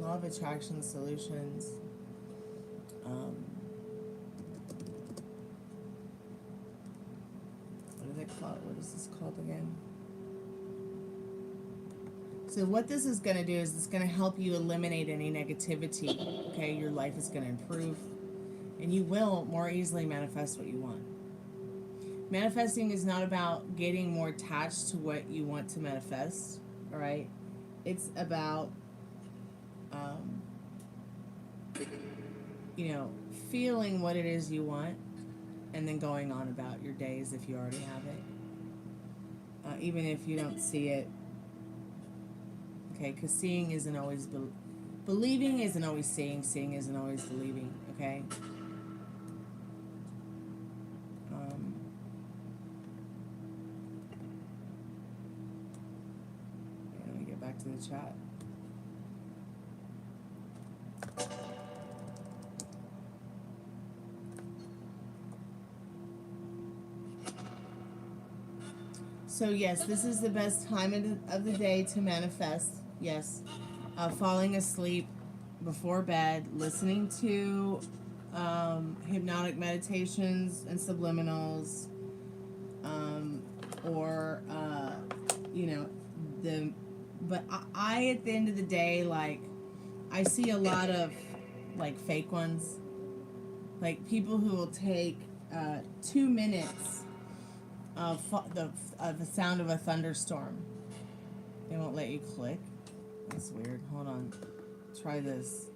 [SPEAKER 1] Law of Attraction Solutions. What is this called again? So what this is going to do is it's going to help you eliminate any negativity. Okay, your life is going to improve, and you will more easily manifest what you want. Manifesting is not about getting more attached to what you want to manifest. All right, it's about you know, feeling what it is you want, and then going on about your days if you already have it. Even if you don't see it. Okay, because seeing isn't always believing isn't always seeing isn't always believing, okay? Let me get back to the chat. So yes, this is the best time of the day to manifest. Yes. Falling asleep before bed, listening to hypnotic meditations and subliminals, or you know, but I at the end of the day, like, I see a lot of like fake ones, like people who will take 2 minutes of the sound of a thunderstorm. They won't let you click. That's weird. Hold on. Try this.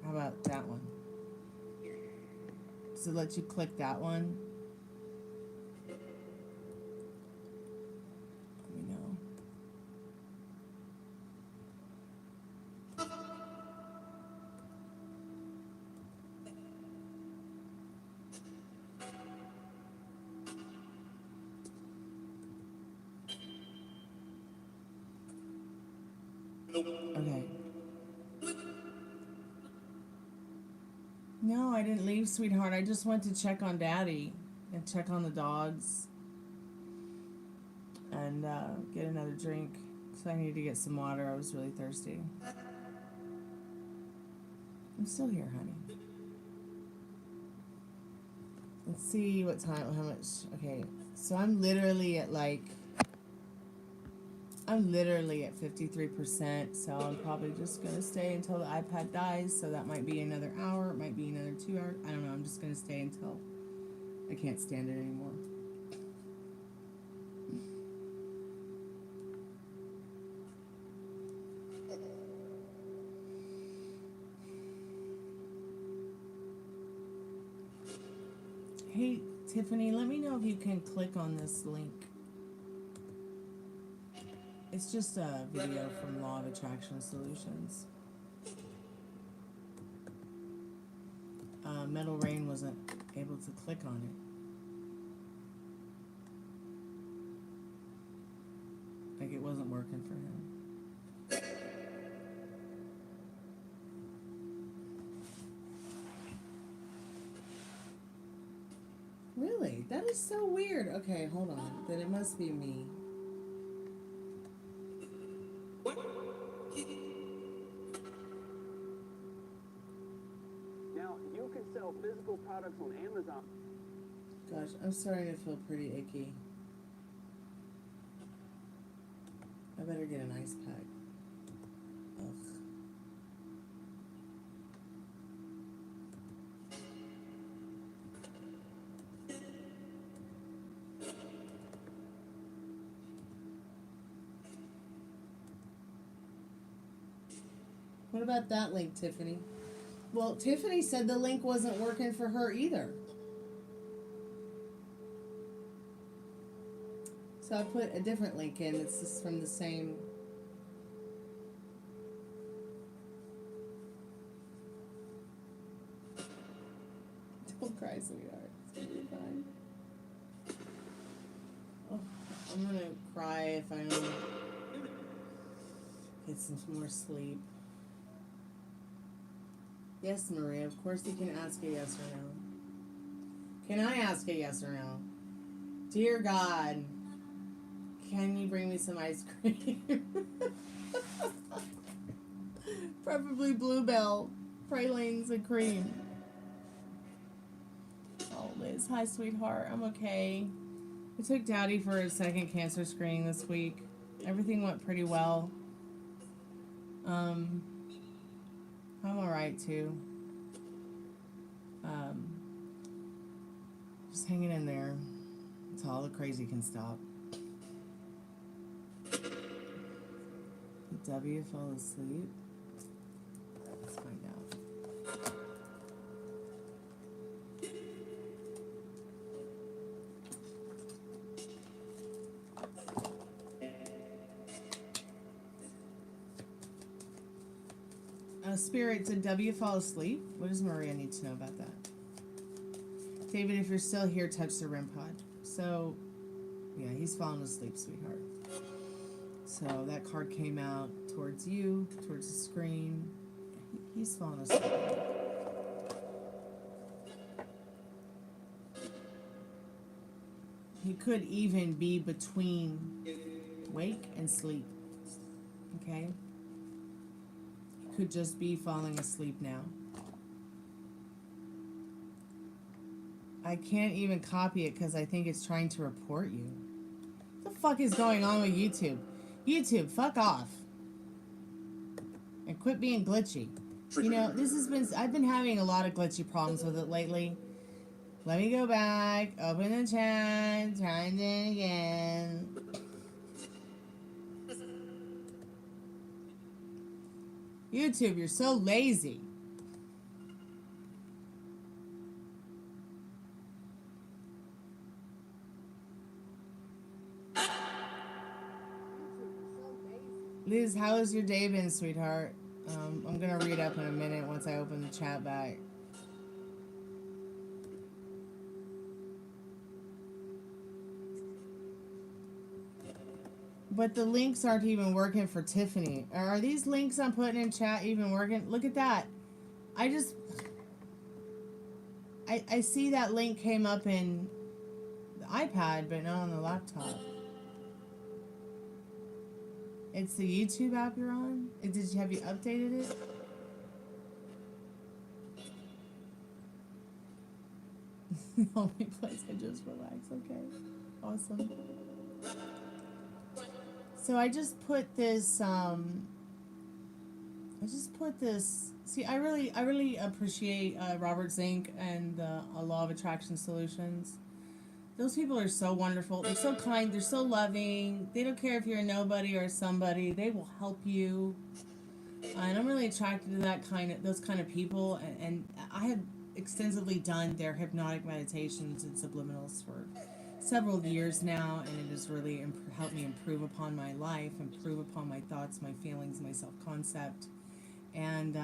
[SPEAKER 1] How about that one? Does it let you click that one? Let me know. Okay. No, I didn't leave, sweetheart. I just went to check on Daddy and check on the dogs and get another drink. So I needed to get some water. I was really thirsty. I'm still here, honey. Let's see what time, how much. Okay, so I'm literally at 53%, so I'm probably just going to stay until the iPad dies, so that might be another hour, it might be another 2 hours, I don't know, I'm just going to stay until I can't stand it anymore. Hey, Tiffany, let me know if you can click on this link. It's just a video from Law of Attraction Solutions. Metal Rain wasn't able to click on it. Like it wasn't working for him. Really? That is so weird. Okay, hold on. Then it must be me.
[SPEAKER 4] Now, you can sell physical products on Amazon.
[SPEAKER 1] Gosh, I'm starting to feel pretty icky. I better get an ice pack. Ugh. What about that link, Tiffany? Well, Tiffany said the link wasn't working for her either. So I put a different link in. It's just from the same. Don't cry, sweetheart. It's gonna be fine. Oh, I'm gonna cry if I don't get some more sleep. Yes, Maria, of course you can ask a yes or no. Can I ask a yes or no? Dear God, can you bring me some ice cream? Preferably bluebell, pralines, and cream. Oh, Liz, hi, sweetheart. I'm okay. I took Daddy for his second cancer screening this week. Everything went pretty well. I'm alright too. Just hanging in there until all the crazy can stop. Did W fall asleep? Let's find out. Spirit, did W fall asleep? What does Maria need to know about that? David, if you're still here, touch the REM pod. So, yeah, he's fallen asleep, sweetheart. So that card came out towards you, towards the screen. He's falling asleep. He could even be between wake and sleep. Okay? He could just be falling asleep now. I can't even copy it because I think it's trying to report you. What the fuck is going on with YouTube? YouTube, fuck off. And quit being glitchy. You know, I've been having a lot of glitchy problems with it lately. Let me go back, open the chat, try it again. YouTube, you're so lazy. Liz, how has your day been, sweetheart? I'm gonna read up in a minute once I open the chat back. But the links aren't even working for Tiffany. Are these links I'm putting in chat even working? Look at that. I see that link came up in the iPad, but not on the laptop. It's the YouTube app you're on? Have you updated it? The only place I just relax, okay. Awesome. So I just put this, see, I really appreciate Robert Zink and Law of Attraction Solutions. Those people are so wonderful. They're so kind. They're so loving. They don't care if you're a nobody or a somebody. They will help you. And I'm really attracted to those kind of people. And I have extensively done their hypnotic meditations and subliminals for several years now, and it has really helped me improve upon my life, improve upon my thoughts, my feelings, my self-concept. And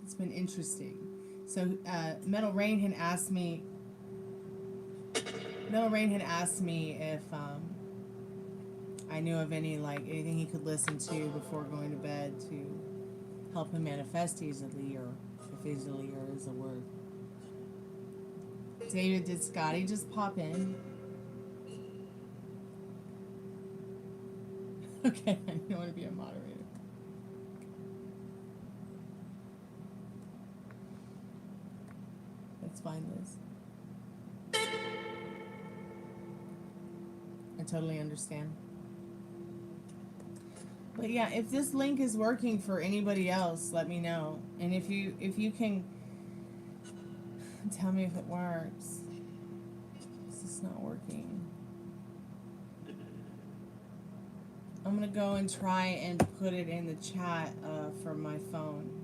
[SPEAKER 1] it's been interesting. So Metal Rain had asked me if I knew of anything he could listen to before going to bed to help him manifest easily, or if easily is a word. David, did Scotty just pop in? Okay, I don't want to be a moderator. That's fine, Liz. I totally understand. But yeah, if this link is working for anybody else, let me know. And if you can tell me if it works. This is not working. I'm gonna go and try and put it in the chat for my phone.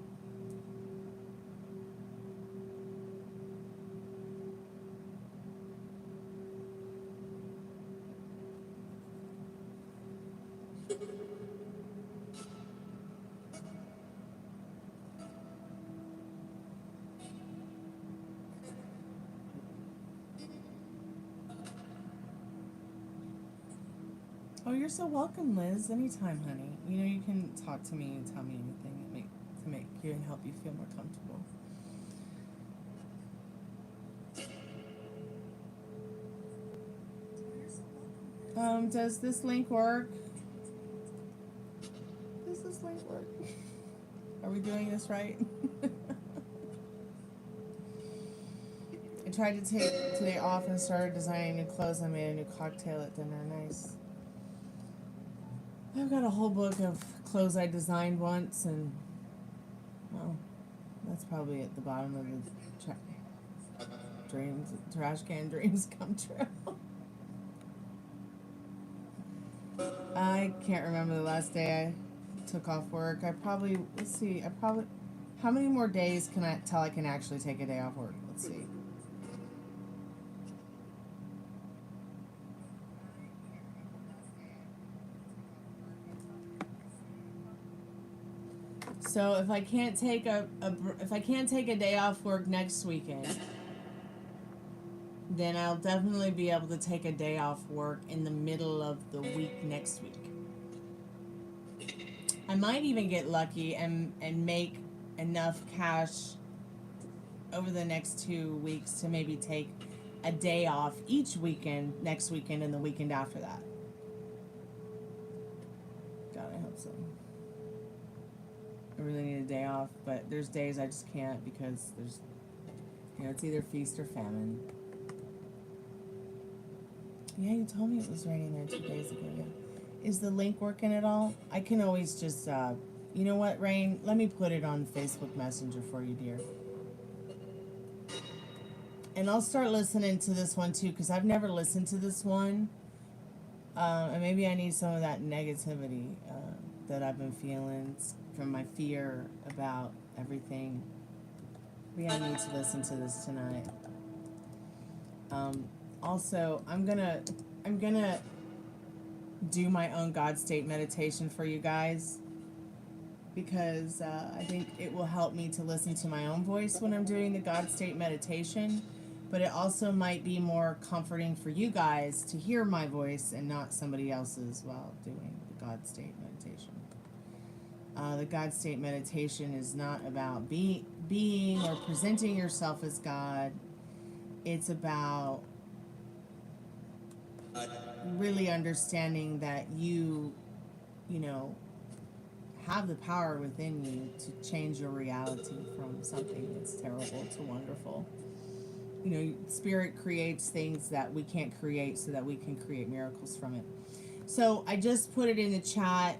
[SPEAKER 1] Oh, you're so welcome, Liz. Anytime, honey. You know, you can talk to me and tell me anything to make you and help you feel more comfortable. Does this link work? Does this link work? Are we doing this right? I tried to take today off and started designing new clothes. I made a new cocktail at dinner. Nice. I've got a whole book of clothes I designed once, and well, that's probably at the bottom of the trash can dreams come true. I can't remember the last day I took off work. How many more days till I can actually take a day off work? Let's see. So if I can't take a day off work next weekend, then I'll definitely be able to take a day off work in the middle of the week next week. I might even get lucky and make enough cash over the next 2 weeks to maybe take a day off each weekend, next weekend and the weekend after that. God, I hope so. I really need a day off, but there's days I just can't because there's, you know, it's either feast or famine. Yeah, you told me it was raining there 2 days ago. Yeah. Is the link working at all? I can always just, you know what, Rain? Let me put it on Facebook Messenger for you, dear. And I'll start listening to this one too, because I've never listened to this one. And maybe I need some of that negativity that I've been feeling from my fear about everything. Maybe I need to listen to this tonight. Also, I'm gonna do my own God state meditation for you guys, because I think it will help me to listen to my own voice when I'm doing the God state meditation, but it also might be more comforting for you guys to hear my voice and not somebody else's while doing the God state meditation. The God state meditation is not about being or presenting yourself as God. It's about really understanding that you know, have the power within you to change your reality from something that's terrible to wonderful. You know, Spirit creates things that we can't create so that we can create miracles from it. So I just put it in the chat.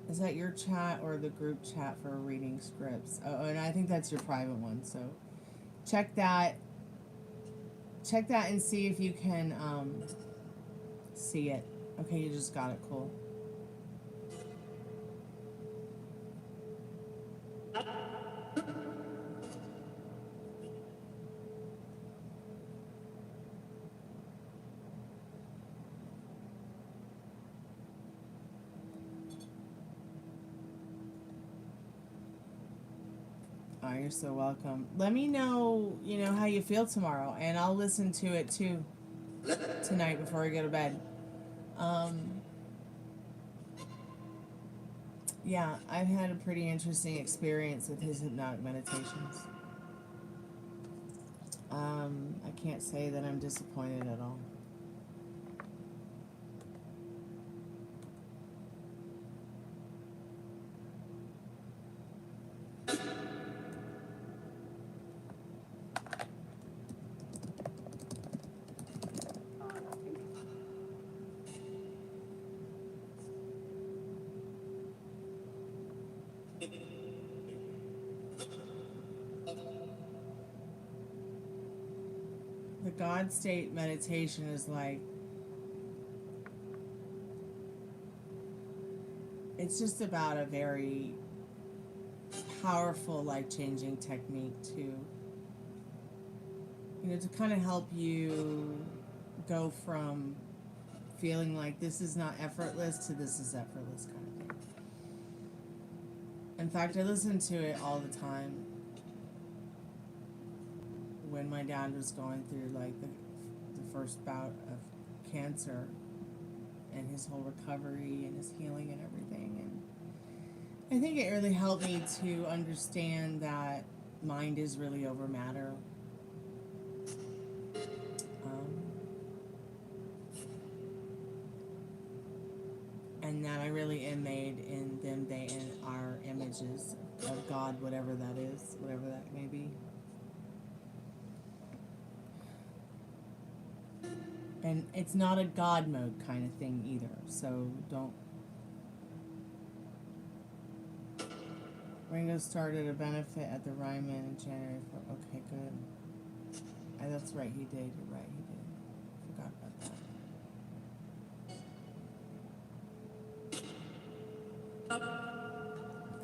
[SPEAKER 1] Is that your chat or the group chat for reading scripts? Oh, and I think that's your private one. So check that. Check that and see if you can see it. Okay, you just got it. Cool. Oh, you're so welcome. Let me know, you know, how you feel tomorrow, and I'll listen to it too tonight before I go to bed. Yeah, I've had a pretty interesting experience with his hypnotic meditations. I can't say that I'm disappointed at all. The God state meditation is like, it's just about a very powerful, life-changing technique to, you know, to kind of help you go from feeling like this is not effortless to this is effortless kind of thing. In fact, I listen to it all the time. When my dad was going through like the first bout of cancer and his whole recovery and his healing and everything, and I think it really helped me to understand that mind is really over matter. And that I really am made in them, they, and our images of God, whatever that is, whatever that may be. And it's not a God mode kind of thing either, so don't. Ringo started a benefit at the Ryman in January. Okay, good. That's right, he did. You're right, he did. Forgot about that.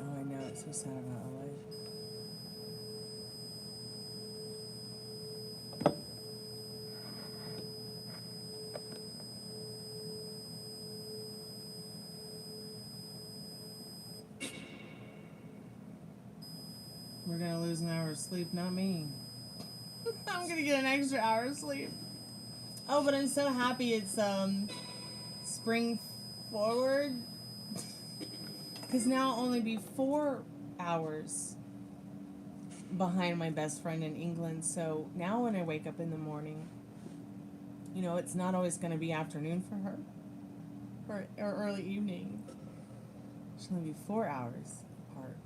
[SPEAKER 1] Oh, I know, it's so sad about LA. We're gonna lose an hour of sleep, not me. I'm gonna get an extra hour of sleep. Oh, but I'm so happy it's spring forward. Because now I'll only be 4 hours behind my best friend in England. So now when I wake up in the morning, you know, it's not always going to be afternoon for her or early evening. She'll only be 4 hours apart.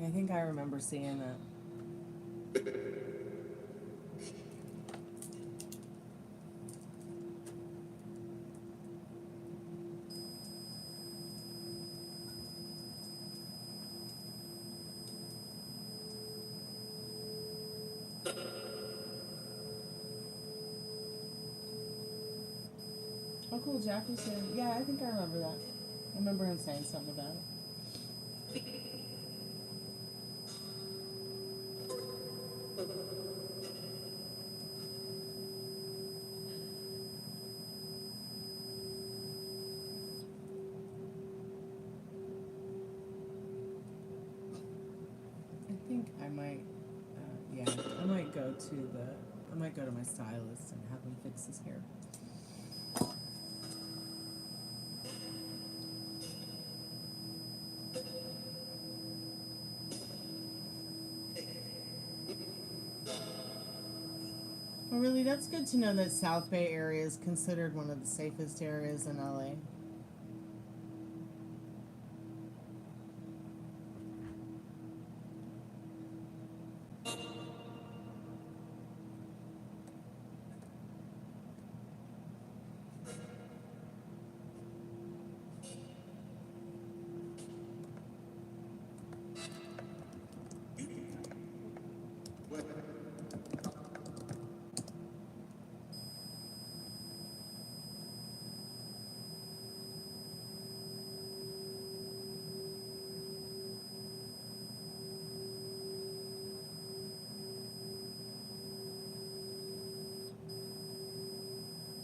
[SPEAKER 1] I think I remember seeing that. Oh, cool. Jack was saying, yeah, I think I remember that. I remember him saying something about it. I think I might, yeah, I might go to my stylist and have him fix his hair. Well, really, that's good to know that South Bay area is considered one of the safest areas in LA.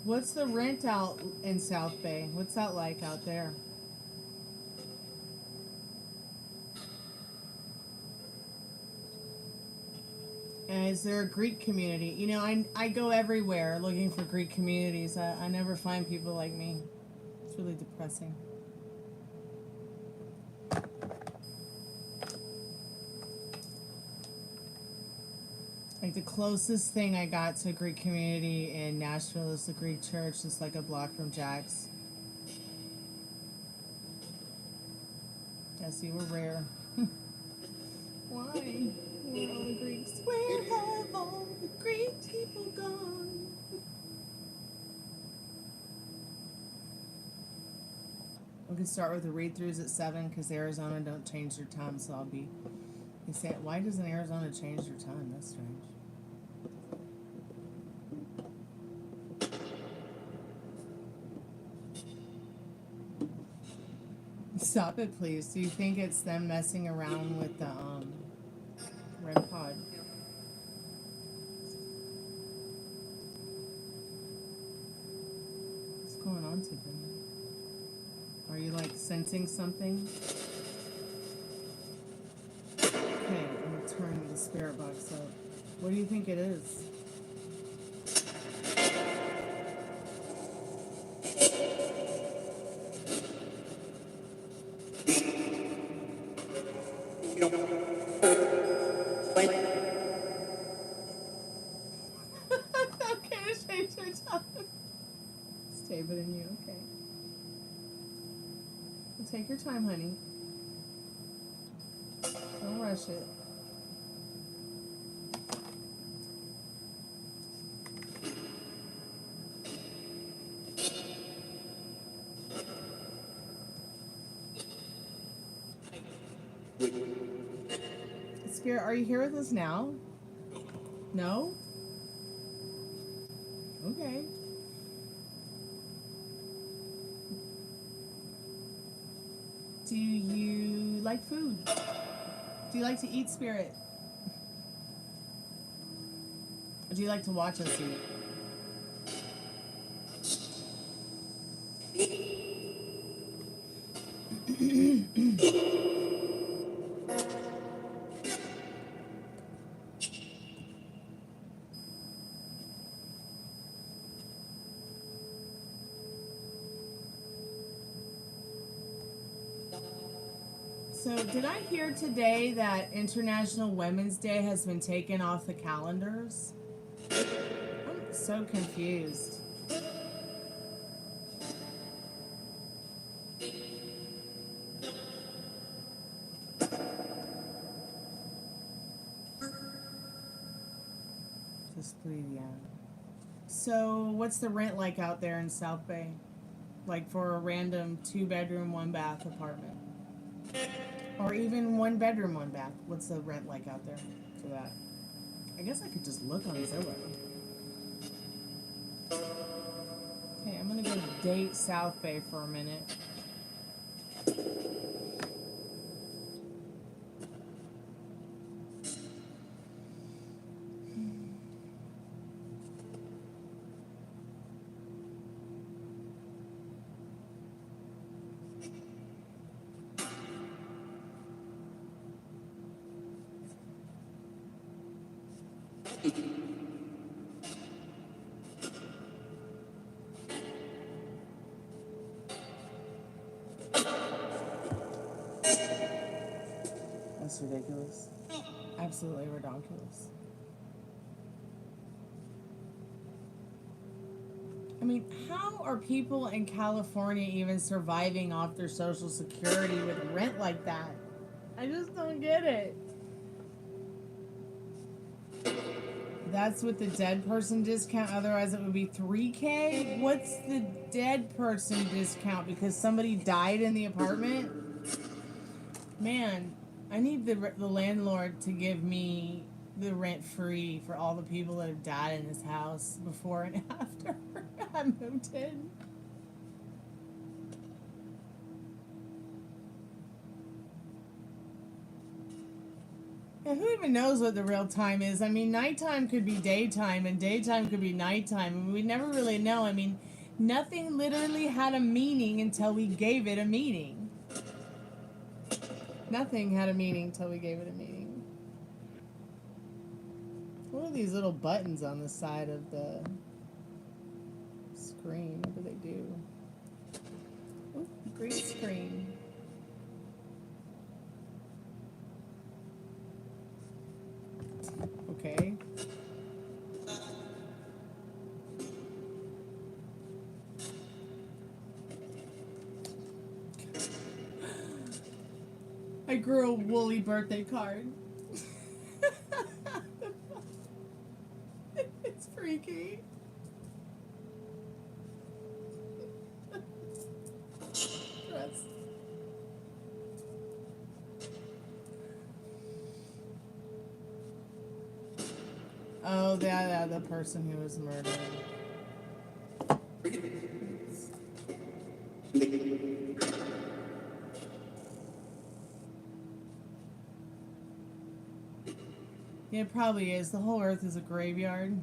[SPEAKER 1] What's the rent out in South Bay? What's that like out there? And is there a Greek community? You know, I go everywhere looking for Greek communities. I never find people like me. It's really depressing. Like the closest thing I got to a Greek community in Nashville is the Greek church, just like a block from Jack's. Yeah, see, we're rare. Why? Where are all the Greeks? Where have all the Greek people gone? We can start with the read-throughs at 7 because Arizona don't change their time, so I'll be. You say, why doesn't Arizona change their time? That's strange. Stop it, please. Do you think it's them messing around with the REM pod? What's going on, Tiffany? Are you like sensing something? Okay, I'm gonna turn the spirit box up. What do you think it is? Okay, change your time. It's David and you, okay. Well, take your time, honey. Don't rush it. Spirit, are you here with us now? No? Okay. Do you like food? Do you like to eat, Spirit? Or do you like to watch us eat? So, did I hear today that International Women's Day has been taken off the calendars? I'm so confused. Just please, yeah. So, what's the rent like out there in South Bay? Like for a random 2-bedroom, 1-bath apartment? Or even 1-bedroom, 1-bath. What's the rent like out there for that? I guess I could just look on Zillow. Okay, I'm gonna go date South Bay for a minute. That's ridiculous. Absolutely ridiculous. I mean, how are people in California even surviving off their Social Security with rent like that? I just don't get it. That's with the dead person discount, otherwise it would be $3K? What's the dead person discount? Because somebody died in the apartment? Man, I need the landlord to give me the rent free for all the people that have died in this house before and after I moved in. Yeah, who even knows what the real time is? I mean, nighttime could be daytime and daytime could be nighttime. I mean, we never really know. I mean, nothing literally had a meaning until we gave it a meaning. Nothing had a meaning until we gave it a meaning. What are these little buttons on the side of the screen? What do they do? Ooh, green screen. Okay. I grew a woolly birthday card. It's freaky. That's... Oh, the person who was murdered. Yeah, it probably is. The whole earth is a graveyard.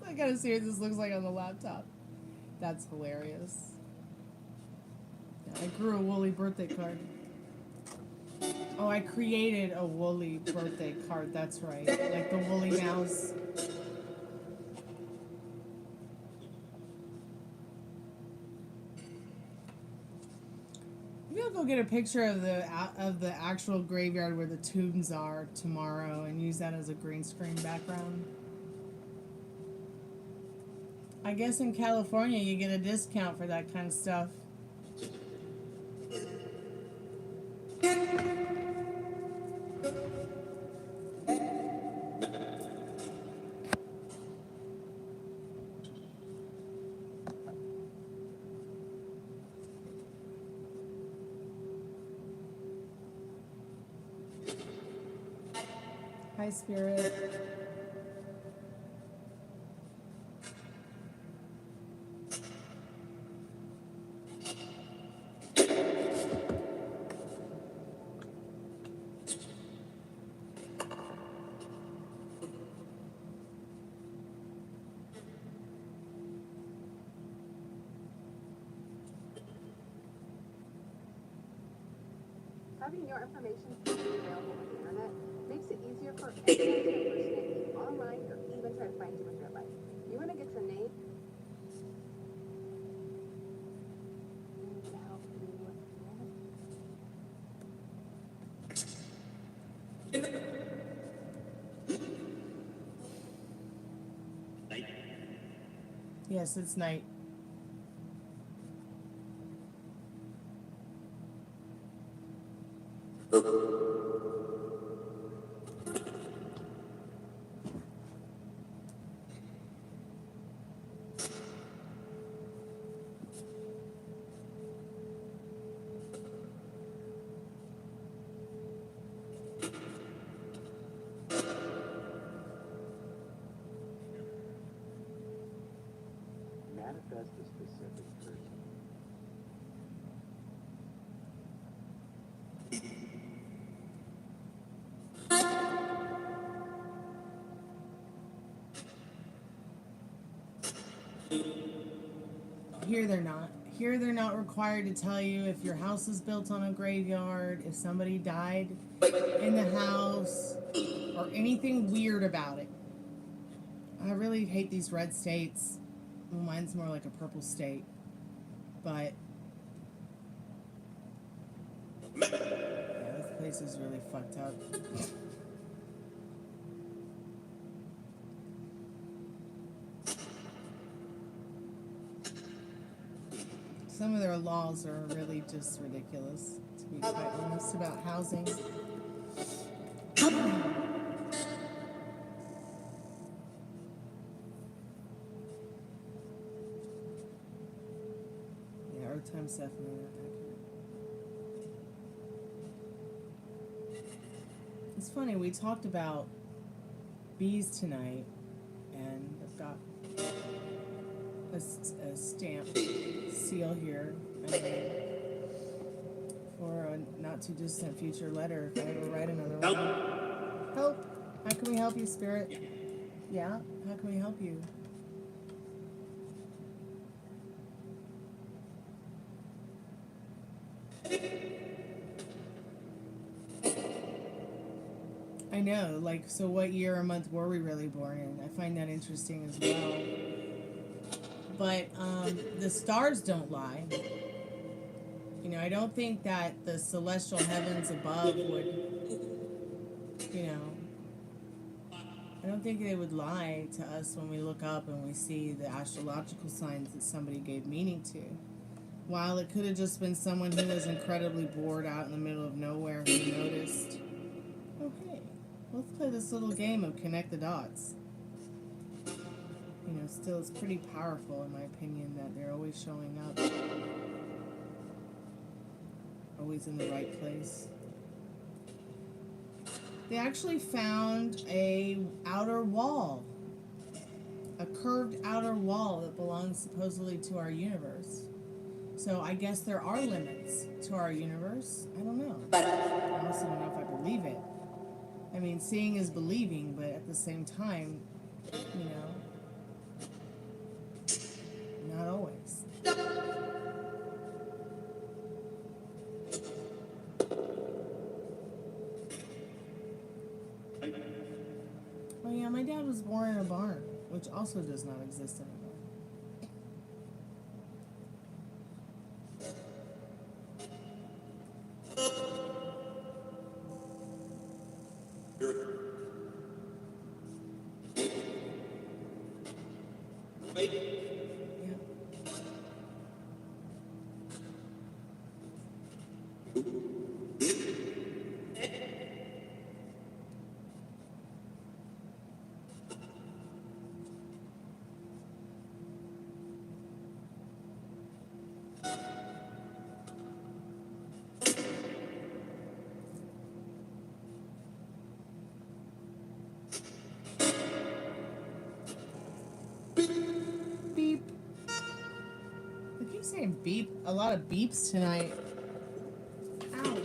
[SPEAKER 1] I gotta see what this looks like on the laptop. That's hilarious. Yeah, I grew a woolly birthday card. Oh, I created a woolly birthday card. That's right. Like the woolly mouse. Maybe I'll go get a picture of the actual graveyard where the tombs are tomorrow and use that as a green screen background. I guess in California you get a discount for that kind of stuff. Hi, Spirit.
[SPEAKER 5] Having your information freely available on the internet makes it easier for anyone to impersonate you online or even try to find you in real life. You want to get your name?
[SPEAKER 1] Yes, it's night.
[SPEAKER 4] Manifest a specific person.
[SPEAKER 1] Here they're not. Here they're not required to tell you if your house is built on a graveyard, if somebody died in the house, or anything weird about it. I really hate these red states. Well, mine's more like a purple state. But yeah, this place is really fucked up. Some of their laws are really just ridiculous, to be quite honest, about housing. Yeah, Earth time's definitely not accurate. It's funny, we talked about bees tonight, and I've got a stamp seal here for a not too distant future letter if I ever write another one. Help! How can we help you, Spirit? Yeah? How can we help you? I know, like, so what year or month were we really born in? I find that interesting as well. But the stars don't lie. You know, I don't think that the celestial heavens above would, you know, I don't think they would lie to us when we look up and we see the astrological signs that somebody gave meaning to. While it could have just been someone who was incredibly bored out in the middle of nowhere who noticed, oh hey, let's play this little game of connect the dots. You know, still it's pretty powerful in my opinion that they're always showing up. Always in the right place. They actually found a outer wall. A curved outer wall that belongs supposedly to our universe. So I guess there are limits to our universe. I don't know. I also don't know if I believe it. I mean, seeing is believing, but at the same time, you know, not always. Oh yeah, my dad was born in a barn, which also does not exist anymore. Beep. I keep saying beep. A lot of beeps tonight. Ow.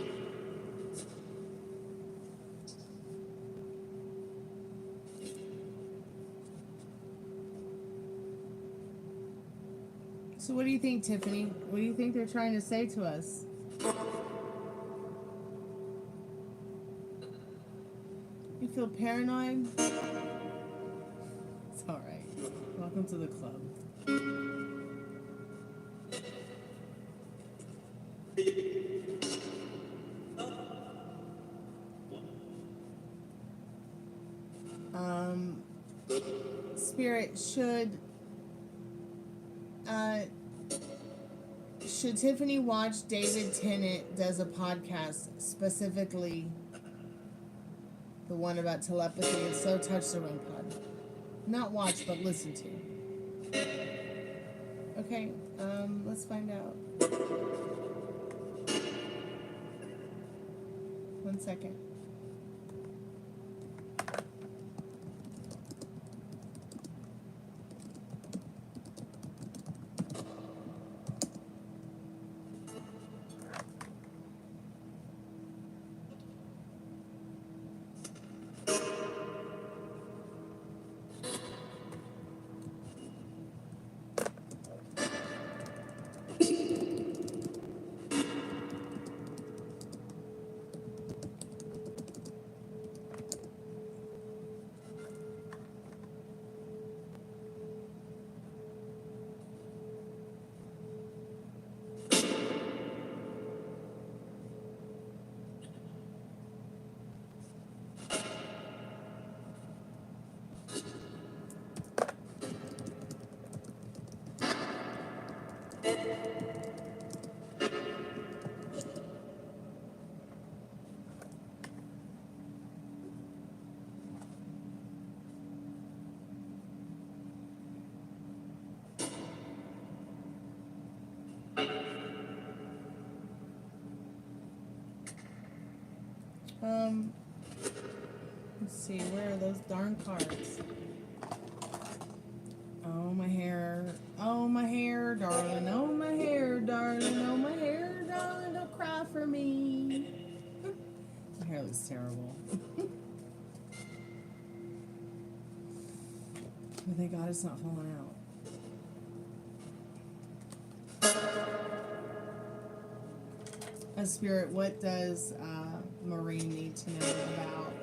[SPEAKER 1] So what do you think, Tiffany? What do you think they're trying to say to us? You feel paranoid? It's alright. Welcome to the club. Spirit, should should Tiffany watch David Tennant does a podcast, specifically the one about telepathy? It's so touch the ring pod. Not watch, but listen to. Okay, let's find out. 1 second. Let's see, where are those darn cards? Oh, my hair. Oh, my hair, darling. Oh, my hair, darling. Oh, my hair, darling. Don't cry for me. My hair looks terrible. But thank God it's not falling out. Spirit, what does Maureen need to know about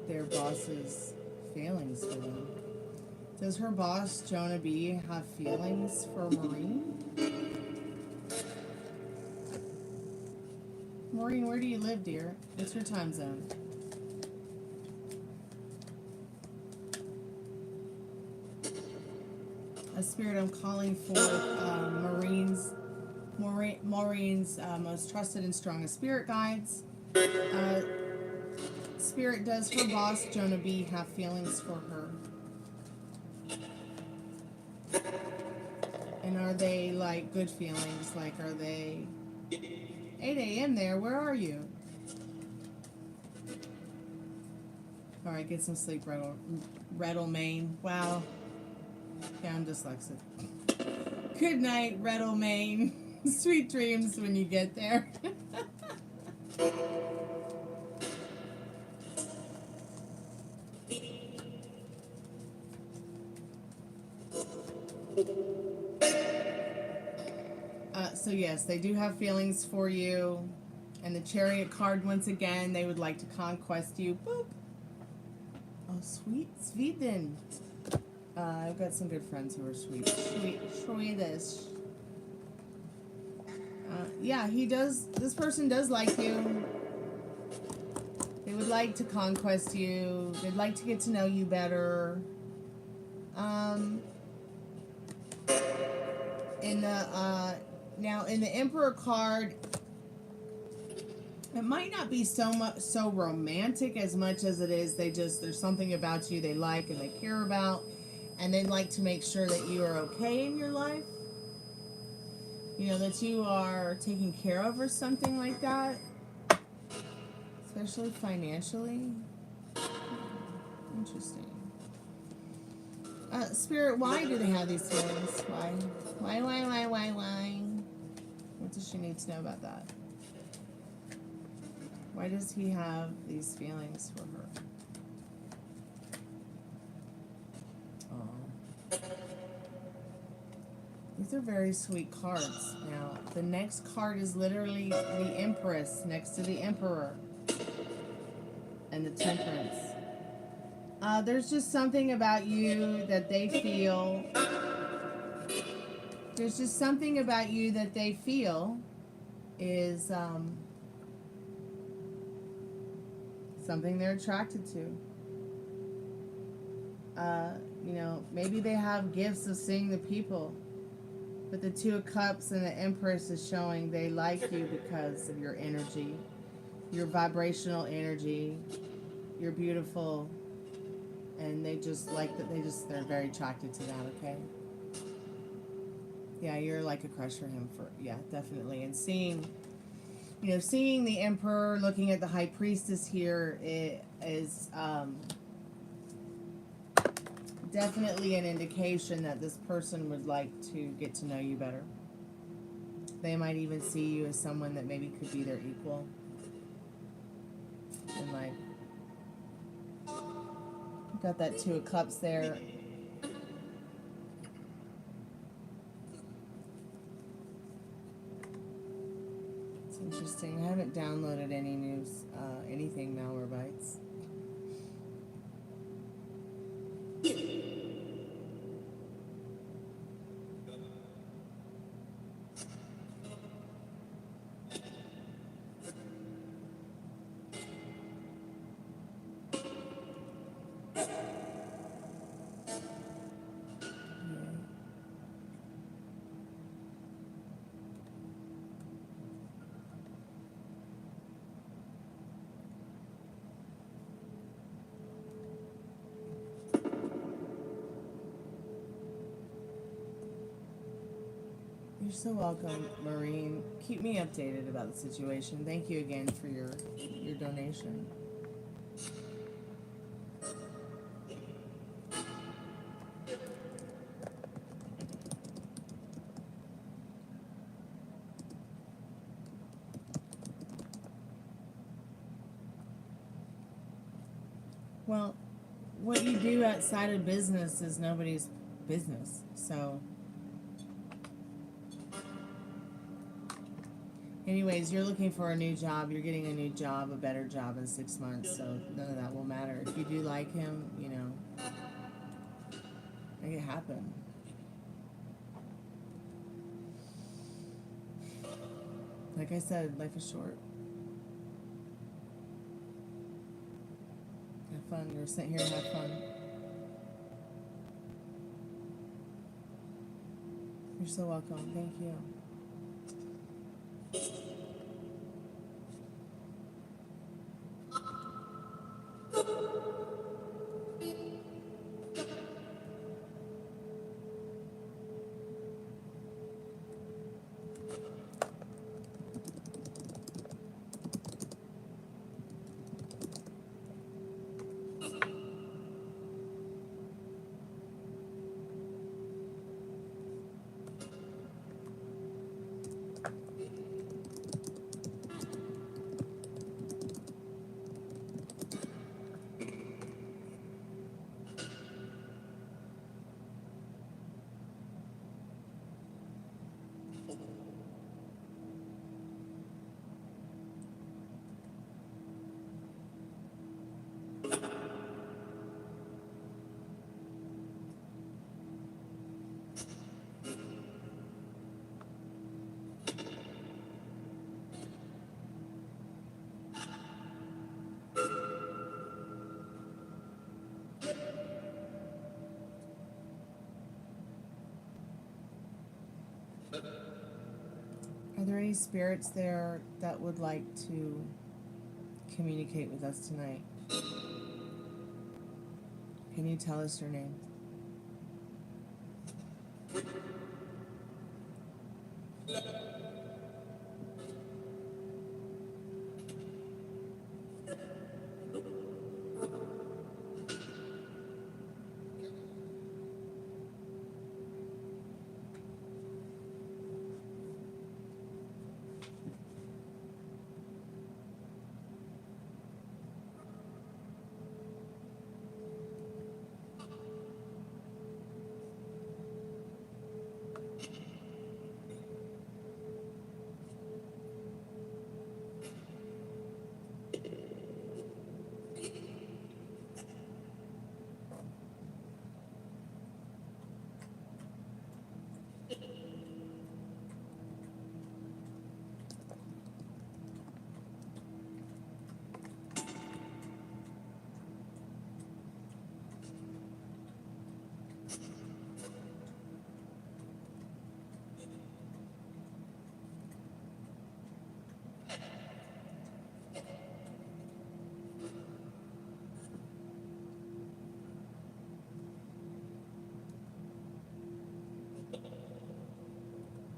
[SPEAKER 1] their boss's feelings for them? Does her boss, Jonah B., have feelings for Maureen? Maureen, where do you live, dear? What's your time zone? Spirit, I'm calling for Maureen's most trusted and strongest spirit guides. Spirit, does her boss, Jonah B., have feelings for her? And are they, like, good feelings? Like, are they... 8 a.m. there, where are you? Alright, get some sleep, Rettle Maine. Wow. Yeah, I'm dyslexic. Good night, Rettle Maine. Sweet dreams when you get there. So yes, they do have feelings for you. And the Chariot card, once again, they would like to conquest you. Boop. Oh, sweet Sweden. I've got some good friends who are Swedish. Yeah, he does. This person does like you. They would like to conquest you. They'd like to get to know you better. Now in the Emperor card, it might not be so romantic as much as it is there's something about you they like and they care about, and they'd like to make sure that you are okay in your life. You know, that you are taken care of or something like that. Especially financially. Interesting. Spirit, why do they have these feelings? Why? What does she need to know about that? Why does he have these feelings for her? Oh. These are very sweet cards. Now, the next card is literally the Empress next to the Emperor. And the Temperance. There's just something about you that they feel. There's just something about you that they feel is something they're attracted to. You know, maybe they have gifts of seeing the people. But the Two of Cups and the Empress is showing they like you because of your energy, your vibrational energy. You're beautiful, and they just like that. They're very attracted to that. Okay. Yeah, you're like a crush for him. Yeah, definitely. And seeing the Emperor, looking at the High Priestess here, it is definitely an indication that this person would like to get to know you better. They might even see you as someone that maybe could be their equal in life. Got that Two of Cups there. It's interesting. I haven't downloaded any news, anything Malwarebytes. You're so welcome, Maureen. Keep me updated about the situation. Thank you again for your donation. Well, what you do outside of business is nobody's business, so... Anyways, you're looking for a new job. You're getting a new job, a better job in 6 months, so none of that will matter. If you do like him, you know, make it happen. Like I said, life is short. Have fun. You're sent here to have fun. You're so welcome. Thank you. Are there any spirits there that would like to communicate with us tonight? Can you tell us your name?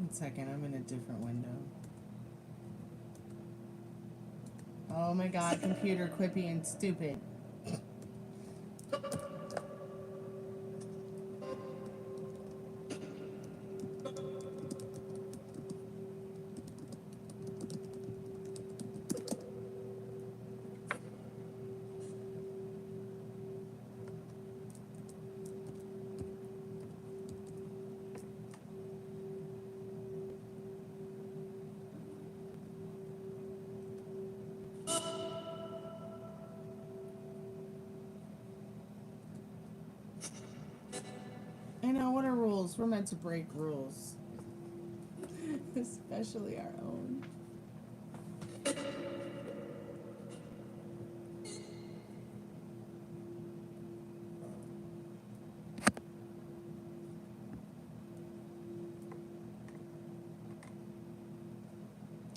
[SPEAKER 1] 1 second, I'm in a different window. Oh my god, computer, quit being stupid. I know, what are rules? We're meant to break rules. Especially our own.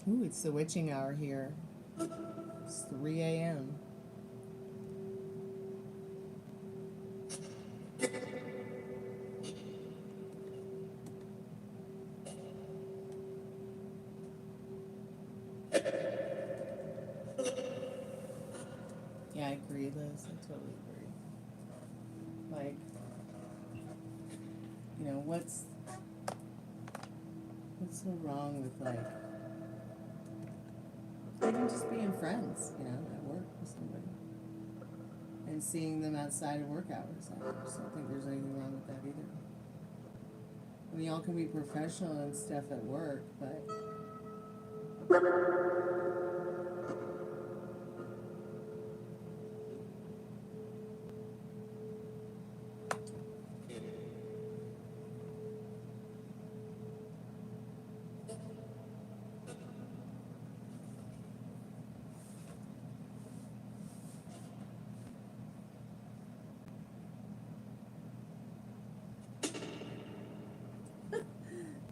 [SPEAKER 1] Ooh, it's the witching hour here. It's 3 a.m. Yeah, I agree, Liz. I totally agree. Like, you know, what's so wrong with, like, even just being friends, you know, at work with somebody. And seeing them outside of work hours. I just don't think there's anything wrong with that either. I mean, y'all can be professional and stuff at work, but...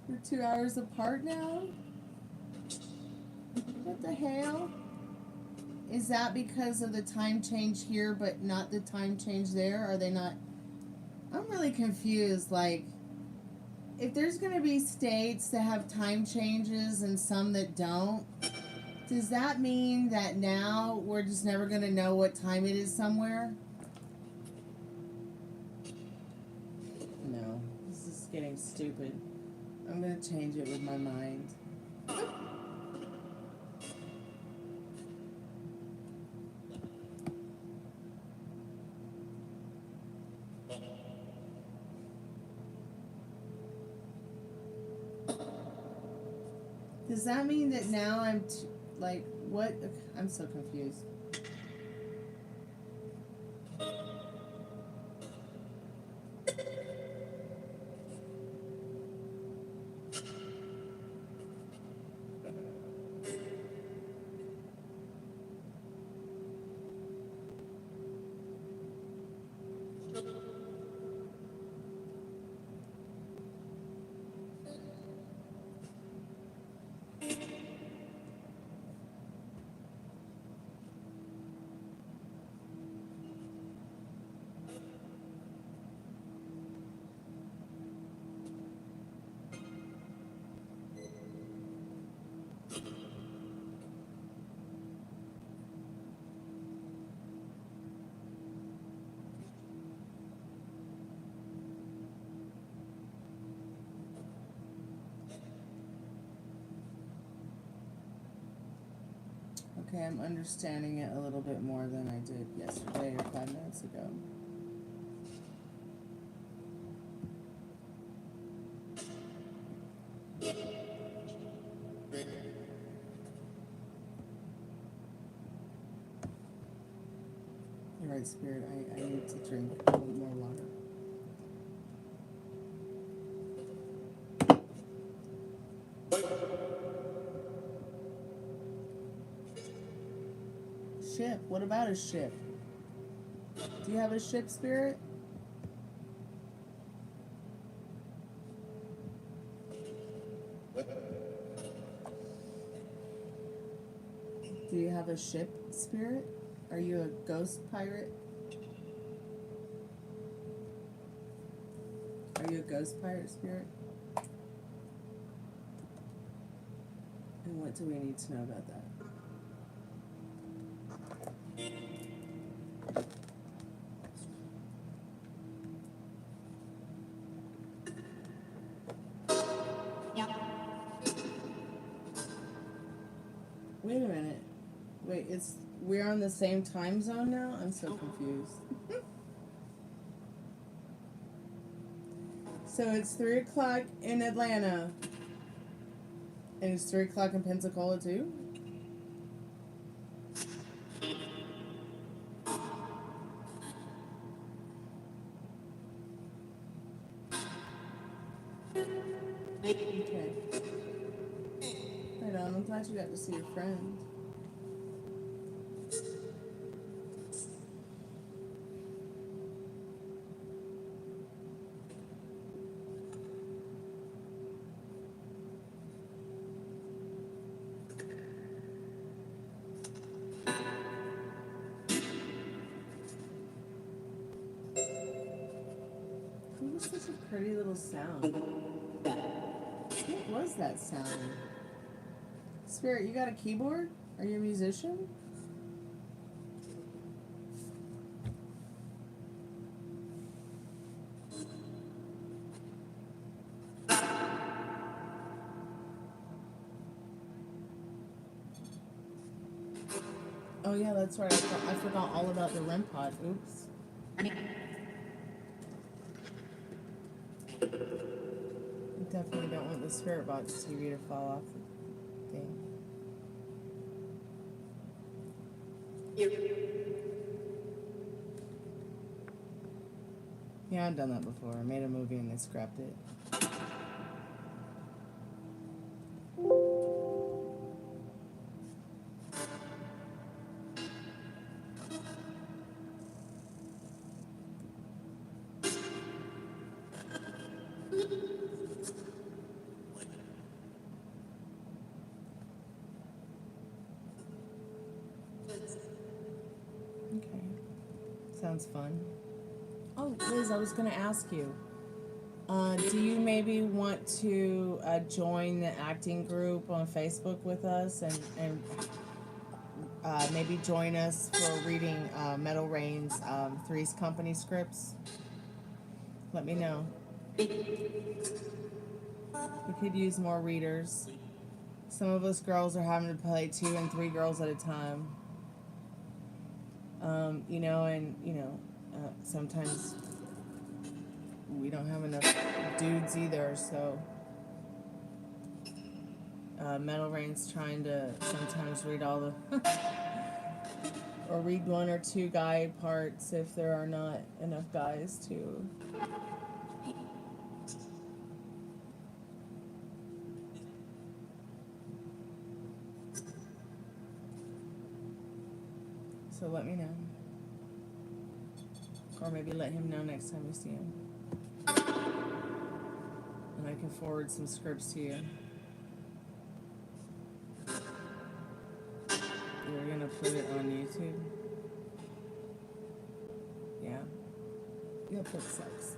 [SPEAKER 1] We're 2 hours apart now? What the hell? Is that because of the time change here but not the time change there? Are they not... I'm really confused. Like, if there's going to be states that have time changes and some that don't, does that mean that now we're just never going to know what time it is somewhere? No. This is getting stupid. I'm going to change it with my mind. Does that mean that now I'm, like, what? I'm so confused. Okay, I'm understanding it a little bit more than I did yesterday or 5 minutes ago. You're right, Spirit. I need to drink a little more water. Ship. What about a ship? Do you have a ship, Spirit? Do you have a ship, Spirit? Are you a ghost pirate? Are you a ghost pirate, Spirit? And what do we need to know about that? Wait a minute. Wait, we're on the same time zone now? I'm so confused. So it's 3 o'clock in Atlanta. And it's 3 o'clock in Pensacola too? Okay. Right on, I'm glad you got to see your friend. It was such a pretty little sound. What was that sound? Spirit, you got a keyboard? Are you a musician? Oh yeah, that's right. I forgot all about the REM pod. Oops. Definitely don't want the Spirit Box TV to fall off the thing. Yeah, I've done that before. I made a movie and they scrapped it. Okay. Sounds fun. Oh, Liz, I was going to ask you. Do you maybe want to join the acting group on Facebook with us and maybe join us for reading Metal Rain's Three's Company scripts? Let me know. We could use more readers. Some of us girls are having to play 2 and 3 girls at a time. Sometimes we don't have enough dudes either, so Metal Rain's trying to sometimes read all the or read 1 or 2 guy parts if there are not enough guys to. So let me know. Or maybe let him know next time we see him. And I can forward some scripts to you. You're gonna put it on YouTube? Yeah. You'll put sex.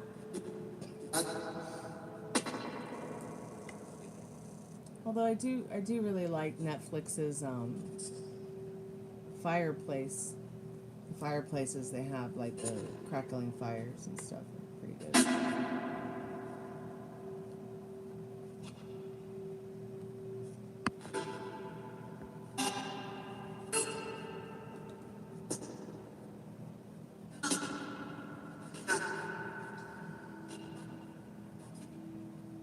[SPEAKER 1] Although I do really like Netflix's fireplace. The fireplaces they have, like the crackling fires and stuff, are pretty good.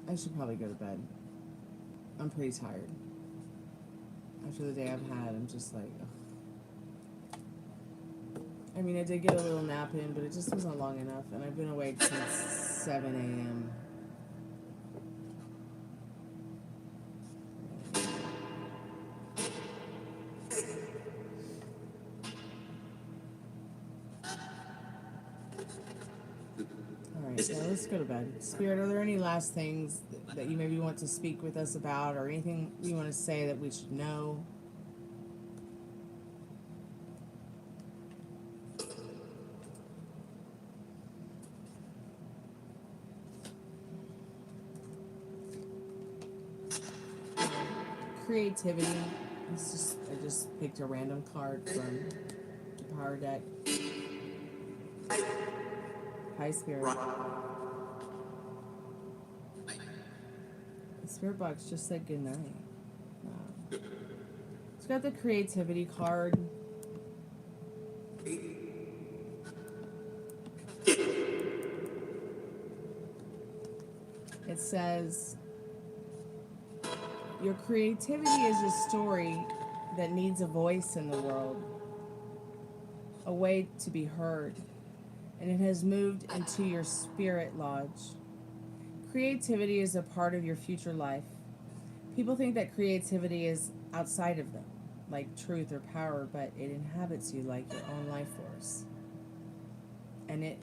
[SPEAKER 1] I should probably go to bed. I'm pretty tired. After the day I've had, I'm just like, ugh. I mean, I did get a little nap in, but it just wasn't long enough, and I've been awake since 7 a.m. Alright, now let's go to bed. Spirit, are there any last things that you maybe want to speak with us about, or anything you want to say that we should know? creativity. I just picked a random card from the power deck. Hi, Spirit. The Spirit box just said good night. Wow. It's got the creativity card. It says, your creativity is a story that needs a voice in the world, a way to be heard, and it has moved into your spirit lodge. Creativity is a part of your future life. People think that creativity is outside of them, like truth or power, but it inhabits you like your own life force. And it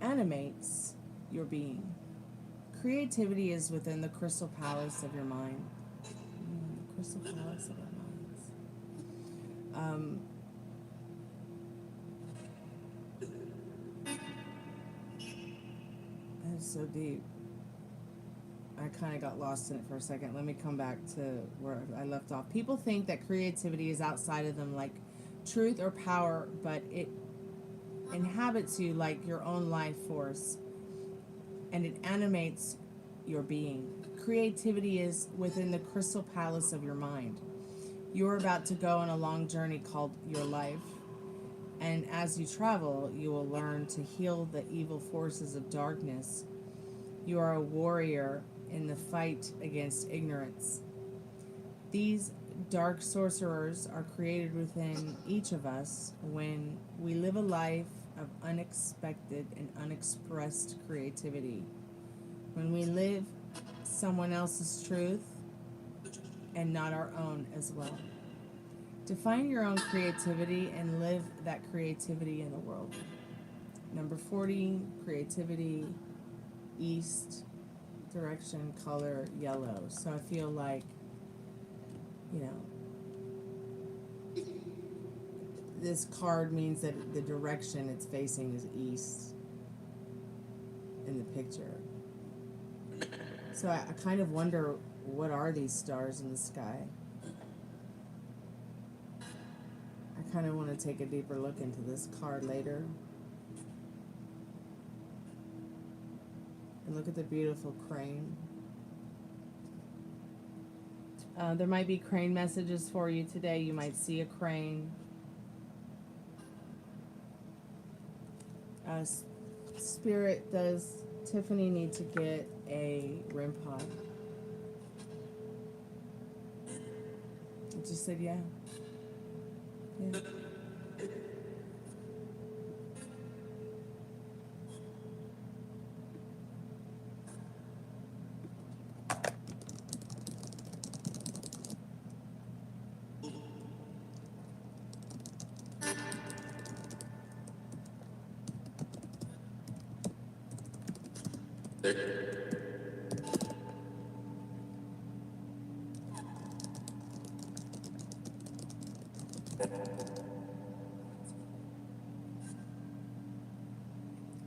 [SPEAKER 1] animates your being. Creativity is within the crystal palace of your mind. Crystal palace of our minds. That is so deep. I kind of got lost in it for a second. Let me come back to where I left off. People think that creativity is outside of them, like truth or power, but it inhabits you like your own life force, and it animates your being. Creativity is within the crystal palace of your mind. You're about to go on a long journey called your life, and as you travel, you will learn to heal the evil forces of darkness. You are a warrior in the fight against ignorance. These dark sorcerers are created within each of us when we live a life of unexpected and unexpressed creativity. When we live someone else's truth and not our own as well. Define your own creativity and live that creativity in the world. Number 40, creativity, east, direction, color, yellow. So I feel like, you know, this card means that the direction it's facing is east in the picture. So I kind of wonder, what are these stars in the sky? I kind of want to take a deeper look into this card later. And look at the beautiful crane. There might be crane messages for you today. You might see a crane. Spirit, does Tiffany need to get a REM pod? I just said yeah. Yeah.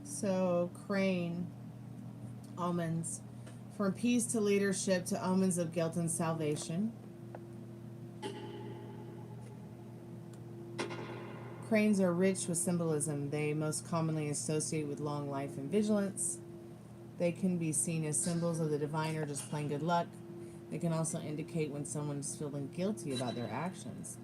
[SPEAKER 1] So, crane, almonds, from peace to leadership to omens of guilt and salvation. Cranes are rich with symbolism. They most commonly associate with long life and vigilance. They can be seen as symbols of the divine or just plain good luck. They can also indicate when someone's feeling guilty about their actions.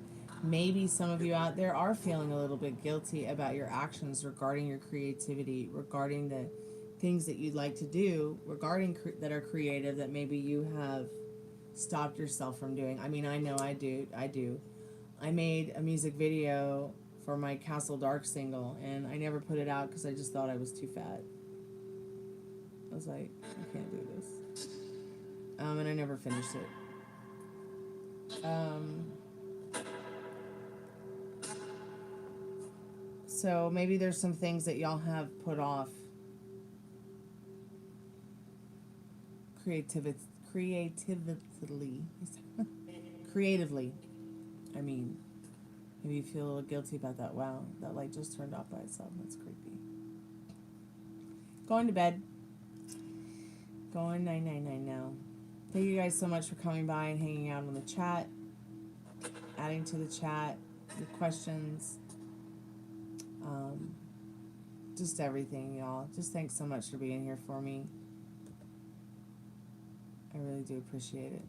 [SPEAKER 1] Maybe some of you out there are feeling a little bit guilty about your actions regarding your creativity, regarding the things that you'd like to do, regarding that are creative, that maybe you have stopped yourself from doing. I mean, I know I do. I made a music video for my Castle Dark single, and I never put it out because I just thought I was too fat. I was like, I can't do this. And I never finished it. So maybe there's some things that y'all have put off. Creatively. I mean, maybe you feel a little guilty about that. Wow, that light just turned off by itself. That's creepy. Going to bed. Going 999 now. Thank you guys so much for coming by and hanging out on the chat, adding to the chat, your questions, just everything, y'all. Just thanks so much for being here for me. I really do appreciate it.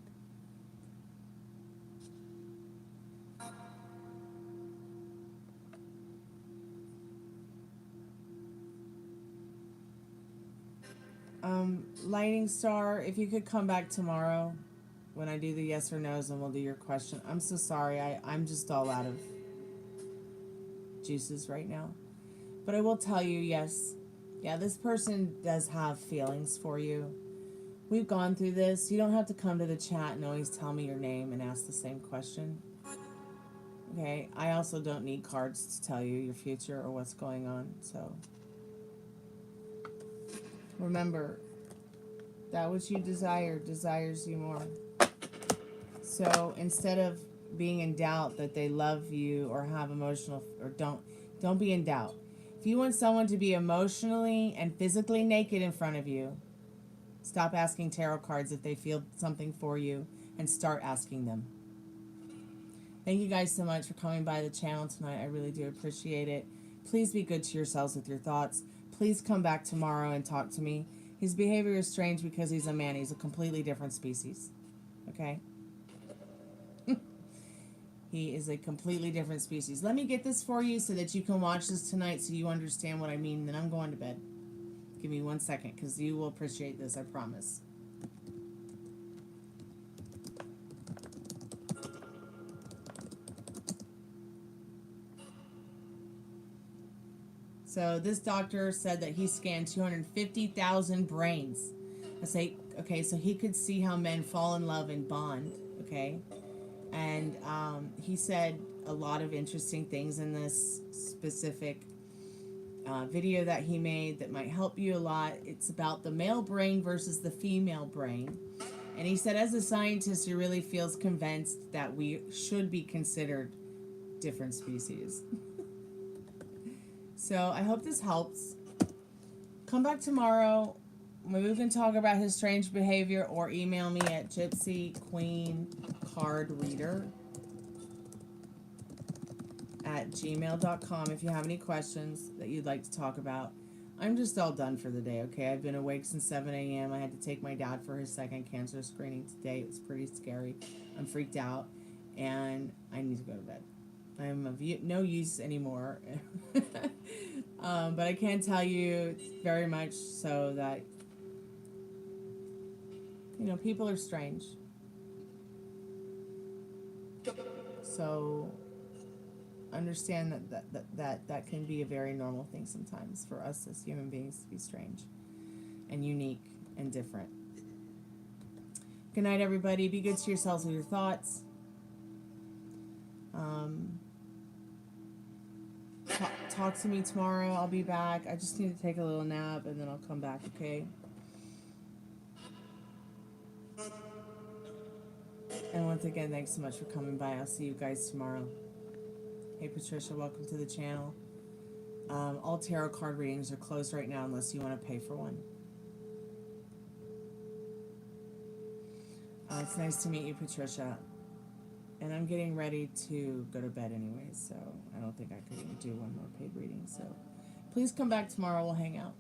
[SPEAKER 1] Lightning Star, if you could come back tomorrow when I do the yes or no's and we'll do your question. I'm so sorry. I'm just all out of juices right now. But I will tell you, yes. Yeah, this person does have feelings for you. We've gone through this. You don't have to come to the chat and always tell me your name and ask the same question. Okay? I also don't need cards to tell you your future or what's going on. So remember, that which you desire desires you more. So instead of being in doubt that they love you or have emotional, or don't be in doubt. If you want someone to be emotionally and physically naked in front of you, stop asking tarot cards if they feel something for you and start asking them. Thank you guys so much for coming by the channel tonight. I really do appreciate it. Please be good to yourselves with your thoughts. Please come back tomorrow and talk to me. His behavior is strange because he's a man. He's a completely different species. Okay? He is a completely different species. Let me get this for you so that you can watch this tonight so you understand what I mean. Then I'm going to bed. Give me 1 second because you will appreciate this, I promise. So this doctor said that he scanned 250,000 brains. I say, okay, so he could see how men fall in love and bond, okay? And he said a lot of interesting things in this specific video that he made that might help you a lot. It's about the male brain versus the female brain. And he said, as a scientist, he really feels convinced that we should be considered different species. So I hope this helps. Come back tomorrow. Maybe we can talk about his strange behavior, or email me at gypsyqueencardreader@gmail.com if you have any questions that you'd like to talk about. I'm just all done for the day, okay? I've been awake since 7 a.m. I had to take my dad for his second cancer screening today. It was pretty scary. I'm freaked out, and I need to go to bed. I'm of no use anymore. But I can tell you very much so that, you know, people are strange. So understand that can be a very normal thing sometimes for us as human beings to be strange and unique and different. Good night, everybody. Be good to yourselves with your thoughts. Talk to me tomorrow. I'll be back. I just need to take a little nap and then I'll come back, okay? And once again, thanks so much for coming by. I'll see you guys tomorrow. Hey, Patricia, welcome to the channel. All tarot card readings are closed right now unless you want to pay for one. It's nice to meet you, Patricia. And I'm getting ready to go to bed anyway, so I don't think I could even do one more paid reading. So please come back tomorrow. We'll hang out.